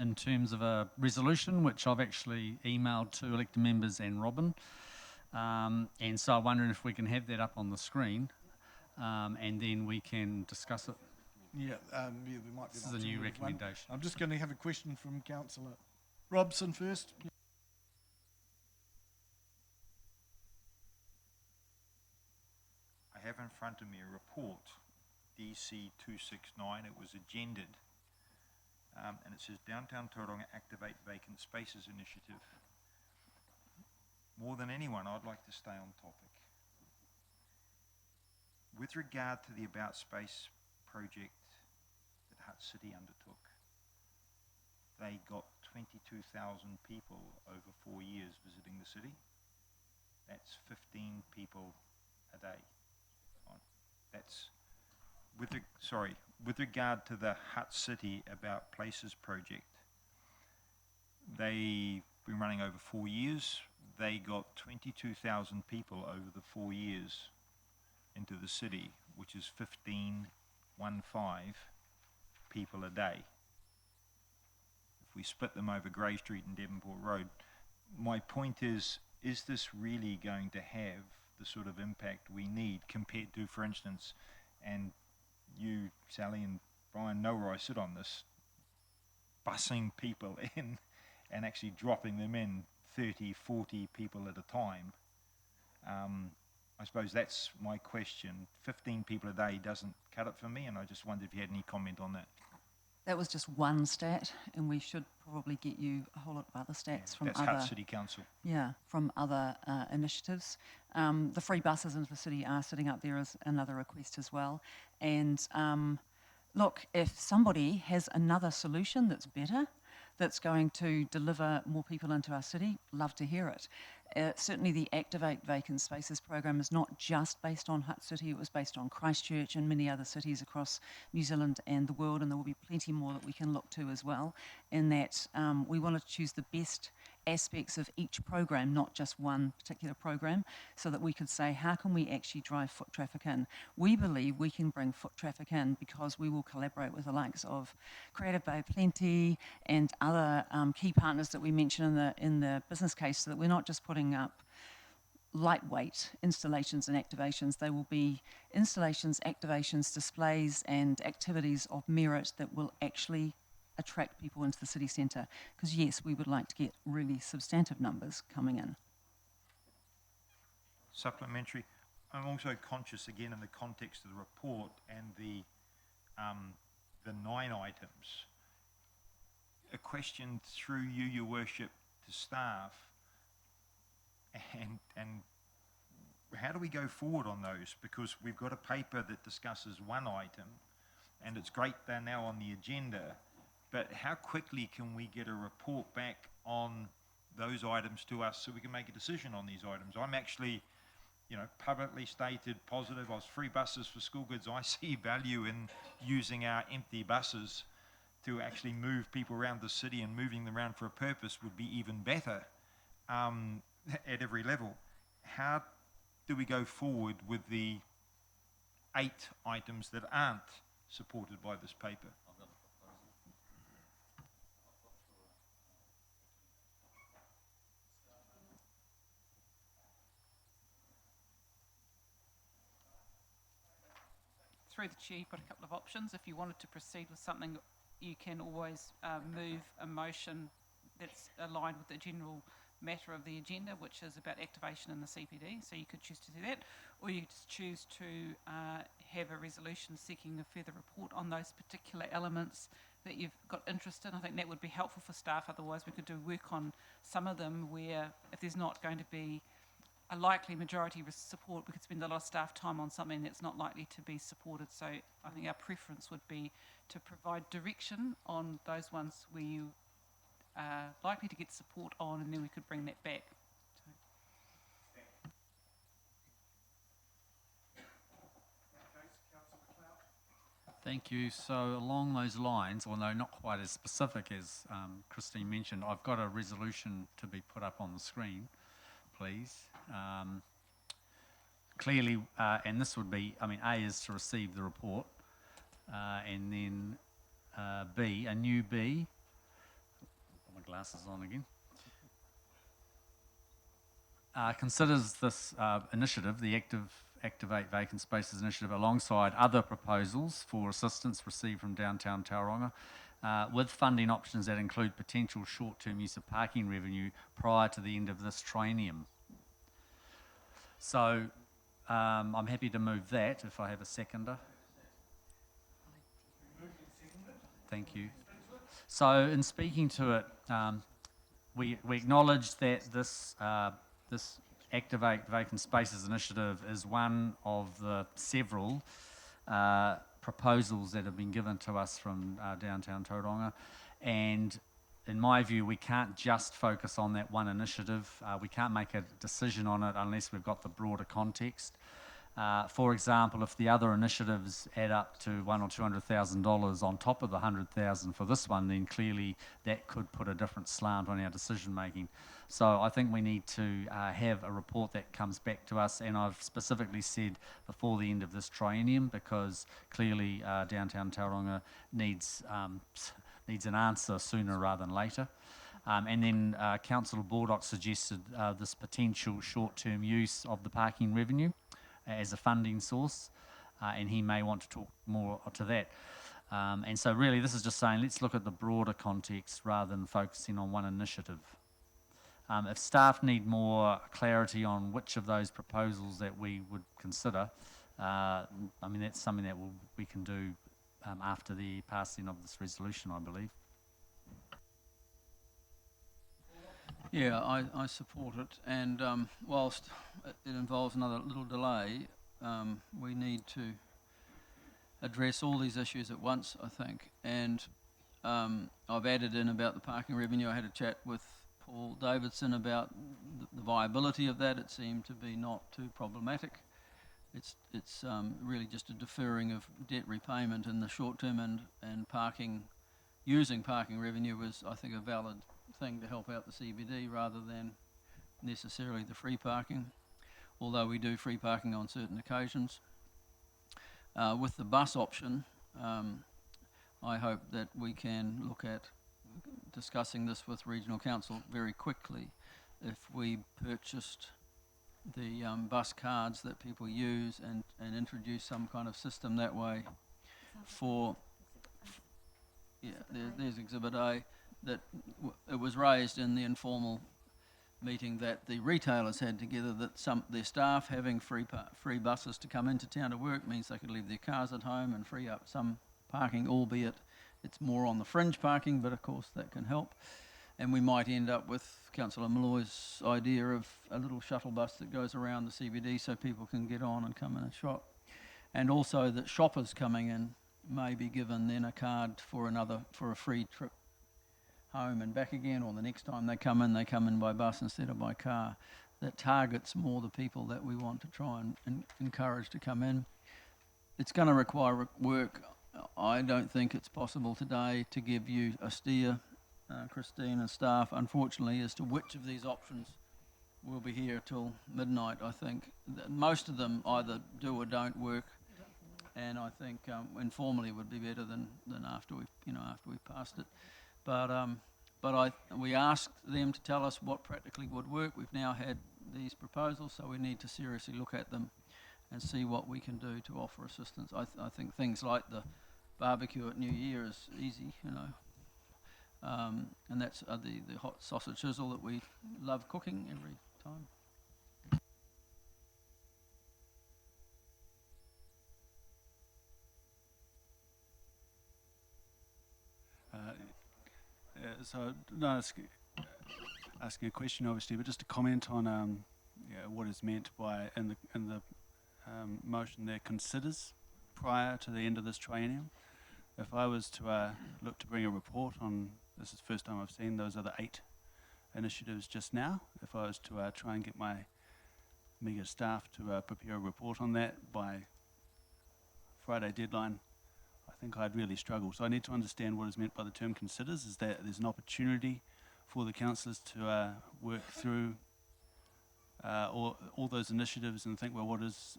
in terms of a resolution, which I've actually emailed to elected members and Robin. And so I'm wondering if we can have that up on the screen, and then we can discuss it. Yeah, yeah, we might be. This is a new recommendation. I'm just going to have a question from Councillor Robson first. I have in front of me a report, DC 269. It was agended, and it says Downtown Tauranga Activate Vacant Spaces Initiative. More than anyone, I'd like to stay on topic. With regard to the About Space project that Hutt City undertook, they got 22,000 people over 4 years visiting the city. That's 15 people a day. That's with regard to the Hutt City About Places project, they've been running over 4 years. They got 22,000 people over the 4 years into the city, which is 15 people a day. If we split them over Grey Street and Devonport Road, my point is this really going to have the sort of impact we need compared to, for instance, and you, Sally and Brian, know where I sit on this, bussing people in and actually dropping them in 30, 40 people at a time. I suppose that's my question. 15 people a day doesn't cut it for me, and I just wondered if you had any comment on that. That was just one stat, and we should probably get you a whole lot of other stats from That's other... Hutt City Council. Yeah, from other initiatives. The free buses into the city are sitting up there as another request as well. And look, if somebody has another solution that's better, that's going to deliver more people into our city, love to hear it. Certainly the Activate Vacant Spaces program is not just based on Hutt City, it was based on Christchurch and many other cities across New Zealand and the world, and there will be plenty more that we can look to as well, in that we want to choose the best aspects of each program, not just one particular program, so that we could say, how can we actually drive foot traffic in? We believe we can bring foot traffic in because we will collaborate with the likes of Creative Bay Plenty and other key partners that we mentioned in the business case, so that we're not just putting up lightweight installations and activations. They will be installations, activations, displays and activities of merit that will actually attract people into the city centre, because yes, we would like to get really substantive numbers coming in. Supplementary, I'm also conscious again in the context of the report and the 9 items. A question through you, Your Worship, to staff, and how do we go forward on those? Because we've got a paper that discusses one item, and it's great they're now on the agenda, but how quickly can we get a report back on those items to us so we can make a decision on these items? I'm actually, publicly stated positive. I was free buses for school goods. I see value in using our empty buses to actually move people around the city, and moving them around for a purpose would be even better at every level. How do we go forward with the 8 items that aren't supported by this paper? Through the chair, you've got a couple of options. If you wanted to proceed with something, you can always move a motion that's aligned with the general matter of the agenda, which is about activation in the CPD. So you could choose to do that, or you could choose to have a resolution seeking a further report on those particular elements that you've got interest in. I think that would be helpful for staff. Otherwise, we could do work on some of them where, if there's not going to be a likely majority support, we could spend a lot of staff time on something that's not likely to be supported. So I think our preference would be to provide direction on those ones where you are likely to get support on, and then we could bring that back. Thank you. So along those lines, although not quite as specific as Christine mentioned, I've got a resolution to be put up on the screen, please. Clearly, and this would be, I mean, A is to receive the report, and then B, a new B. Put my glasses on again. Considers this initiative, the Activate Vacant Spaces initiative, alongside other proposals for assistance received from downtown Tauranga, with funding options that include potential short-term use of parking revenue prior to the end of this triennium. So I'm happy to move that if I have a seconder. Thank you. So in speaking to it, we acknowledge that this Activate Vacant Spaces initiative is one of the several proposals that have been given to us from downtown Tauranga, and in my view we can't just focus on that one initiative. We can't make a decision on it unless we've got the broader context. For example, if the other initiatives add up to $100,000 or $200,000 on top of the $100,000 for this one, then clearly that could put a different slant on our decision making. So I think we need to have a report that comes back to us, and I've specifically said before the end of this triennium, because clearly downtown Tauranga needs an answer sooner rather than later. And then Councillor Baldock suggested this potential short-term use of the parking revenue as a funding source, and he may want to talk more to that. And so really this is just saying let's look at the broader context rather than focusing on one initiative. If staff need more clarity on which of those proposals that we would consider, I mean that's something that we can do after the passing of this resolution, I believe. Yeah, I support it, and whilst it involves another little delay, we need to address all these issues at once, I think. And I've added in about the parking revenue. I had a chat with Paul Davidson about the viability of that. It seemed to be not too problematic. It's really just a deferring of debt repayment in the short term, and using parking revenue was, I think, a valid thing to help out the CBD rather than necessarily the free parking, although we do free parking on certain occasions. With the bus option, I hope that we can look at discussing this with Regional Council very quickly. If we purchased the bus cards that people use and introduce some kind of system that way for, there's Exhibit A, that it was raised in the informal meeting that the retailers had together, that their staff having free buses to come into town to work means they could leave their cars at home and free up some parking, albeit it's more on the fringe parking, but of course that can help. And we might end up with Councillor Malloy's idea of a little shuttle bus that goes around the CBD so people can get on and come in and shop. And also that shoppers coming in may be given then a card for a free trip home and back again, or the next time they come in by bus instead of by car. That targets more the people that we want to try and encourage to come in. It's going to require work. I don't think it's possible today to give you a steer, Christine and staff, unfortunately, as to which of these options will be here till midnight. I think most of them either do or don't work, and I think informally would be better than after we've passed it. But we asked them to tell us what practically would work. We've now had these proposals, so we need to seriously look at them and see what we can do to offer assistance. I think things like the barbecue at New Year is easy, and that's the hot sausage sizzle that we love cooking every time. So, no, asking a question obviously, but just to comment on what is meant by in the motion there considers prior to the end of this triennium. If I was to look to bring a report on, this is the first time I've seen those other 8 initiatives just now. If I was to try and get my meagre staff to prepare a report on that by Friday deadline, I think I'd really struggle. So I need to understand what is meant by the term considers. Is that there's an opportunity for the councillors to work through all those initiatives and think, well, what is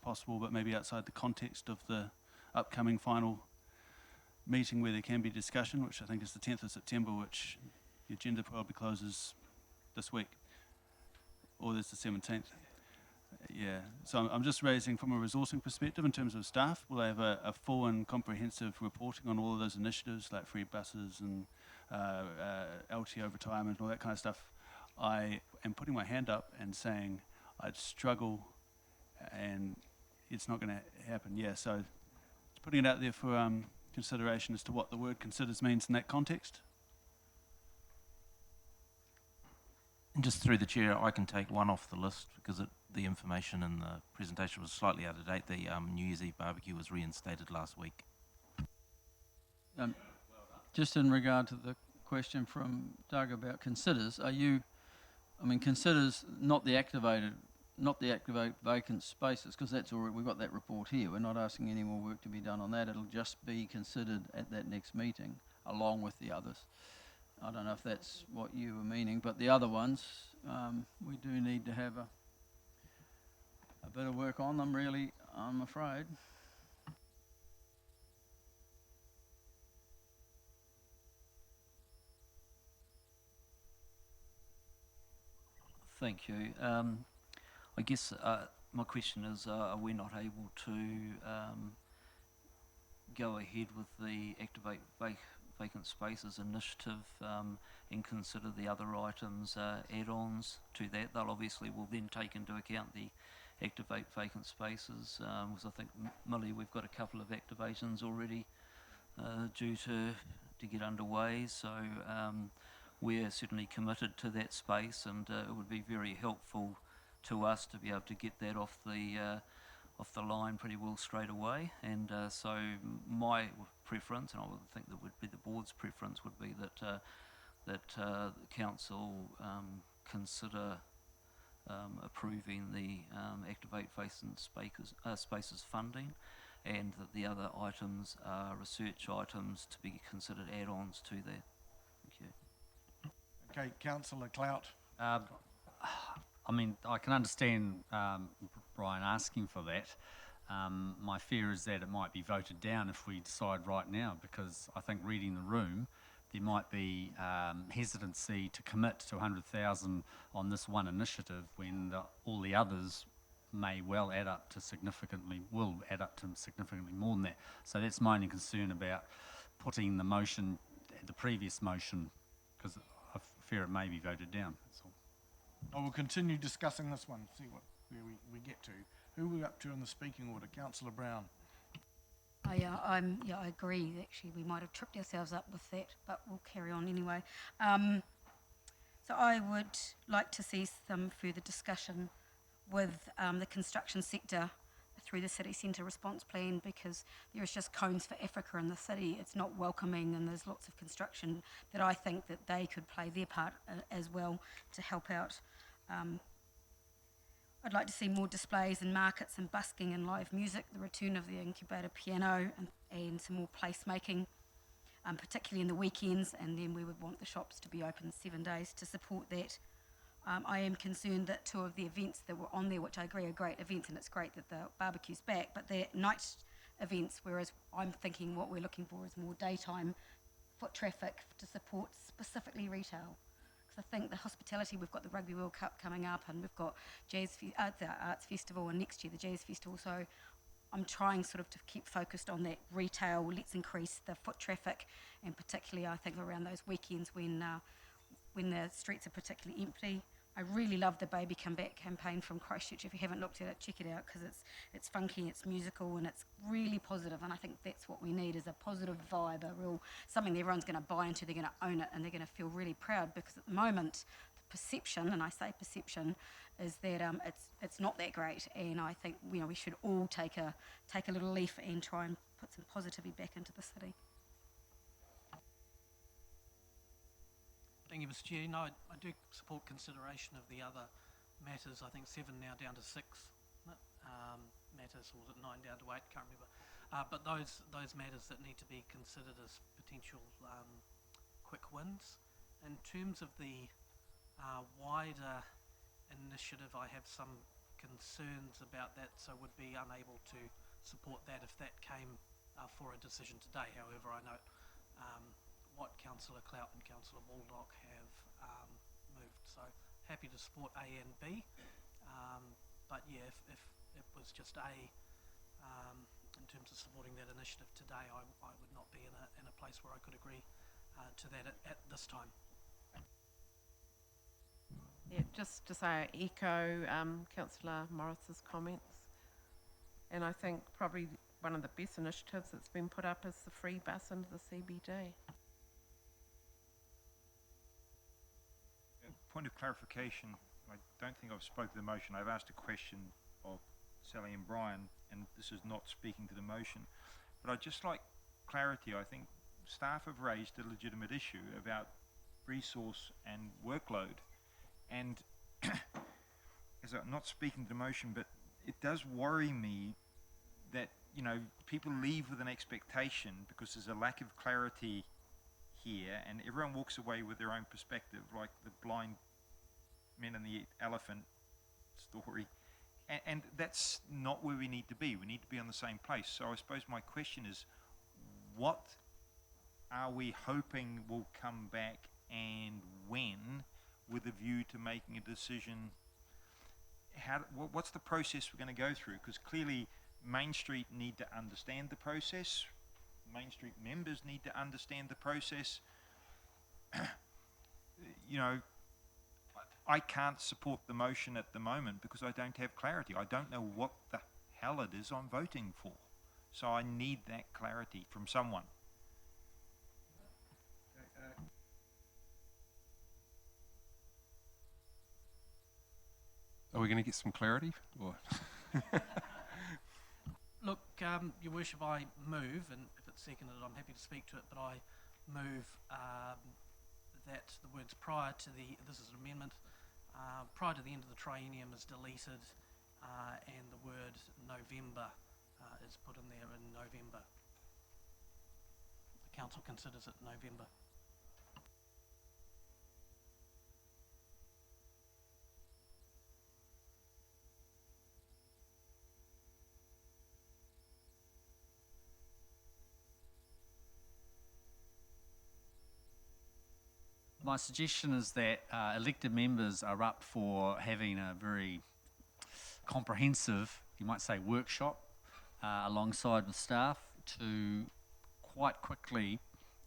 possible, but maybe outside the context of the upcoming final meeting where there can be discussion, which I think is the 10th of September, which the agenda probably closes this week, or there's the 17th. Yeah, so I'm just raising from a resourcing perspective in terms of staff. Will they have a full and comprehensive reporting on all of those initiatives like free buses and LTO retirement and all that kind of stuff? I am putting my hand up and saying I'd struggle and it's not going to happen. Yeah, so putting it out there for consideration as to what the word considers means in that context. And just through the chair, I can take one off the list because the information in the presentation was slightly out of date. The New Year's Eve barbecue was reinstated last week. Just in regard to the question from Doug about considers, considers not the activate vacant spaces, because that's already, we've got that report here. We're not asking any more work to be done on that. It'll just be considered at that next meeting along with the others. I don't know if that's what you were meaning, but the other ones, we do need to have a bit of work on them, really, I'm afraid. Thank you. I guess my question is, are we not able to go ahead with the Activate Vacant Spaces initiative and consider the other items add-ons to that? They'll obviously will then take into account the Activate Vacant Spaces, because I think, Millie, we've got a couple of activations already due to get underway, so we're certainly committed to that space, and it would be very helpful to us to be able to get that off the line pretty well straight away. And so my preference, and I would think that would be the board's preference, would be that the council consider approving the Activate Vacant Spaces funding, and that the other items are research items to be considered add-ons to that. Thank you. Okay, Councillor Clout. I mean, I can understand Brian asking for that. My fear is that it might be voted down if we decide right now, because I think reading the room, there might be hesitancy to commit to 100,000 on this one initiative when all the others may well add up to significantly more than that. So that's my only concern about putting the motion, the previous motion, because I fear it may be voted down. That's all. I will continue discussing this one, see where we get to. Who are we up to in the speaking order? Councillor Brown. I agree. Actually, we might have tripped ourselves up with that, but we'll carry on anyway. So I would like to see some further discussion with the construction sector through the city centre response plan, because there is just cones for Africa in the city. It's not welcoming, and there's lots of construction that I think that they could play their part as well to help out. I'd like to see more displays and markets and busking and live music, the return of the incubator piano, and some more placemaking, particularly in the weekends, and then we would want the shops to be open 7 days to support that. I am concerned that 2 of the events that were on there, which I agree are great events, and it's great that the barbecue's back, but they're night events, whereas I'm thinking what we're looking for is more daytime foot traffic to support specifically retail. Because I think the hospitality, we've got the Rugby World Cup coming up, and we've got the Arts Festival, and next year the Jazz Festival, so I'm trying sort of to keep focused on that retail. Let's increase the foot traffic, and particularly I think around those weekends when the streets are particularly empty. I really love the Baby Come Back campaign from Christchurch. If you haven't looked at it, check it out, because it's funky, it's musical, and it's really positive, and I think that's what we need, is a positive vibe, something that everyone's going to buy into, they're going to own it, and they're going to feel really proud, because at the moment, the perception, and I say perception, is that it's not that great, and I think we should all take a little leaf and try and put some positivity back into the city. Thank you, Mr. Chair. No, I do support consideration of the other matters. I think 7 now down to 6 matters, or was it 9 down to 8? Can't remember. But those matters that need to be considered as potential quick wins. In terms of the wider initiative, I have some concerns about that, so would be unable to support that if that came for a decision today. However, I note what Councillor Clout and Councillor Baldock have moved, so happy to support A and B, but yeah, if it was just A, in terms of supporting that initiative today, I would not be in a place where I could agree to that at this time. Yeah, just to say, I echo Councillor Morris's comments, and I think probably one of the best initiatives that's been put up is the free bus into the CBD. Point of clarification, I don't think I've spoken to the motion. I've asked a question of Sally and Brian, and this is not speaking to the motion. But I'd just like clarity. I think staff have raised a legitimate issue about resource and workload. And as I'm not speaking to the motion, but it does worry me that, people leave with an expectation because there's a lack of clarity here, and everyone walks away with their own perspective, like the blind men and the elephant story, and that's not where we need to be. We need to be on the same place. So I suppose my question is, what are we hoping will come back, and when, with a view to making a decision? What's the process we're going to go through? Because clearly Main Street need to understand the process. Main Street members need to understand the process. I can't support the motion at the moment because I don't have clarity. I don't know what the hell it is I'm voting for. So I need that clarity from someone. Are we going to get some clarity? Or Look, Your Worship, I move, and if it's seconded, I'm happy to speak to it, but I move that the words prior to this is an amendment, prior to the end of the triennium is deleted, and the word November is put in there in November. The council considers it November. My suggestion is that elected members are up for having a very comprehensive, you might say, workshop alongside with staff to quite quickly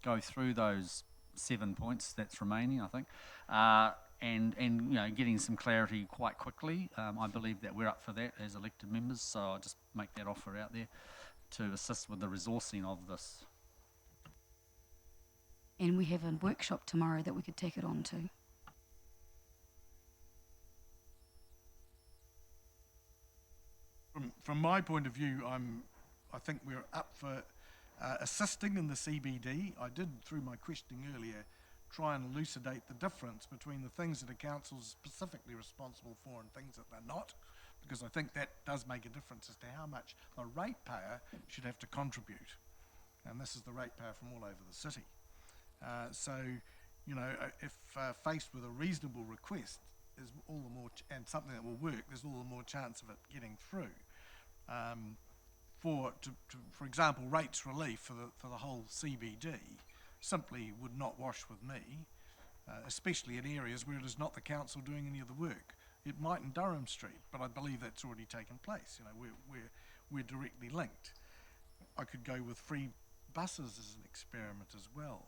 go through those 7 points that's remaining, I think, and getting some clarity quite quickly. I believe that we're up for that as elected members, so I'll just make that offer out there to assist with the resourcing of this. And we have a workshop tomorrow that we could take it on to. From my point of view, I think we're up for assisting in the CBD. I did, through my questioning earlier, try and elucidate the difference between the things that a council is specifically responsible for and things that they're not, because I think that does make a difference as to how much the ratepayer should have to contribute. And this is the ratepayer from all over the city. If faced with a reasonable request, there's all the more, and something that will work, there's all the more chance of it getting through. For example, rates relief for the whole CBD simply would not wash with me, especially in areas where it is not the council doing any of the work. It might in Durham Street, but I believe that's already taken place. We're directly linked. I could go with free buses as an experiment as well.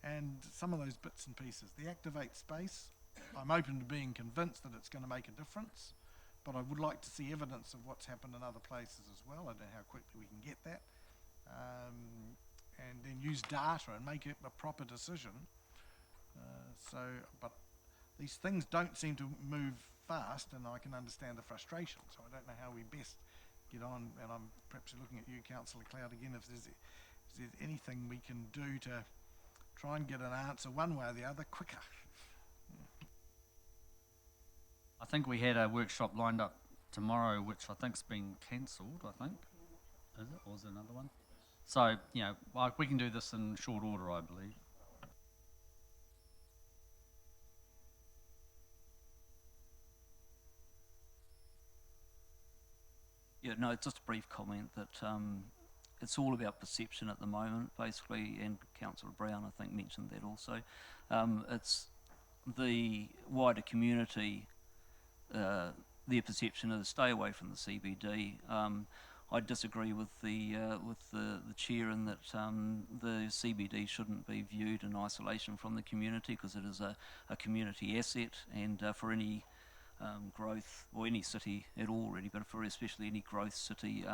And some of those bits and pieces. The Activate space, I'm open to being convinced that it's going to make a difference, but I would like to see evidence of what's happened in other places as well. I don't know how quickly we can get that. And then use data and make it a proper decision. But these things don't seem to move fast, and I can understand the frustration. So I don't know how we best get on, and I'm perhaps looking at you, Councillor Cloud, again, if there's anything we can do to try and get an answer one way or the other quicker. I think we had a workshop lined up tomorrow, which I think's been cancelled, I think. Is it? Or is it another one? So, you know, like we can do this in short order, I believe. Yeah, no, just a brief comment that it's all about perception at the moment, basically, and Councillor Brown, I think, mentioned that also. It's the wider community, their perception is stay away from the CBD. I disagree with the chair in that the CBD shouldn't be viewed in isolation from the community, because it is a community asset, and for any growth, or any city at all really, but for especially any growth city,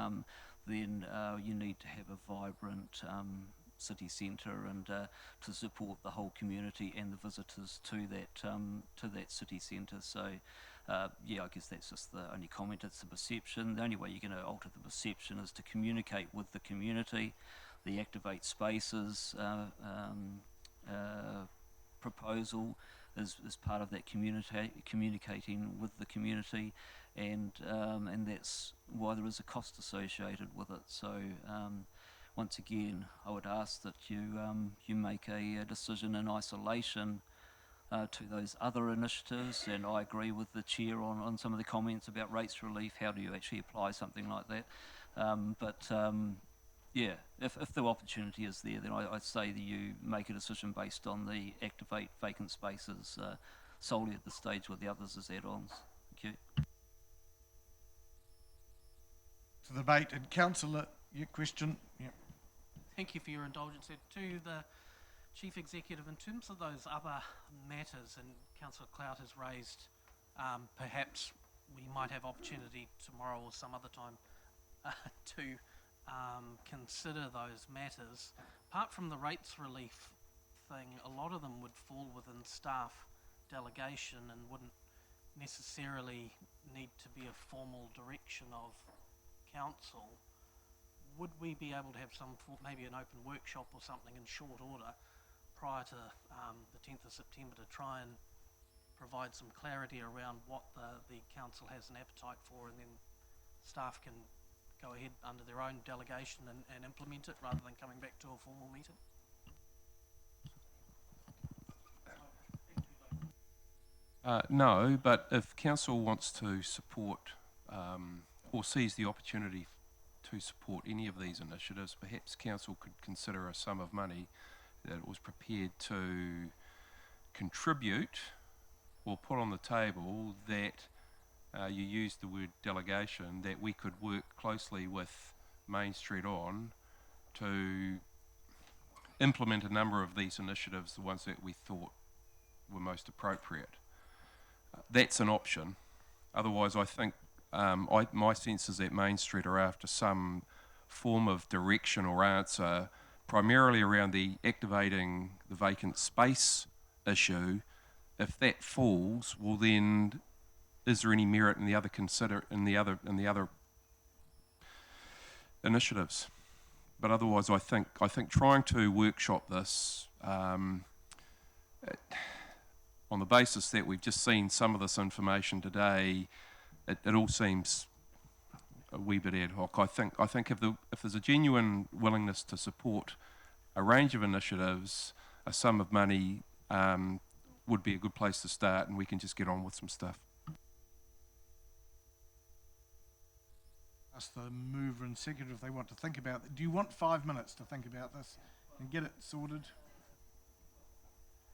then you need to have a vibrant city centre, and to support the whole community and the visitors to that city centre. So yeah, I guess that's just the only comment. It's the perception. The only way you're going to alter the perception is to communicate with the community. The Activate Spaces proposal is part of that communicating with the community, and that's why there is a cost associated with it. So once again, I would ask that you make a decision in isolation to those other initiatives, and I agree with the chair on some of the comments about rates relief. How do you actually apply something like that? Yeah, if the opportunity is there, then I'd say that you make a decision based on the Activate vacant spaces solely at the stage where the others is add-ons. Thank you. To the debate, and Councillor, your question? Yeah. Thank you for your indulgence. To the Chief Executive, in terms of those other matters, and Councillor Clout has raised, perhaps we might have opportunity tomorrow or some other time to consider those matters. Apart from the rates relief thing, a lot of them would fall within staff delegation and wouldn't necessarily need to be a formal direction of council. Would we be able to have maybe an open workshop or something in short order prior to the 10th of September to try and provide some clarity around what the council has an appetite for, and then staff can go ahead under their own delegation and implement it rather than coming back to a formal meeting? No, but if council wants to support or sees the opportunity to support any of these initiatives, perhaps council could consider a sum of money that it was prepared to contribute or put on the table, that you used the word delegation, that we could work closely with Main Street On to implement a number of these initiatives, the ones that we thought were most appropriate. That's an option. Otherwise, I think my sense is that Main Street are after some form of direction or answer, primarily around the activating the vacant space issue. If that falls, well then, is there any merit in the other initiatives? But otherwise, I think trying to workshop this on the basis that we've just seen some of this information today, it all seems a wee bit ad hoc. I think if there's a genuine willingness to support a range of initiatives, a sum of money would be a good place to start, and we can just get on with some stuff. Ask the mover and seconder if they want to think about it. Do you want 5 minutes to think about this and get it sorted?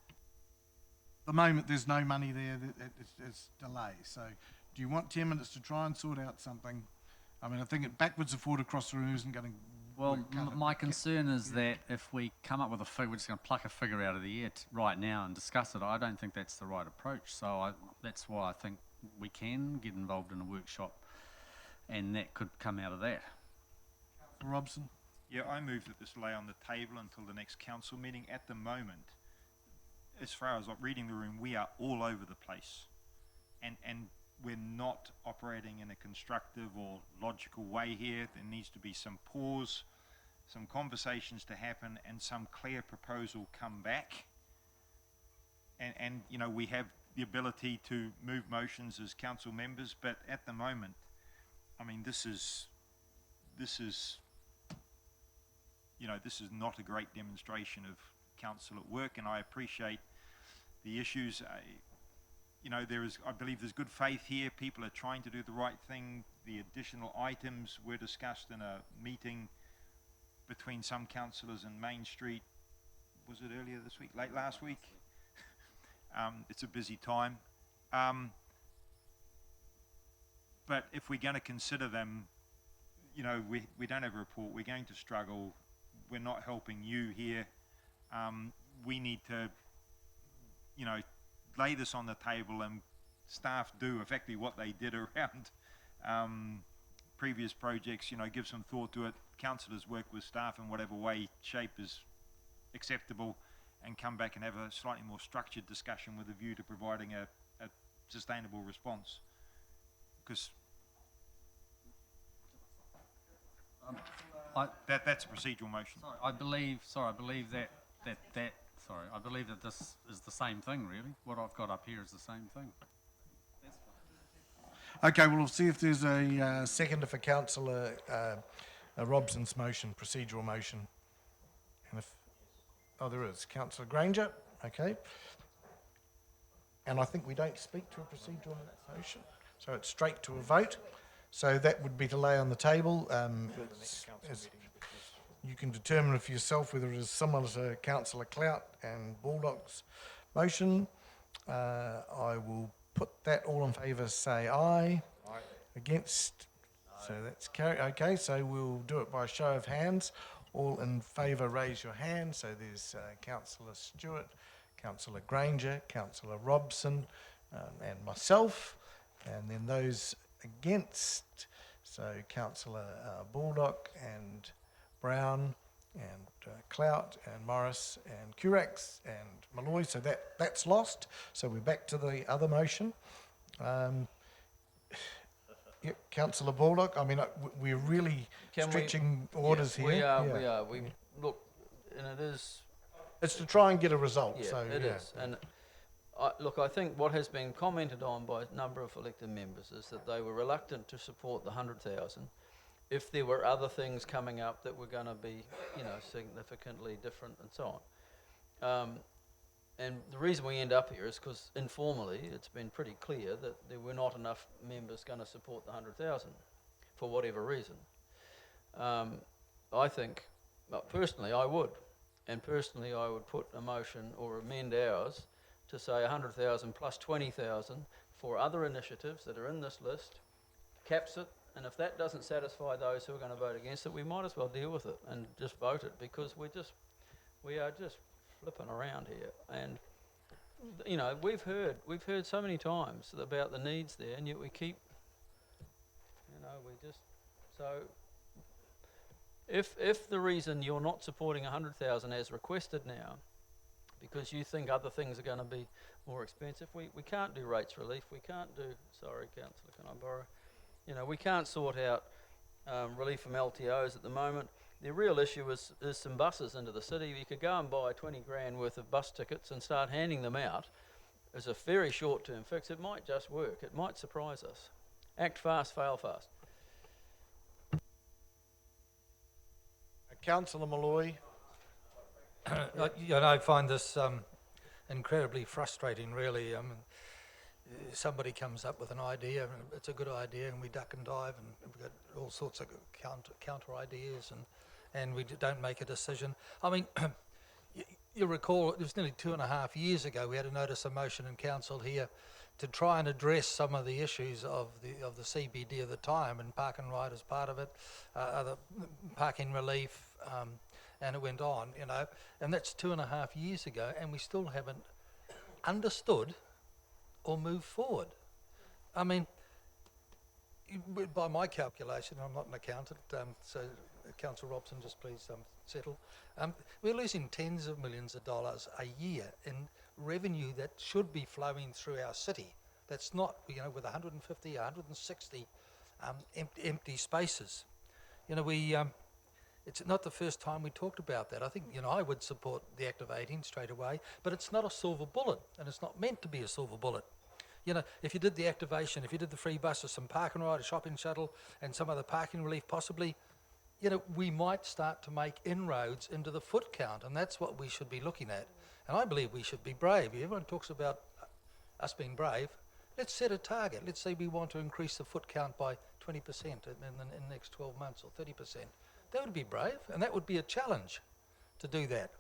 At the moment, there's no money there. It's delay. So, do you want 10 minutes to try and sort out something? I mean, I think it backwards and forward across the room isn't going to. Well, my concern is that if we come up with a figure, we're just going to pluck a figure out of the air right now and discuss it. I don't think that's the right approach. So that's why I think we can get involved in a workshop, and that could come out of that. Robson? Yeah, I move that this lay on the table until the next council meeting. At the moment, as far as like reading the room, we are all over the place, and we're not operating in a constructive or logical way here. There needs to be some pause, some conversations to happen, and some clear proposal come back. And you know, we have the ability to move motions as council members, but at the moment, I mean, this is you know, this is not a great demonstration of council at work, and I appreciate the issues. You know, I believe there's good faith here. People are trying to do the right thing. The additional items were discussed in a meeting between some councillors in Main Street. Was it earlier this week? Late last week? It's a busy time. But if we're going to consider them, you know, we don't have a report. We're going to struggle. We're not helping you here. We need to, you know, lay this on the table, and staff do effectively what they did around previous projects, you know, give some thought to it. Councillors work with staff in whatever way, shape is acceptable, and come back and have a slightly more structured discussion with a view to providing a sustainable response. Because that's a procedural motion. I believe that this is the same thing, really. What I've got up here is the same thing. Okay, well, we'll see if there's a seconder for Councillor Robson's motion, procedural motion. And if, oh, there is. Councillor Granger, okay. And I think we don't speak to a procedural motion, so it's straight to a vote. So that would be to lay on the table. You can determine for yourself whether it is similar to Councillor Clout and Baldock's motion. I will put that. All in favour say aye. Aye. Against? No. So that's carried. Okay, so we'll do it by a show of hands. All in favour raise your hand. So there's Councillor Stewart, Councillor Granger, Councillor Robson and myself. And then those against, so Councillor Baldock and Brown and Clout and Morris and Curax and Malloy, so that's lost. So we're back to the other motion. Yeah, Councillor Baldock, I mean, we're really stretching orders here. We are. We look, and it is. It's to try and get a result. Yeah, so it is. And look, I think what has been commented on by a number of elected members is that they were reluctant to support the 100,000 if there were other things coming up that were going to be, you know, significantly different and so on. And the reason we end up here is because informally it's been pretty clear that there were not enough members going to support the 100,000 for whatever reason. I think, well, personally I would, and personally I would put a motion or amend ours to say 100,000 plus 20,000 for other initiatives that are in this list, caps it, and if that doesn't satisfy those who are going to vote against it, we might as well deal with it and just vote it, because we are just flipping around here. And you know, we've heard so many times about the needs there, and yet we keep, you know, so if the reason you're not supporting 100,000 as requested now because you think other things are going to be more expensive, we can't do rates relief, we can't do, sorry Councillor, can I borrow? You know, we can't sort out relief from LTOs at the moment. The real issue is some buses into the city. You could go and buy 20 grand worth of bus tickets and start handing them out as a very short-term fix. It might just work. It might surprise us. Act fast, fail fast. Councillor Malloy. You know, I find this incredibly frustrating, really. Somebody comes up with an idea, and it's a good idea, and we duck and dive, and we've got all sorts of counter ideas, and we don't make a decision. I mean, you recall it was nearly 2.5 years ago we had a notice of motion in council here to try and address some of the issues of the CBD at the time, and park and ride as part of it, other parking relief, and it went on, you know, and that's 2.5 years ago, and we still haven't understood or moved forward. I mean, by my calculation, I'm not an accountant, so Councillor Robson, just please settle. We're losing tens of millions of dollars a year in revenue that should be flowing through our city. That's not, you know, with 150, 160 empty spaces. You know, it's not the first time we talked about that. I think, you know, I would support the activating straight away, but it's not a silver bullet, and it's not meant to be a silver bullet. You know, if you did the activation, if you did the free bus or some park and ride, a shopping shuttle, and some other parking relief possibly, you know, we might start to make inroads into the foot count, and that's what we should be looking at. And I believe we should be brave. Everyone talks about us being brave. Let's set a target. Let's say we want to increase the foot count by 20% in the next 12 months or 30%. That would be brave, and that would be a challenge to do that.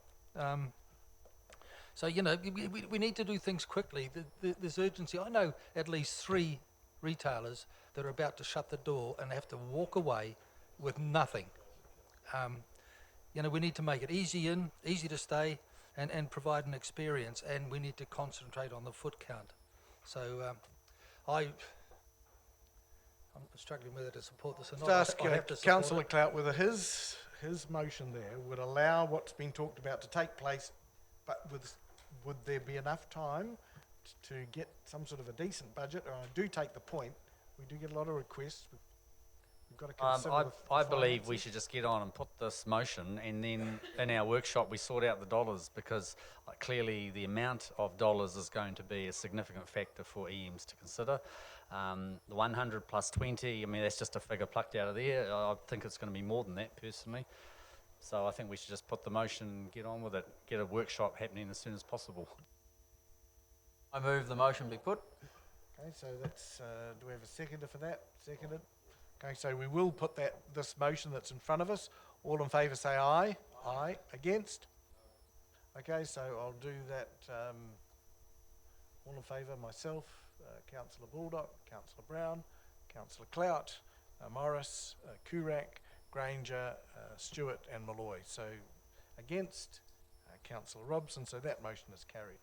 So, you know, we need to do things quickly. There's urgency. I know at least 3 retailers that are about to shut the door and have to walk away with nothing. You know, we need to make it easy to stay, and provide an experience, and we need to concentrate on the foot count. So I'm struggling whether to support this or not. Just ask I have to support Councillor it. Clout whether his motion there would allow what's been talked about to take place, but would there be enough time to get some sort of a decent budget? And I do take the point. We do get a lot of requests. We've got to consider I believe we should just get on and put this motion, and then in our workshop we sort out the dollars, because clearly the amount of dollars is going to be a significant factor for EMs to consider. The 100 plus 20, I mean, that's just a figure plucked out of there. I think it's going to be more than that personally. So I think we should just put the motion and get on with it, get a workshop happening as soon as possible. I move the motion be put. Okay, so that's, do we have a seconder for that? Seconded. Okay, so we will put this motion that's in front of us. All in favour say aye. Aye. Against? Okay, so I'll do that. All in favour, myself, Councillor Baldock, Councillor Brown, Councillor Clout, Morris, Kurak, Granger, Stewart and Malloy. So against, Councillor Robson, so that motion is carried.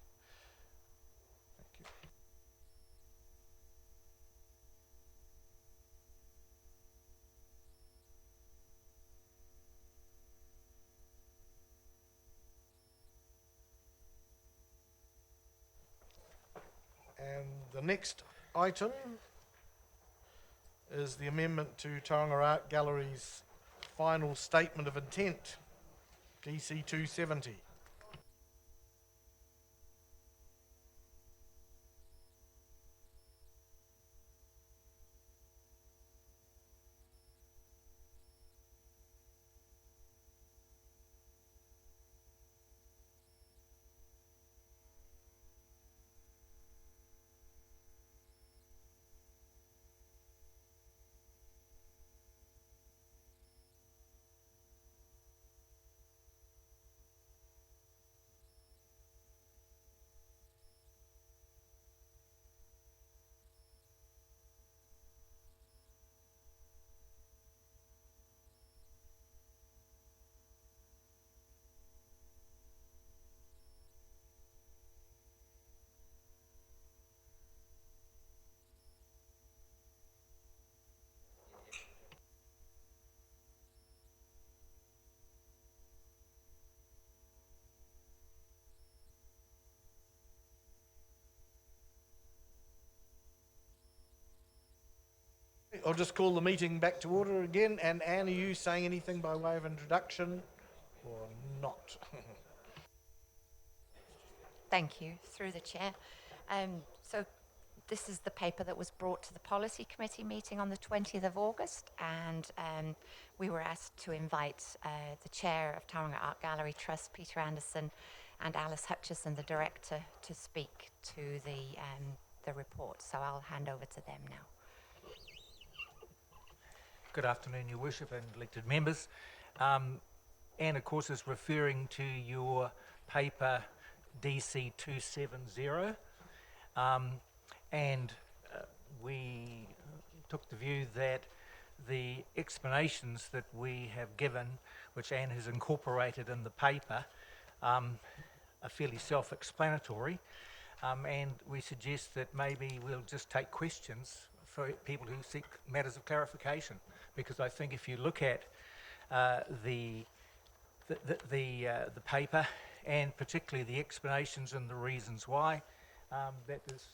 Thank you. And the next item is the amendment to Tauranga Art Gallery's final statement of intent, DC 270. I'll just call the meeting back to order again. And Anne, are you saying anything by way of introduction or not? Thank you, through the chair. So this is the paper that was brought to the Policy Committee meeting on the 20th of August, and we were asked to invite the chair of Tauranga Art Gallery Trust, Peter Anderson, and Alice Hutchison, the director, to speak to the report. So I'll hand over to them now. Good afternoon, Your Worship and elected members. Anne, of course, is referring to your paper DC 270, and we took the view that the explanations that we have given, which Anne has incorporated in the paper, are fairly self-explanatory, and we suggest that maybe we'll just take questions for people who seek matters of clarification. Because I think if you look at the paper, and particularly the explanations and the reasons why, that is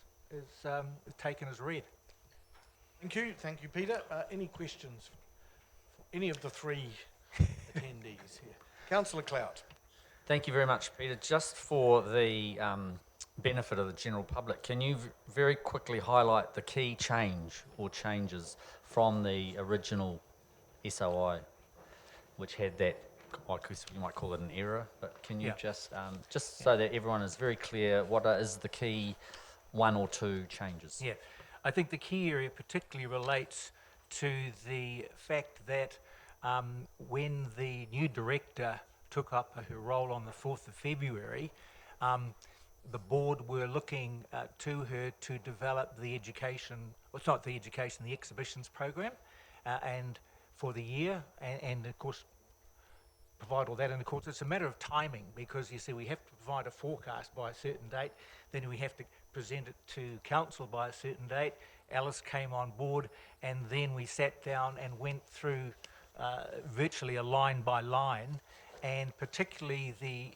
taken as read. Thank you, Peter. Any questions for any of the three attendees here? Councillor Clout. Thank you very much, Peter. Just for the benefit of the general public, can you very quickly highlight the key change or changes from the original SOI, which had that, I guess you might call it an error, but can you just so that everyone is very clear, what is the key one or two changes? Yeah, I think the key area particularly relates to the fact that when the new director took up her role on the 4th of February, the board were looking to her to develop the education, well, it's not the education, the exhibitions program, and for the year, and of course, provide all that. And of course, it's a matter of timing, because you see, we have to provide a forecast by a certain date, then we have to present it to council by a certain date. Alice came on board, and then we sat down and went through virtually a line by line, and particularly the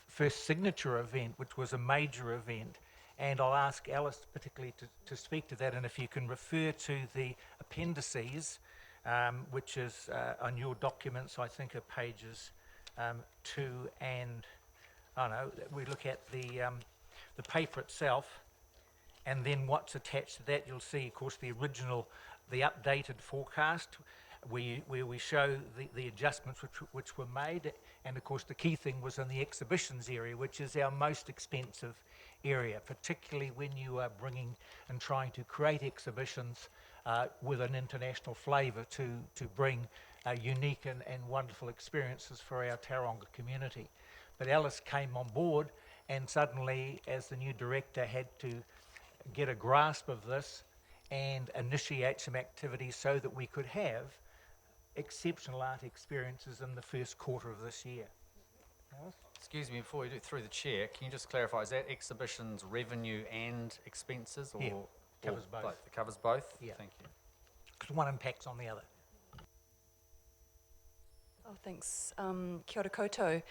first signature event, which was a major event. And I'll ask Alice particularly to speak to that, and if you can refer to the appendices, which is on your documents, I think are pages 2 and, we look at the paper itself, and then what's attached to that, you'll see, of course, the original, the updated forecast, where we show the adjustments which were made, and of course the key thing was in the exhibitions area, which is our most expensive area, particularly when you are bringing and trying to create exhibitions with an international flavour to bring unique and wonderful experiences for our Tauranga community. But Alice came on board, and suddenly, as the new director, had to get a grasp of this and initiate some activities so that we could have exceptional art experiences in the first quarter of this year. Excuse me, before we do through the chair, can you just clarify, is that exhibitions revenue and expenses, or Yeah, covers both. It covers both? Yeah. Thank you. Because one impacts on the other. Oh, thanks. Kia ora koutou.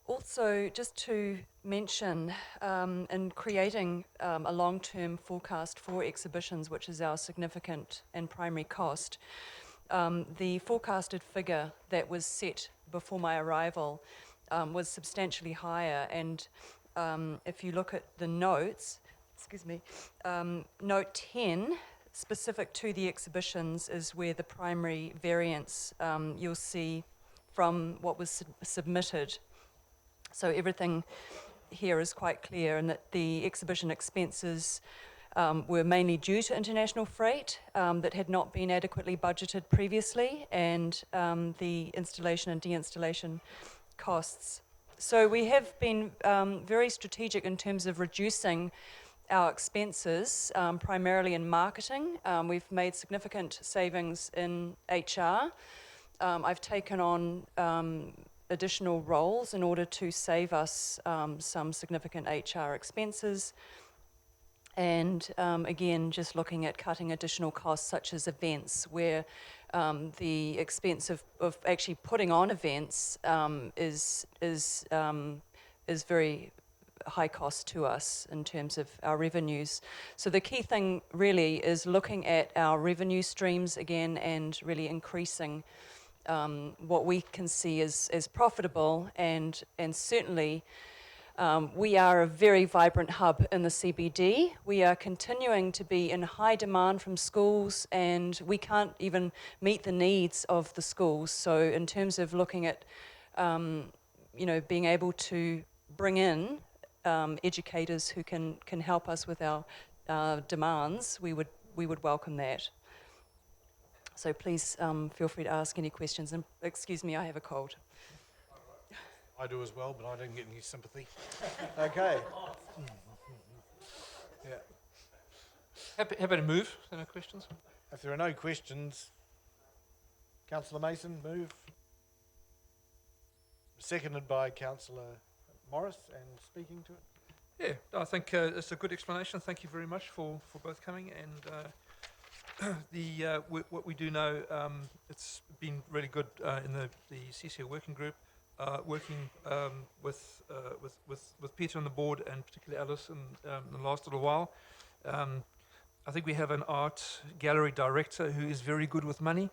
Also, just to mention, in creating a long-term forecast for exhibitions, which is our significant and primary cost, the forecasted figure that was set before my arrival was substantially higher. And if you look at the notes, note 10, specific to the exhibitions, is where the primary variance you'll see from what was submitted. So everything here is quite clear, and that the exhibition expenses were mainly due to international freight that had not been adequately budgeted previously, and the installation and deinstallation costs. So we have been very strategic in terms of reducing our expenses, primarily in marketing. We've made significant savings in HR. I've taken on additional roles in order to save us some significant HR expenses. And again, just looking at cutting additional costs such as events, where the expense of actually putting on events is very high cost to us in terms of our revenues. So the key thing really is looking at our revenue streams again, and really increasing what we can see as profitable, and certainly we are a very vibrant hub in the CBD. We are continuing to be in high demand from schools, and we can't even meet the needs of the schools. So in terms of looking at being able to bring in educators who can help us with our demands, we would welcome that. So please feel free to ask any questions. And excuse me, I have a cold. I do as well, but I didn't get any sympathy. Okay. Yeah. Happy to move. Are there no questions? If there are no questions, Councillor Mason, move. Seconded by Councillor Morris, and speaking to it. Yeah, I think it's a good explanation. Thank you very much for both coming. And what we do know, it's been really good in the CCO working group. working with Peter on the board, and particularly Alice in the last little while. I think we have an art gallery director who is very good with money.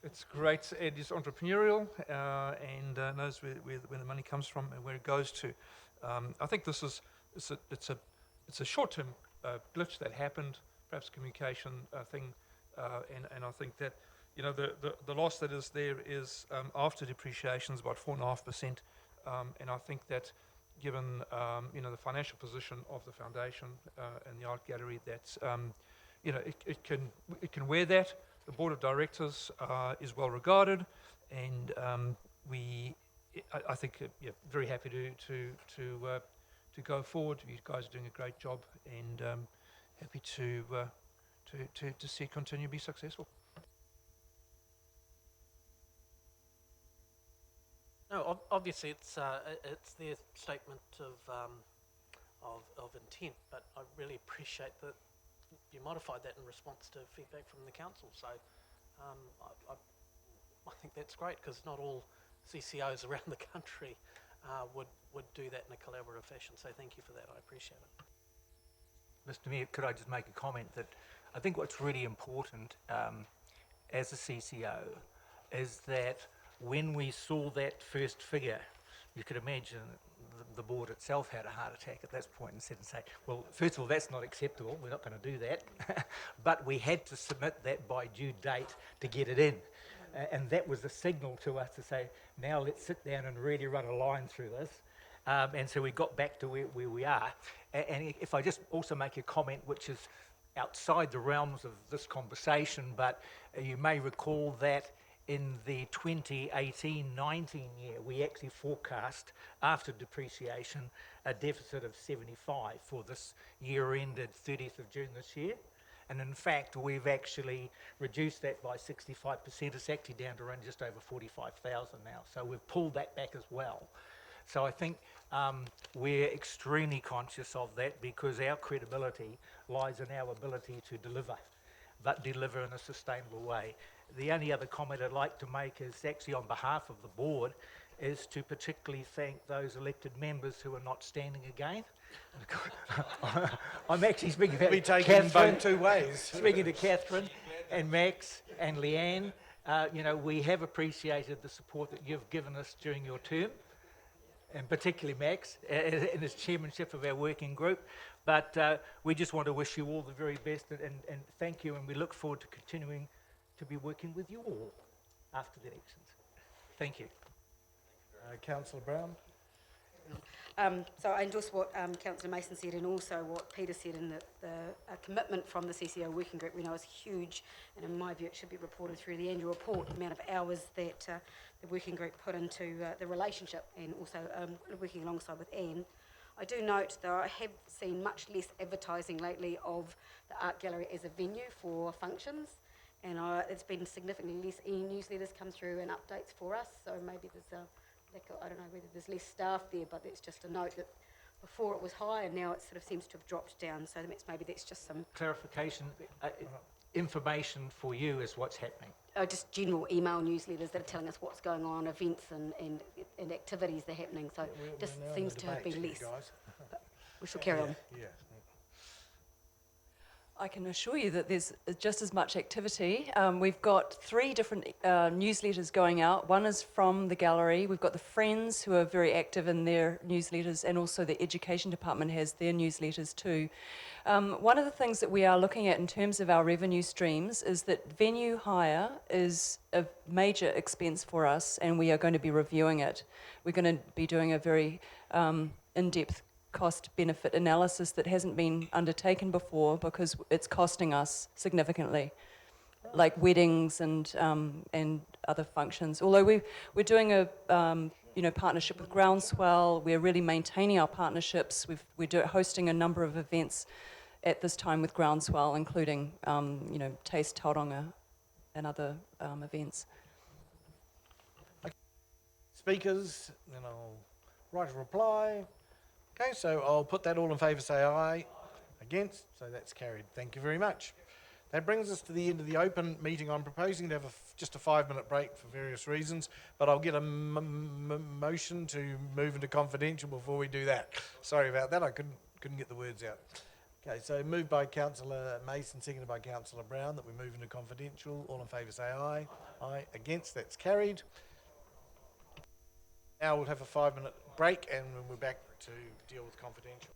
It's great. Ed is entrepreneurial and knows where the money comes from and where it goes to. I think this is it's a short-term glitch that happened, perhaps communication thing, and I think that the loss that is there is after depreciation is about 4.5%, and I think that given the financial position of the foundation and the art gallery, that it can wear that. The board of directors is well regarded, and I think very happy to go forward. You guys are doing a great job, and happy to see it continue to be successful. No, obviously it's their statement of intent, but I really appreciate that you modified that in response to feedback from the council. So I think that's great, because not all CCOs around the country would do that in a collaborative fashion. So thank you for that. I appreciate it. Mr. Mayor, could I just make a comment that I think what's really important as a CCO is that when we saw that first figure, you could imagine the board itself had a heart attack at that point and said, well, first of all, that's not acceptable. We're not going to do that. But we had to submit that by due date to get it in. And that was a signal to us to say, now let's sit down and really run a line through this. And so we got back to where we are. And if I just also make a comment which is outside the realms of this conversation, but you may recall that in the 2018-19 year, we actually forecast, after depreciation, a deficit of 75 for this year ended 30th of June this year. And in fact, we've actually reduced that by 65%. It's actually down to around just over 45,000 now. So we've pulled that back as well. So I think we're extremely conscious of that, because our credibility lies in our ability to deliver, but deliver in a sustainable way. The only other comment I'd like to make is actually on behalf of the board, is to particularly thank those elected members who are not standing again. I'm actually speaking about Catherine, two ways. Speaking to Catherine and Max and Leanne. We have appreciated the support that you've given us during your term, and particularly Max in his chairmanship of our working group. But we just want to wish you all the very best and thank you, and we look forward to continuing to be working with you all after the elections. Thank you. Councillor Brown. So I endorse what Councillor Mason said, and also what Peter said, in that the commitment from the CCO working group we know is huge, and in my view it should be reported through the annual report, the amount of hours that the working group put into the relationship, and also working alongside with Anne. I do note, though, I have seen much less advertising lately of the art gallery as a venue for functions, and it's been significantly less e-newsletters come through and updates for us, so maybe there's I don't know whether there's less staff there, but it's just a note that before it was high and now it sort of seems to have dropped down, so maybe that's just some Clarification, information for you is what's happening. just general email newsletters that are telling us what's going on, events and activities that are happening, so just We're now in seems the to have debate, been you less. guys. But we shall carry on. Yeah. I can assure you that there's just as much activity. We've got 3 different newsletters going out. One is from the gallery. We've got the Friends, who are very active in their newsletters, and also the Education Department has their newsletters too. One of the things that we are looking at in terms of our revenue streams is that venue hire is a major expense for us, and we are going to be reviewing it. We're going to be doing a very in-depth cost-benefit analysis that hasn't been undertaken before, because it's costing us significantly, like weddings and other functions. Although we're doing a partnership with Groundswell, we're really maintaining our partnerships. We're hosting a number of events at this time with Groundswell, including Taste Tauranga and other events. Speakers, then I'll write a reply. Okay, so I'll put that all in favour, say aye. Against, so that's carried. Thank you very much. That brings us to the end of the open meeting. I'm proposing to have just a 5-minute break for various reasons, but I'll get a motion to move into confidential before we do that. Sorry about that, I couldn't get the words out. Okay, so moved by Councillor Mason, seconded by Councillor Brown, that we move into confidential. All in favour say aye. Aye. Against, that's carried. Now we'll have a 5-minute break and we're back to deal with confidential.